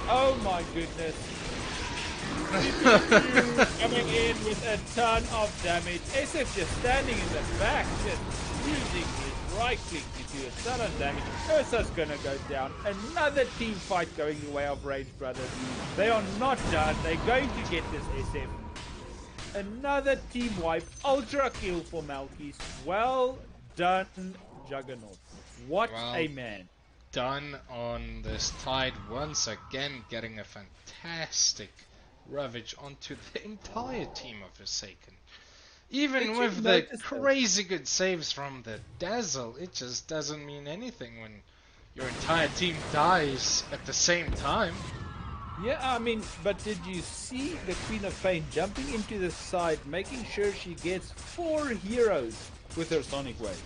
Oh my goodness. Coming in with a ton of damage. SF just standing in the back, just using his right click to do a ton of damage. Ursa's gonna go down. Another team fight going the way of Rage Brothers. They are not done. They're going to get this SF. Another team wipe. Ultra kill for Malkis. Well done, Juggernaut. What a man. Done on this Tide once again, getting a fantastic ravage onto the entire team of Forsaken. Even Did you with the notice that? crazy good saves from the Dazzle, it just doesn't mean anything when your entire team dies at the same time. Yeah, I mean, but did you see the Queen of Pain jumping into the side, making sure she gets 4 heroes with her Sonic Wave?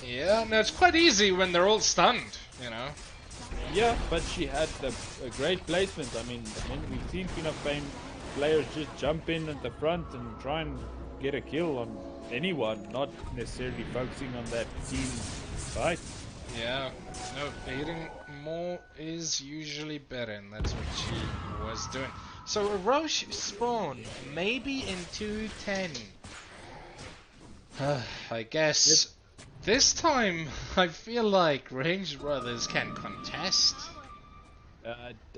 Yeah, no, it's quite easy when they're all stunned, you know. Yeah, but she had a great placement. I mean, we've seen Queen of Pain players just jump in at the front and try and get a kill on anyone, not necessarily focusing on that team fight. Yeah, no, hitting more is usually better, and that's what she was doing. So a Roche spawn, maybe in 210. I guess this time I feel like Range Brothers can contest.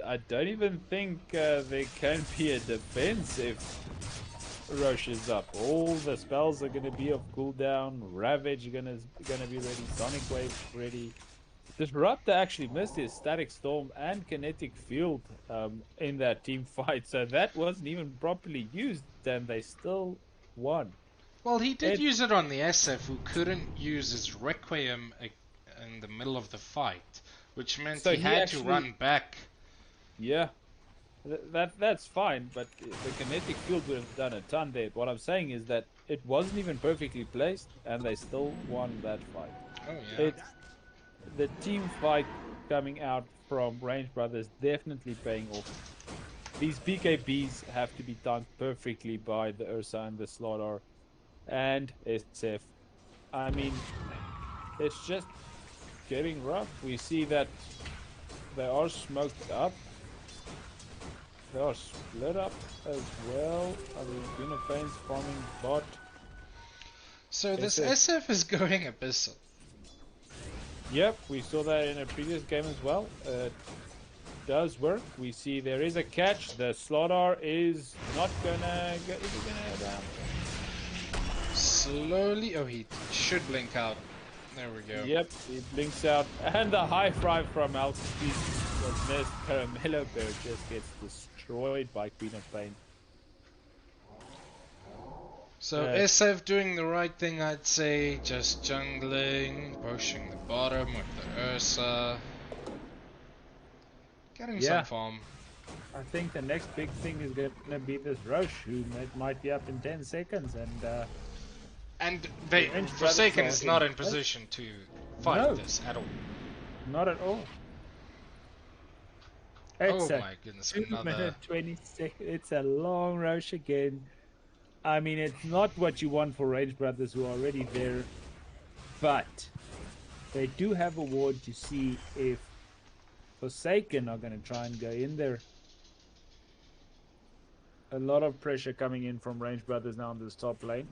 I don't even think there can be a defense if Roche is up. All the spells are going to be off cooldown. Ravage gonna be ready. Sonic Wave ready. Disruptor actually missed his Static Storm and Kinetic Field in that team fight, so that wasn't even properly used, and they still won. Well, he did It use it on the SF, who couldn't use his Requiem in the middle of the fight, which meant so he he had to actually, run back. yeah, that's fine, but the Kinetic Field would have done a ton there. What I'm saying is that it wasn't even perfectly placed, and they still won that fight. Oh yeah. It's the team fight coming out from Range Brothers definitely paying off. These BKBs have to be tanked perfectly by the Ursa and the Slaughter and SF. I mean, it's just getting rough. We see that they are smoked up. They are split up as well. I mean, Queen of Pain's farming bot. So this SF. SF is going abyssal. Yep, we saw that in a previous game as well. Does work. We see there is a catch. The Slaughter is not gonna go. Is he gonna go down? Slowly. Oh, he should blink out. There we go. Yep, it blinks out. And the high five from altitude was missed. Caramello Bear just gets destroyed by Queen of Pain. So SF doing the right thing, I'd say. Just jungling, pushing the bottom with the Ursa. Getting some farm. I think the next big thing is going to be this Roche, who might be up in 10 seconds. And Range Forsaken Brothers is are not in in place. position to fight No. this at all. Not at all. Oh It's a my goodness, 2 another. minute 20 seconds. It's a long Roche again. I mean, it's not what you want for Range Brothers, who are already there. But they do have a ward to see if Forsaken are going to try and go in there. A lot of pressure coming in from Range Brothers now on this top lane.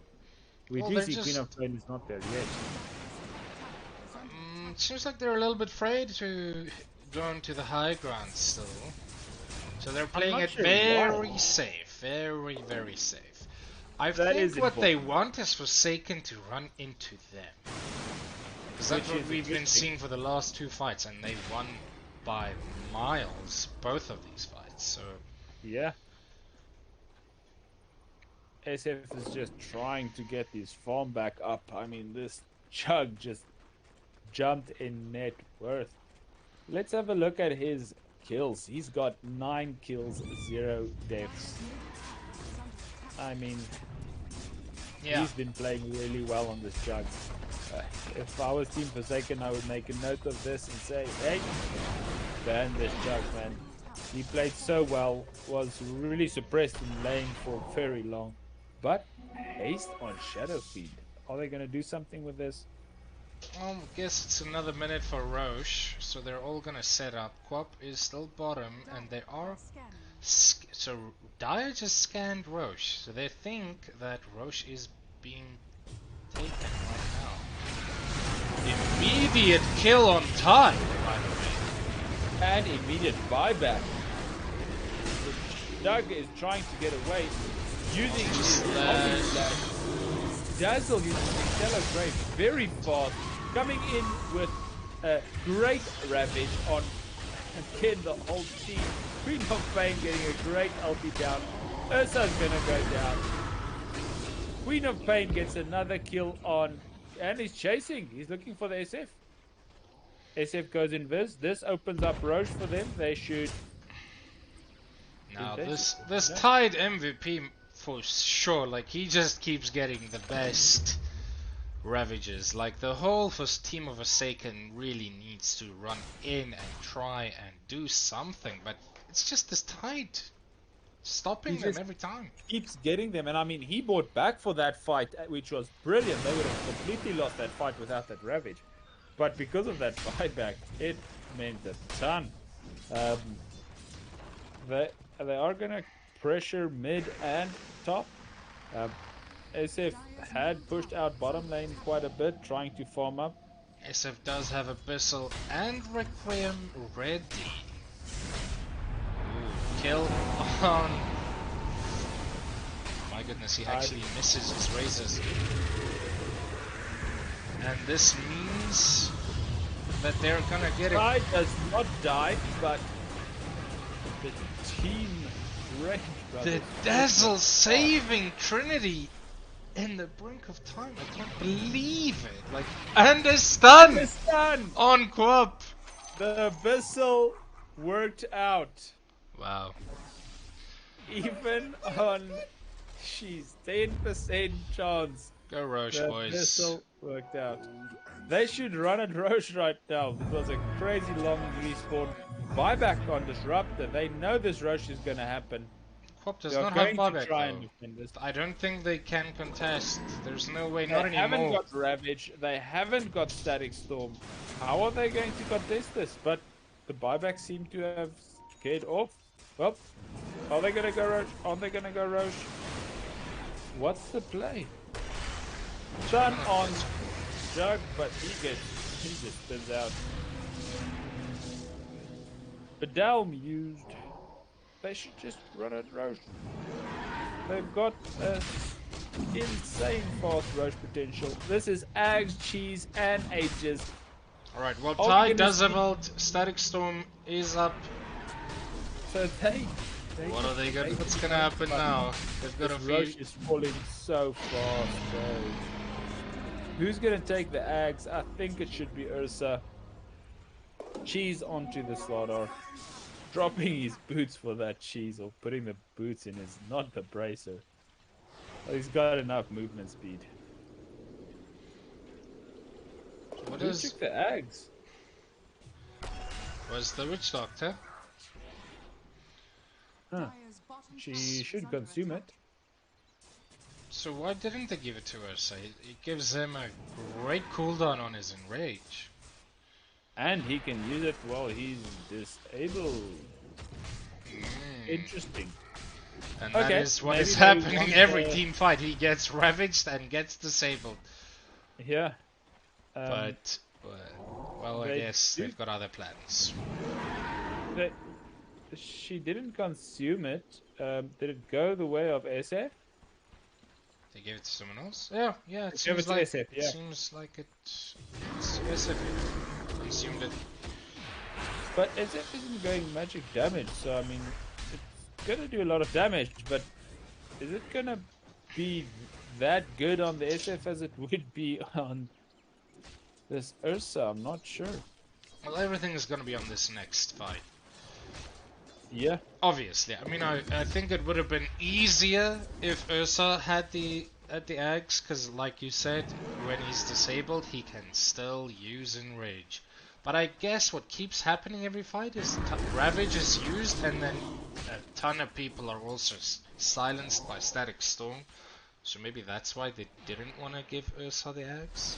We Well, do they're see Queen just. of Pain is not there yet. It seems like they're a little bit afraid to go into the high ground still. So they're playing not it sure very why. safe. Very, very safe. I That think is what they important. want is Forsaken to run into them. Because that's Which what is we've been interesting. seeing for the last 2 fights, and they won by miles both of these fights. So Yeah. SF is just trying to get his farm back up. I mean, this Chug just jumped in net worth. Let's have a look at his kills. He's got 9 kills, 0 deaths. I mean, yeah, he's been playing really well on this Chug. If I was Team Forsaken, I would make a note of this and say, hey, ban this Chug, man. He played so well, was really suppressed in lane for very long. But haste on Shadow Feed. Are they going to do something with this? I guess it's another minute for Roche. So they're all gonna set up. Quap is still bottom, and they are. So Dire just scanned Roche, so they think that Roche is being taken right now. Immediate kill on time, by the way. And immediate buyback. Doug is trying to get away using his Slash. Dazzle using Stellar Grave very fast, coming in with a great ravage on again the whole team. Queen of Pain getting a great ulti down. Ursa's gonna go down. Queen of Pain gets another kill on, and he's chasing. He's looking for the SF. SF goes invis. This opens up Roche for them. They should. Now Did they this no. tied MVP for sure. Like he just keeps getting the best ravages. Like the whole first team of Forsaken really needs to run in and try and do something, but it's just this tide stopping He them just every time. keeps getting them, and I mean, he bought back for that fight, which was brilliant. They would have completely lost that fight without that Ravage, but because of that buyback, it meant a ton. Um, they are gonna pressure mid and top. Um, SF had pushed out bottom lane quite a bit, trying to farm up. SF does have Abyssal and Requiem ready. Ooh, kill on. My goodness, he actually misses his razors. And this means that they're gonna get it. Pride does not die, but the team range The brothers. Dazzle saving Trinity in the brink of time. I can't believe it. Like, and a stun It's done. on Quap. The Abyssal worked out. Wow. Even on she's 10% chance. Go Roche, The boys. Abyssal worked out. They should run at Roche right now. It was a crazy long respawn. Buyback on Disruptor. They know this Roche is going to happen. Quap does They are not have going to buyback try though. and defend this. I don't think they can contest. There's no way, They not haven't anymore. got Ravage. They haven't got Static Storm. How are they going to contest this? But the buyback seem to have scared off. Well, are they going to go Roche? Are they going to go Roche? What's the play? Shun on Jug, but he just spins out. Bedalm used. They should just run at Roche. They've got insane fast Roche potential. This is Ags, Cheese, and Ages. Alright, well, All Tide you're gonna does have see- ult. Static Storm is up. So they What are they gonna? they- What's gonna happen but now? They've got This a few. Roche is falling so fast. So who's gonna take the Ags? I think it should be Ursa. Cheese onto the Slardar. Dropping his boots for that cheese or putting the boots in is not the bracer. Well, he's got enough movement speed. What Who is? took the Ags? Was the Witch Doctor? Huh. Dire's bottom She tower is should under consume attack. it. So why didn't they give it to Ursa? It gives him a great cooldown on his enrage. And he can use it while he's disabled. Mm. Interesting. And that Okay, is what maybe is they happening want every the- team fight. He gets ravaged and gets disabled. Yeah. But, well, I they guess do- they've got other plans. They, she didn't consume it. Did it go the way of SF? They gave it to someone else? Yeah, it Give it seems to like SF, yeah. it seems like it's SF consumed it. But SF isn't going magic damage, so I mean, it's gonna do a lot of damage. But is it gonna be that good on the SF as it would be on this Ursa? I'm not sure. Well, everything is gonna be on this next fight. Yeah. Obviously, I mean, I think it would have been easier if Ursa had the axe, because like you said, when he's disabled, he can still use Enrage. But I guess what keeps happening every fight is Ravage is used, and then a ton of people are also silenced by Static Storm. So maybe that's why they didn't want to give Ursa the axe.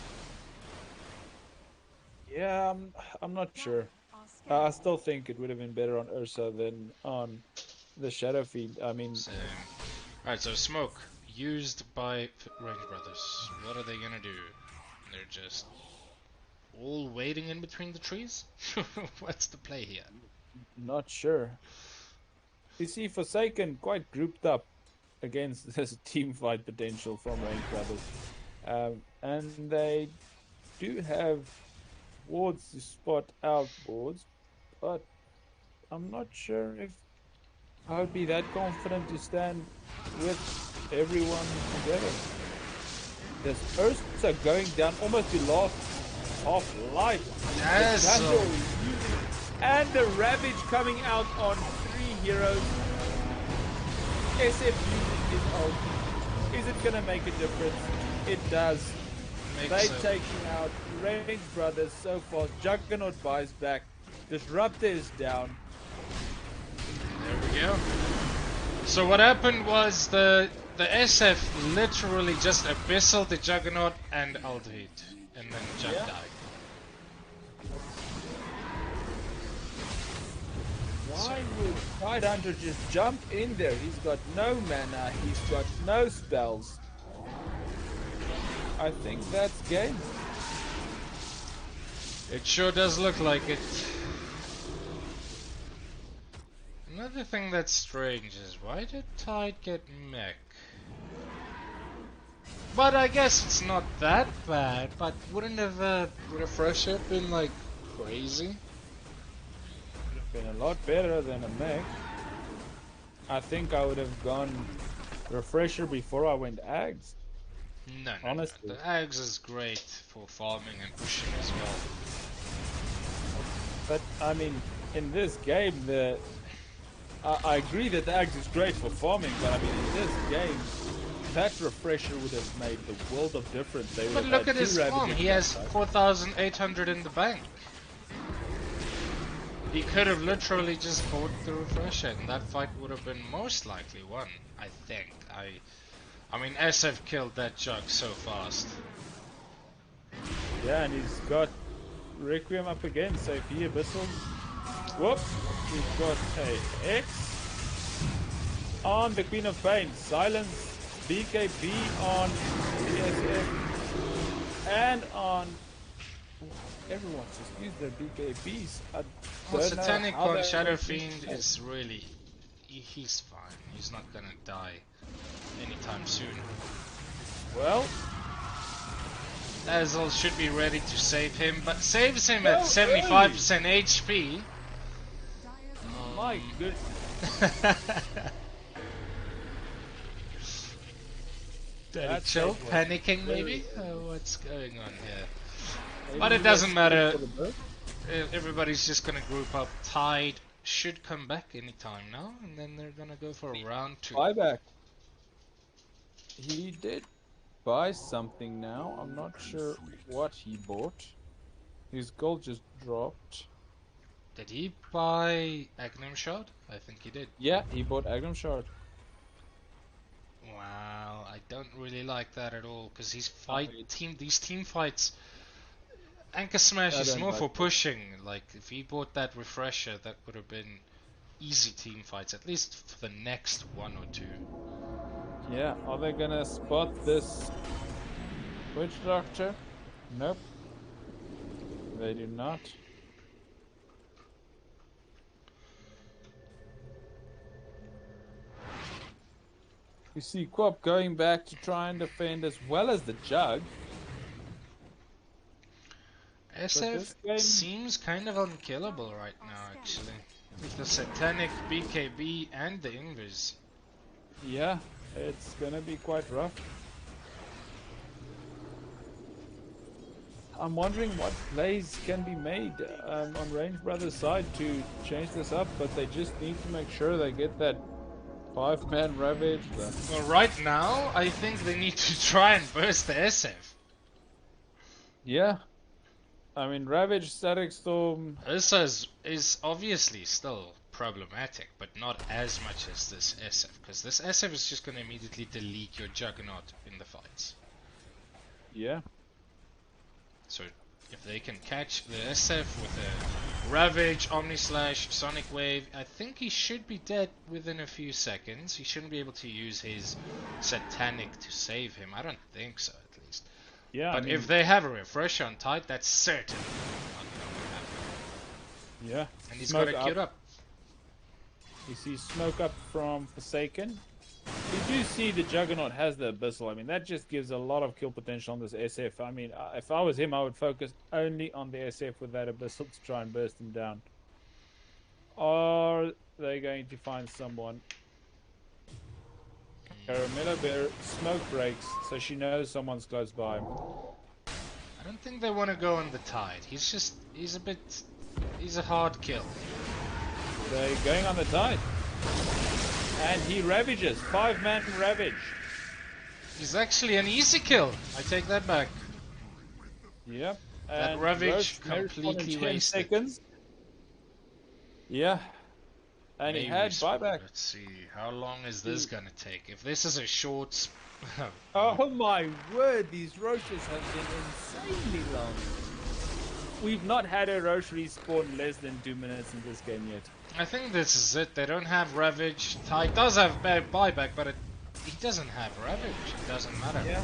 Yeah, I'm not sure. Dire are scanning. I still think it would have been better on Ursa than on the Shadow Fiend. I mean, So, alright, so smoke used by Range Brothers. What are they gonna do? They're just all waiting in between the trees? What's the play here? not sure. You see, Forsaken quite grouped up against this team fight potential from Range Brothers. And they do have wards to spot out boards, but I'm not sure if I would be that confident to stand with everyone together. This Ursa going down almost to last half life. The Dazzle. Dazzle using, and the Ravage coming out on 3 heroes. SF using his ult. Is it gonna make a difference? It does. They taking out Range Brothers so fast. Juggernaut buys back. Disruptor is down. There we go. So what happened was the SF literally just abyssal the Juggernaut and ulted, and then Jug died. Why would Tidehunter just jump in there? He's got no mana, he's got no spells. I think that's game. It sure does look like it. Another thing that's strange is why did Tide get mech? But I guess it's not that bad, but wouldn't have refresher been like crazy? Would have been a lot better than a mech. I think I would have gone refresher before I went Ags. No, honestly. The Ags is great for farming and pushing as well. But I mean, in this game, I agree that the Ags is great for farming, but I mean, in this game, that refresher would have made the world of difference. They would But have look had at his two farm, Ravages he has outside. 4,800 in the bank. He could have literally just bought the refresher and that fight would have been most likely won, I think. I mean, SF killed that Jug so fast. Yeah, and he's got Requiem up again, so if he abyssals... Whoops! We've got a X on the Queen of Pain. Silence BKB on DSF and on... Everyone's just used their BKBs. Well, Don't know Satanic how on they're Shadow going to Fiend play. is really... He's fine. He's not gonna die anytime soon. Well, Dazzle should be ready to save him, but saves him So at 75% HP. my goodness. Daddy That Chill save was panicking very maybe? What's going on here? Maybe But he it doesn't was matter. for the bird. Everybody's just gonna group up. Tide should come back anytime now, and then they're gonna go for round 2. Buyback. He did buy something now. I'm not sure what he bought. His gold just dropped. Did he buy Agnum Shot? I think he did. Yeah, he bought Agnum Shard. Wow, I don't really like that at all, because these team fights, Anchor Smash I is don't more like for it. pushing. Like, if he bought that refresher, that would have been easy team fights, at least for the next 1 or 2. Yeah, are they gonna spot this Witch Doctor? Nope. They do not. You see Quop going back to try and defend as well as the Jug. SF this game- seems kind of unkillable right now, actually. With the Satanic, BKB, and the Invis. Yeah, it's gonna be quite rough. I'm wondering what plays can be made on Range Brothers' side to change this up, but they just need to make sure they get that 5-man Ravage. Well, right now, I think they need to try and burst the SF. Yeah. I mean, Ravage, Static Storm... Ursa is obviously still problematic, but not as much as this SF, because this SF is just going to immediately delete your Juggernaut in the fights. Yeah. So if they can catch the SF with a Ravage, Omnislash, Sonic Wave, I think he should be dead within a few seconds. He shouldn't be able to use his Satanic to save him. I don't think so, at least. Yeah, But I mean, if they have a refresher on Tide, that's certainly not going to happen. yeah. And he's Smoke got to queue up. You see smoke up from Forsaken. You do see the Juggernaut has the Abyssal. I mean, that just gives a lot of kill potential on this SF. I mean, if I was him, I would focus only on the SF with that Abyssal to try and burst him down. Are they going to find someone? Caramello Bear smoke breaks, so she knows someone's close by. I don't think they want to go on the Tide. He's a hard kill. They're going on the tide. And he ravages. 5-man ravage. He's actually an easy kill. I take that back. Yep. That And ravage Roach may respond in completely 10 wasted. seconds. Yeah. And he had Respawn. buyback. Let's see. How long is this gonna take? If this is a short... Oh my word, these roaches have been insanely long. We've not had a roach respawn less than 2 minutes in this game yet. I think this is it. They don't have Ravage. Tide does have buyback, but he doesn't have Ravage. It doesn't matter. Yeah.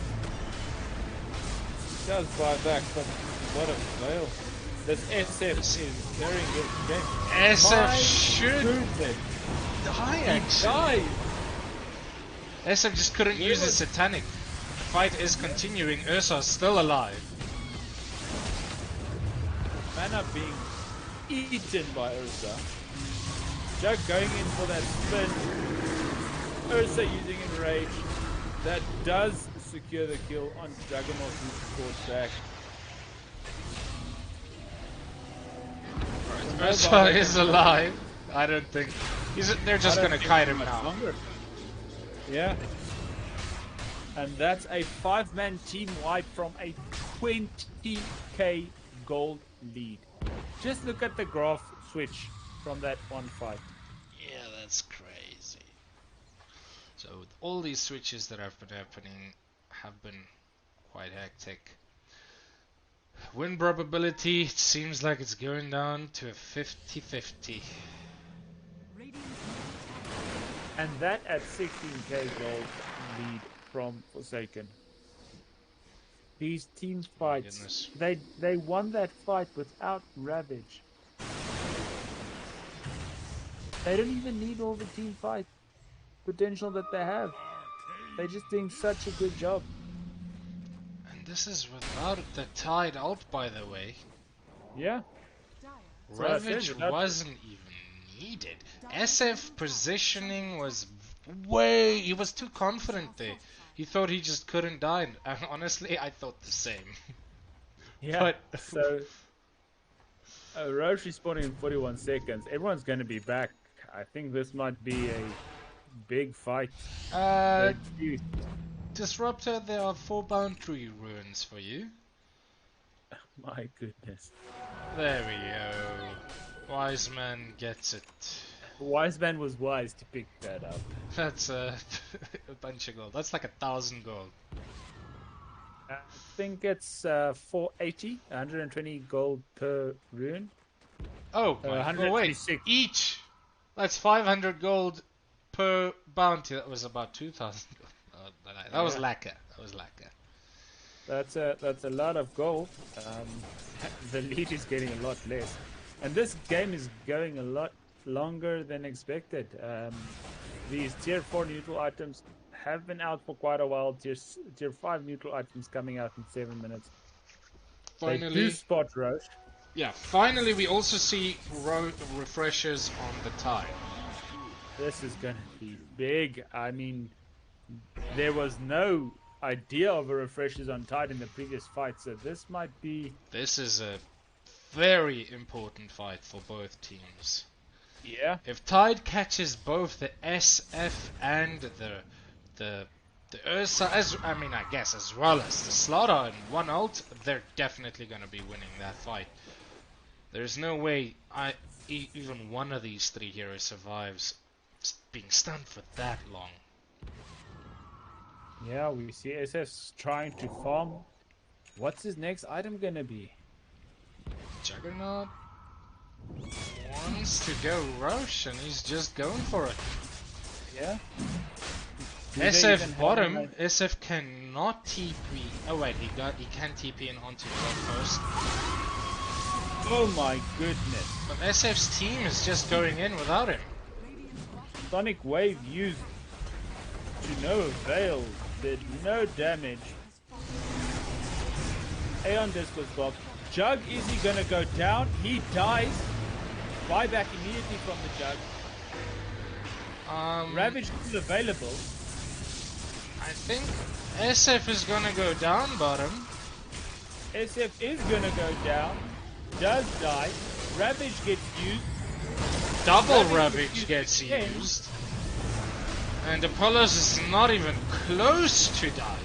He does buy back, but what a fail. This SF is very good game. SF should Goodness. die, He actually. died. SF just couldn't use his Satanic. The fight is continuing. Ursa's still alive. Mana being eaten by Ursa. Jug going in for that spin. Ursa using Enrage. That does secure the kill on Juggernaut, who scores back. Ursa is alive. I don't think... they're just gonna kite him now. Longer. Yeah. And that's a 5-man team wipe from a 20k gold lead. Just look at the graph switch from that one fight. Yeah, that's crazy. So all these switches that have been happening have been quite hectic. Win probability, it seems like it's going down to a 50-50. And that at 16k gold lead from Forsaken. These team fights, they won that fight without Ravage. They don't even need all the team fight potential that they have. They're just doing such a good job. And this is without the Tide out, by the way. Yeah. Ravage wasn't even needed. SF positioning was way... He was too confident there. He thought he just couldn't die. And honestly, I thought the same. Yeah. But so, Roche respawning in 41 seconds. Everyone's going to be back. I think this might be a big fight. Disruptor, there are 4 boundary ruins for you. My goodness. There we go. Wise man gets it. Wise man was wise to pick that up. That's a bunch of gold. That's like 1,000 gold. I think it's 480, 120 gold per rune. Oh, wait, each! That's 500 gold per bounty. That was about 2,000 gold. That was lacquer. That's a lot of gold. The lead is getting a lot less. And this game is going a lot longer than expected. These tier 4 neutral items have been out for quite a while. Tier 5 neutral items coming out in 7 minutes. Finally, they do spot Roche. Yeah, finally we also see refreshers on the Tide. This is going to be big. I mean, there was no idea of a refreshers on Tide in the previous fight, so this might be... This is a very important fight for both teams. Yeah. If Tide catches both the SF and the Ursa, I guess as well as the Slaughter in one ult, they're definitely going to be winning that fight. There's no way even one of these 3 heroes survives being stunned for that long. Yeah, we see SF's trying to farm. What's his next item going to be? Juggernaut wants to go Roche and he's just going for it. Yeah. SF bottom. SF cannot TP. Oh wait, he can TP in onto the first. Oh my goodness. But SF's team is just going in without him. Sonic Wave used to no avail. Did no damage. Aeon Disco's blocked. Jug, is he gonna go down? He dies. Buyback immediately from the Jug. Ravage is available. I think SF is gonna go down bottom. SF is gonna go down. Does die. Ravage gets used. Double Ravage Ravage gets again. used. And Apollos is not even close to dying.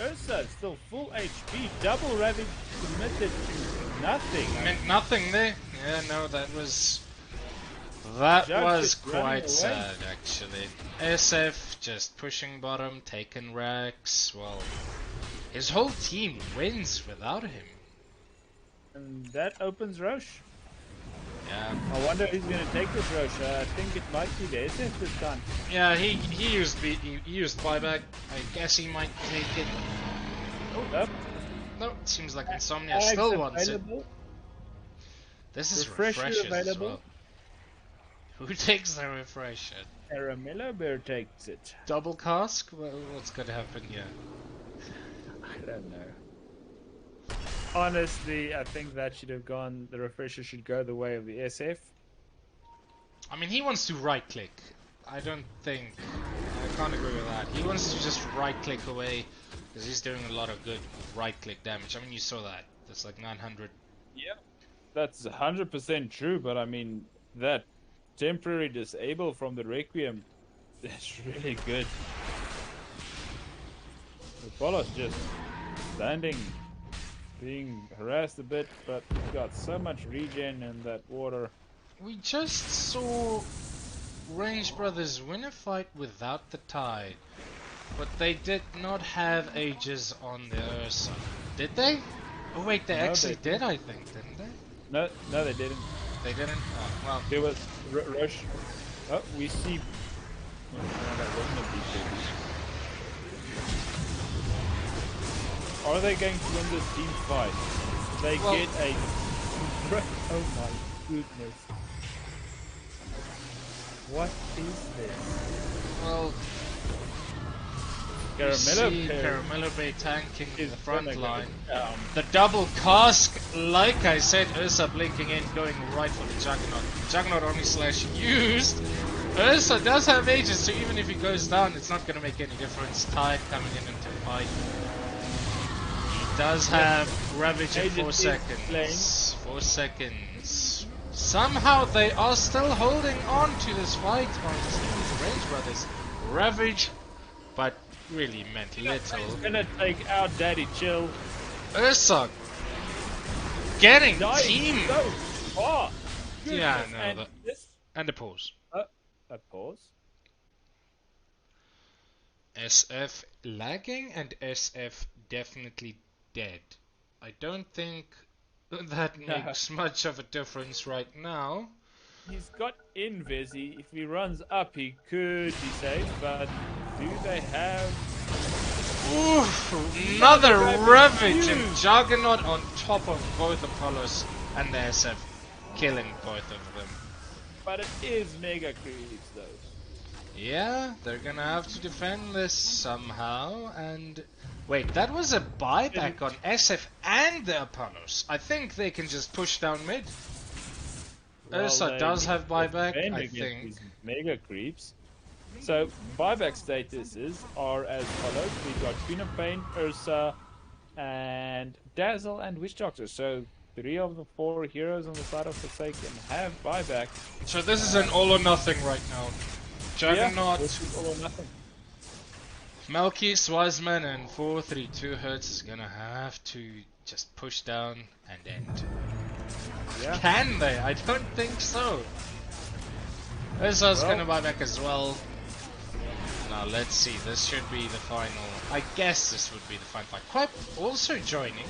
Ursa is still full HP. Double Ravage committed to nothing. Meant nothing there. Yeah, no, that was Jug just running quite away. sad actually. SF just pushing bottom, taking Rex. Well, his whole team wins without him. And that opens Roche. Yeah, I wonder who's going to take this Roche. I think it might be the SF this time. yeah. He used buyback. I guess he might take it. Up. No, it seems like Insomnia Ags still wants it. available. This is Refresher refreshers as available. well. Who takes the refresher? Caramello Bear takes it. Double cask? What's gonna happen here? I don't know. Honestly, I think that should have gone. The refresher should go the way of the SF. I mean, he wants to right click. I don't think. I can't agree with that. He wants to just right click away because he's doing a lot of good right click damage. I mean, you saw that. That's like 900. Yeah, that's 100% true. But I mean, that temporary disable from the Requiem, that's really good. Apollo's just standing, being harassed a bit, but he's got so much regen in that water. We just saw Range Brothers win a fight without the tide, but they did not have Aegis on the Ursa. Did they? Oh wait, they No, actually they did, I think, didn't they? No, they didn't. They didn't? Oh, well. There was Rush. Oh, we see. Oh, no, that wasn't a beat. Are they going to win this team fight? They Well- get a. Oh my goodness. What is this? Well, you Caramello see Pear Caramello Bay tanking is the front gonna go line. down. The double cask, like I said, Ursa blinking in, going right for the Juggernaut. Juggernaut only slash used. Ursa does have Aegis, so even if he goes down, it's not going to make any difference. Tide coming in into the fight. He does have Ravage in Aegis 4 is seconds. 4 seconds. Somehow they are still holding on to this fight on the Range Brothers. Ravage, but really meant little. He's gonna take out Daddy Chill. Ursa getting Dying team so far. Yeah, Goodness, no, and that- this. and a pause. A pause. SF lagging and SF definitely dead. I don't think that makes much of a difference right now. He's got Invisi. If he runs up, he could be safe, but do they have... Oof, another Ravage and Huge. Juggernaut on top of both Apollos and the SF, killing both of them. But it is Mega Creeps, though. Yeah, they're gonna have to defend this somehow, and... Wait, that was a buyback on SF and the Apollos. I think they can just push down mid. Ursa they does need have to buyback, defend I against think. these Mega Creeps. So, buyback statuses are as follows. We've got Queen of Pain, Ursa, and Dazzle and Witch Doctor. So, 3 of the 4 heroes on the side of Forsaken have buyback. So this is an all or nothing right now. Juggernaut, Yeah, this is all or nothing. Melky, Wiseman, and 432 Hertz is gonna have to just push down and end. Yeah. Can they? I don't think so. Ursa's Well- gonna buy back as well. Now let's see, this should be the final. I guess this would be the final fight. Quite also joining.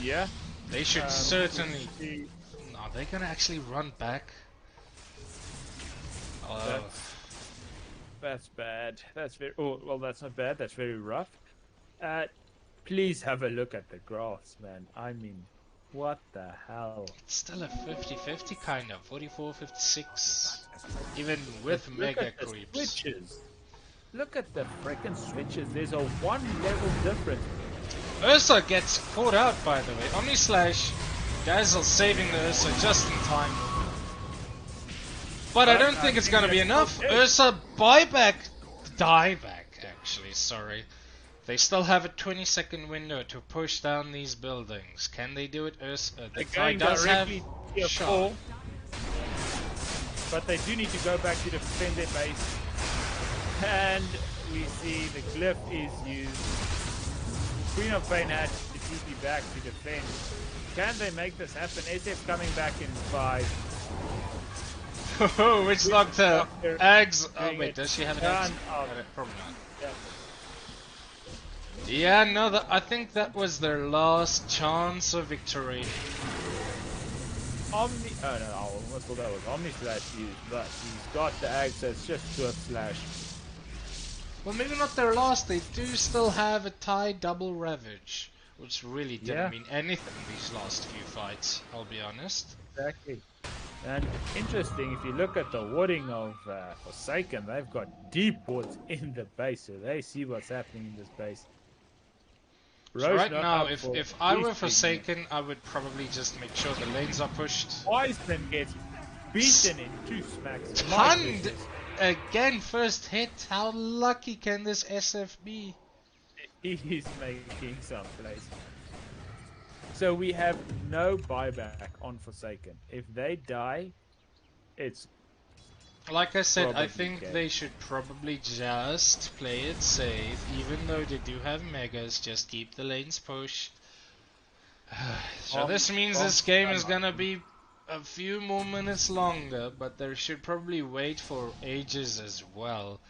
Yeah. They should Um, certainly. see- Are they gonna actually run back? Oh, That's bad. That's very... Oh, well, that's not bad. That's very rough. Please have a look at the graphs, man. I mean, what the hell? it's still a 50-50 kind of. 44-56. Even with Look mega at the creeps. switches. Look at the freaking switches. There's a 1 level difference. Ursa gets caught out, by the way. Omni Slash, Dazzle saving the Ursa just in time. But I don't think it's gonna be enough. Ursa dieback actually, sorry. They still have a 20-second window to push down these buildings. Can they do it? Ursa, the They're Thai going does have directly to tier shot. 4, but they do need to go back to defend their base. And we see the glyph is used. Queen of Pain had to TP back to defend. Can they make this happen? SF coming back in 5. Witch Doctor, eggs. Oh doing wait, it. does she have an None eggs? of- Probably not. Yeah. Yeah, no, I think that was their last chance of victory. Omni. Oh no, I almost thought that was Omni Slash used, but he's got the egg, so it's just Swift Slash. Well, maybe not their last. They do still have a Thai double Ravage, which really didn't mean anything these last few fights. I'll be honest. Exactly. And interesting, if you look at the warding of Forsaken, they've got deep wards in the base, so they see what's happening in this base. So Roche right not now, up for if I were these big Forsaken, I would probably just make sure the lanes are pushed. Wiseman gets beaten in 2 smacks. My Tunned goodness. again, first hit. How lucky can this SF be? He's making some plays. So we have no buyback on Forsaken. If they die, it's Like I said, I probably think dead. they should probably just play it safe, even though they do have megas, just keep the lanes pushed. So this means this game is gonna be a few more minutes longer, but they should probably wait for ages as well.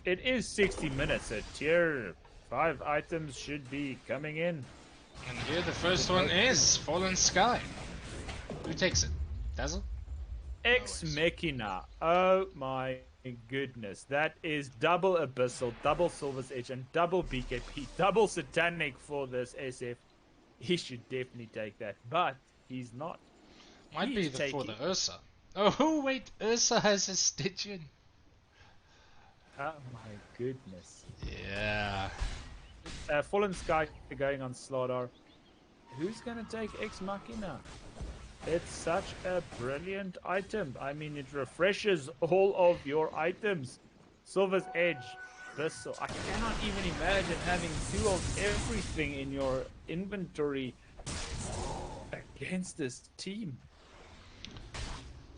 It is 60 minutes. So tier 5 items should be coming in. And here the first one is Fallen Sky. Who takes it? Dazzle? Ex Machina. Oh my goodness. That is double Abyssal, double Silver's Edge, and double BKP, double Satanic for this SF. He should definitely take that, but he's not. Might be He's for the taking- Ursa. Oh wait, Ursa has a Stygian. Oh my goodness. Yeah. Fallen Sky going on Slardar. Who's going to take Ex Machina? It's such a brilliant item. I mean, it refreshes all of your items. Silver's Edge, Bissell. I cannot even imagine having 2 of everything in your inventory against this team.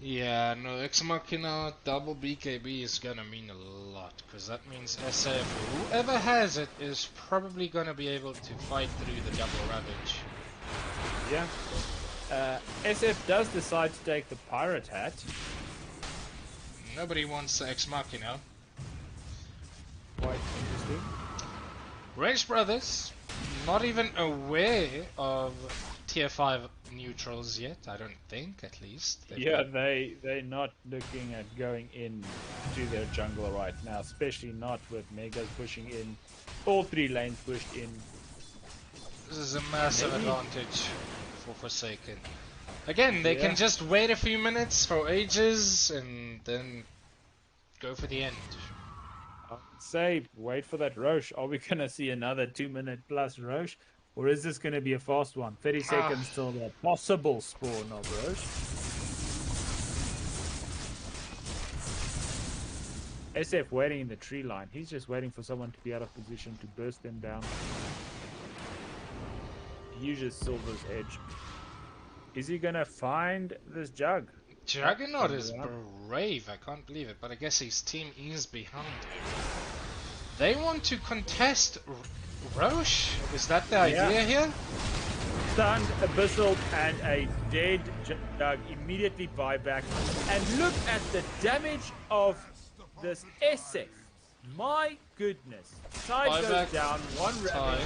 Yeah, no, Ex Machina double BKB is gonna mean a lot, because that means SF, whoever has it, is probably gonna be able to fight through the double Ravage. Yeah. SF does decide to take the Pirate Hat. Nobody wants the Ex Machina. Quite interesting. Rage Brothers, not even aware of tier 5 neutrals yet, I don't think, at least. Yeah, they're not looking at going in to their jungle right now, especially not with Megas pushing in. All 3 lanes pushed in. This is a massive Maybe. advantage for Forsaken. Again, they Yeah. can just wait a few minutes for ages and then go for the end. I'd say wait for that Roche. Are we going to see another 2-minute plus Roche? Or is this going to be a fast one? 30 seconds till the possible spawn of Roche. SF waiting in the tree line. He's just waiting for someone to be out of position to burst them down. He uses Silver's Edge. Is he going to find this jug? Juggernaut is brave, I can't believe it, but I guess his team is behind him. They want to contest Roche? Is that the idea here? Stunned, Abyssal, and a dead jug. Immediately buyback. And look at the damage of this SF. My goodness. Tide goes Buyback, down, 1 Tide. ravage.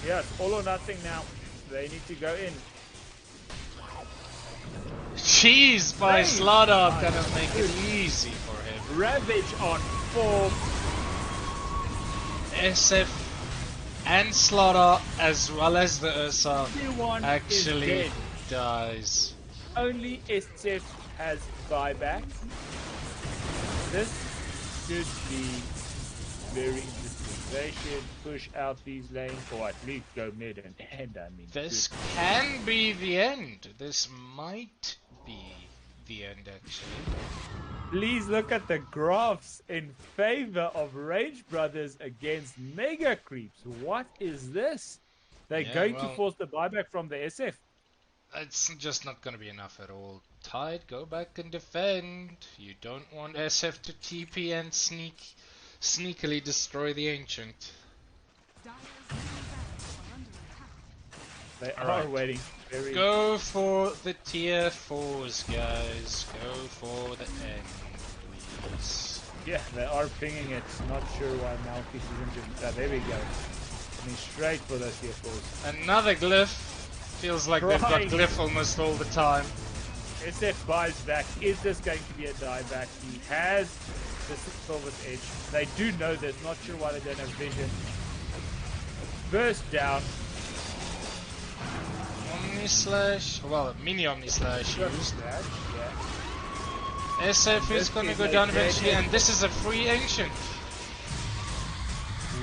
Yeah, it's all or nothing now. They need to go in. Cheese by Hey! Slaughter gonna make it easy for him. Ravage on 4. SF and Slaughter, as well as the Ursa, Everyone is actually dead. dies. Only SF has buyback. This should be very interesting. They should push out these lanes, or at least go mid and end. I mean, This good. can be the end. This might be the end, actually. Please look at the graphs in favor of Rage Brothers against Mega Creeps. What is this? They're Yeah, going to well, force the buyback from the SF. it's just not going to be enough at all. Tide, go back and defend. You don't want SF to TP and sneakily destroy the Ancient. Dire's middle barracks are under attack. They are Alright. waiting very. Go for the tier 4s, guys. Go for the end, please. Yeah, they are pinging it. Not sure why Malkish isn't just. There we go. I mean, straight for those vehicles. Another glyph. Feels like they've got Right. glyph almost all the time. SF buys back. Is this going to be a dieback? He has the Silver's Edge. They do know this. Not sure why they don't have vision. Burst down. Omni Slash. Well, mini Omni Slash used. Slash, yeah. SF is This gonna is go a down dead eventually, end. and this is a free Ancient.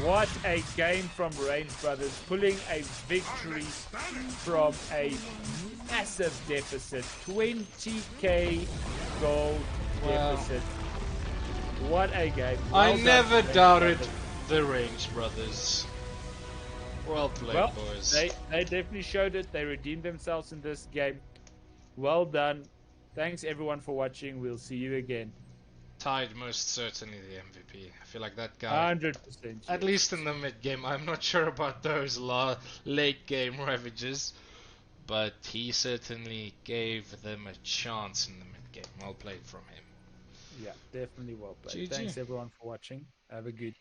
What a game from Range Brothers, pulling a victory from a massive deficit, 20k gold Wow. deficit. What a game! I Well done, never Range doubted Brothers. the Range Brothers. Well played, Well, boys. they definitely showed it. They redeemed themselves in this game. Well done. Thanks everyone for watching. We'll see you again. Tide most certainly the MVP. I feel like that guy, 100%. at least in the mid game. I'm not sure about those late game ravages, but he certainly gave them a chance in the mid game. Well played from him. Yeah, definitely well played. GG. Thanks everyone for watching. Have a good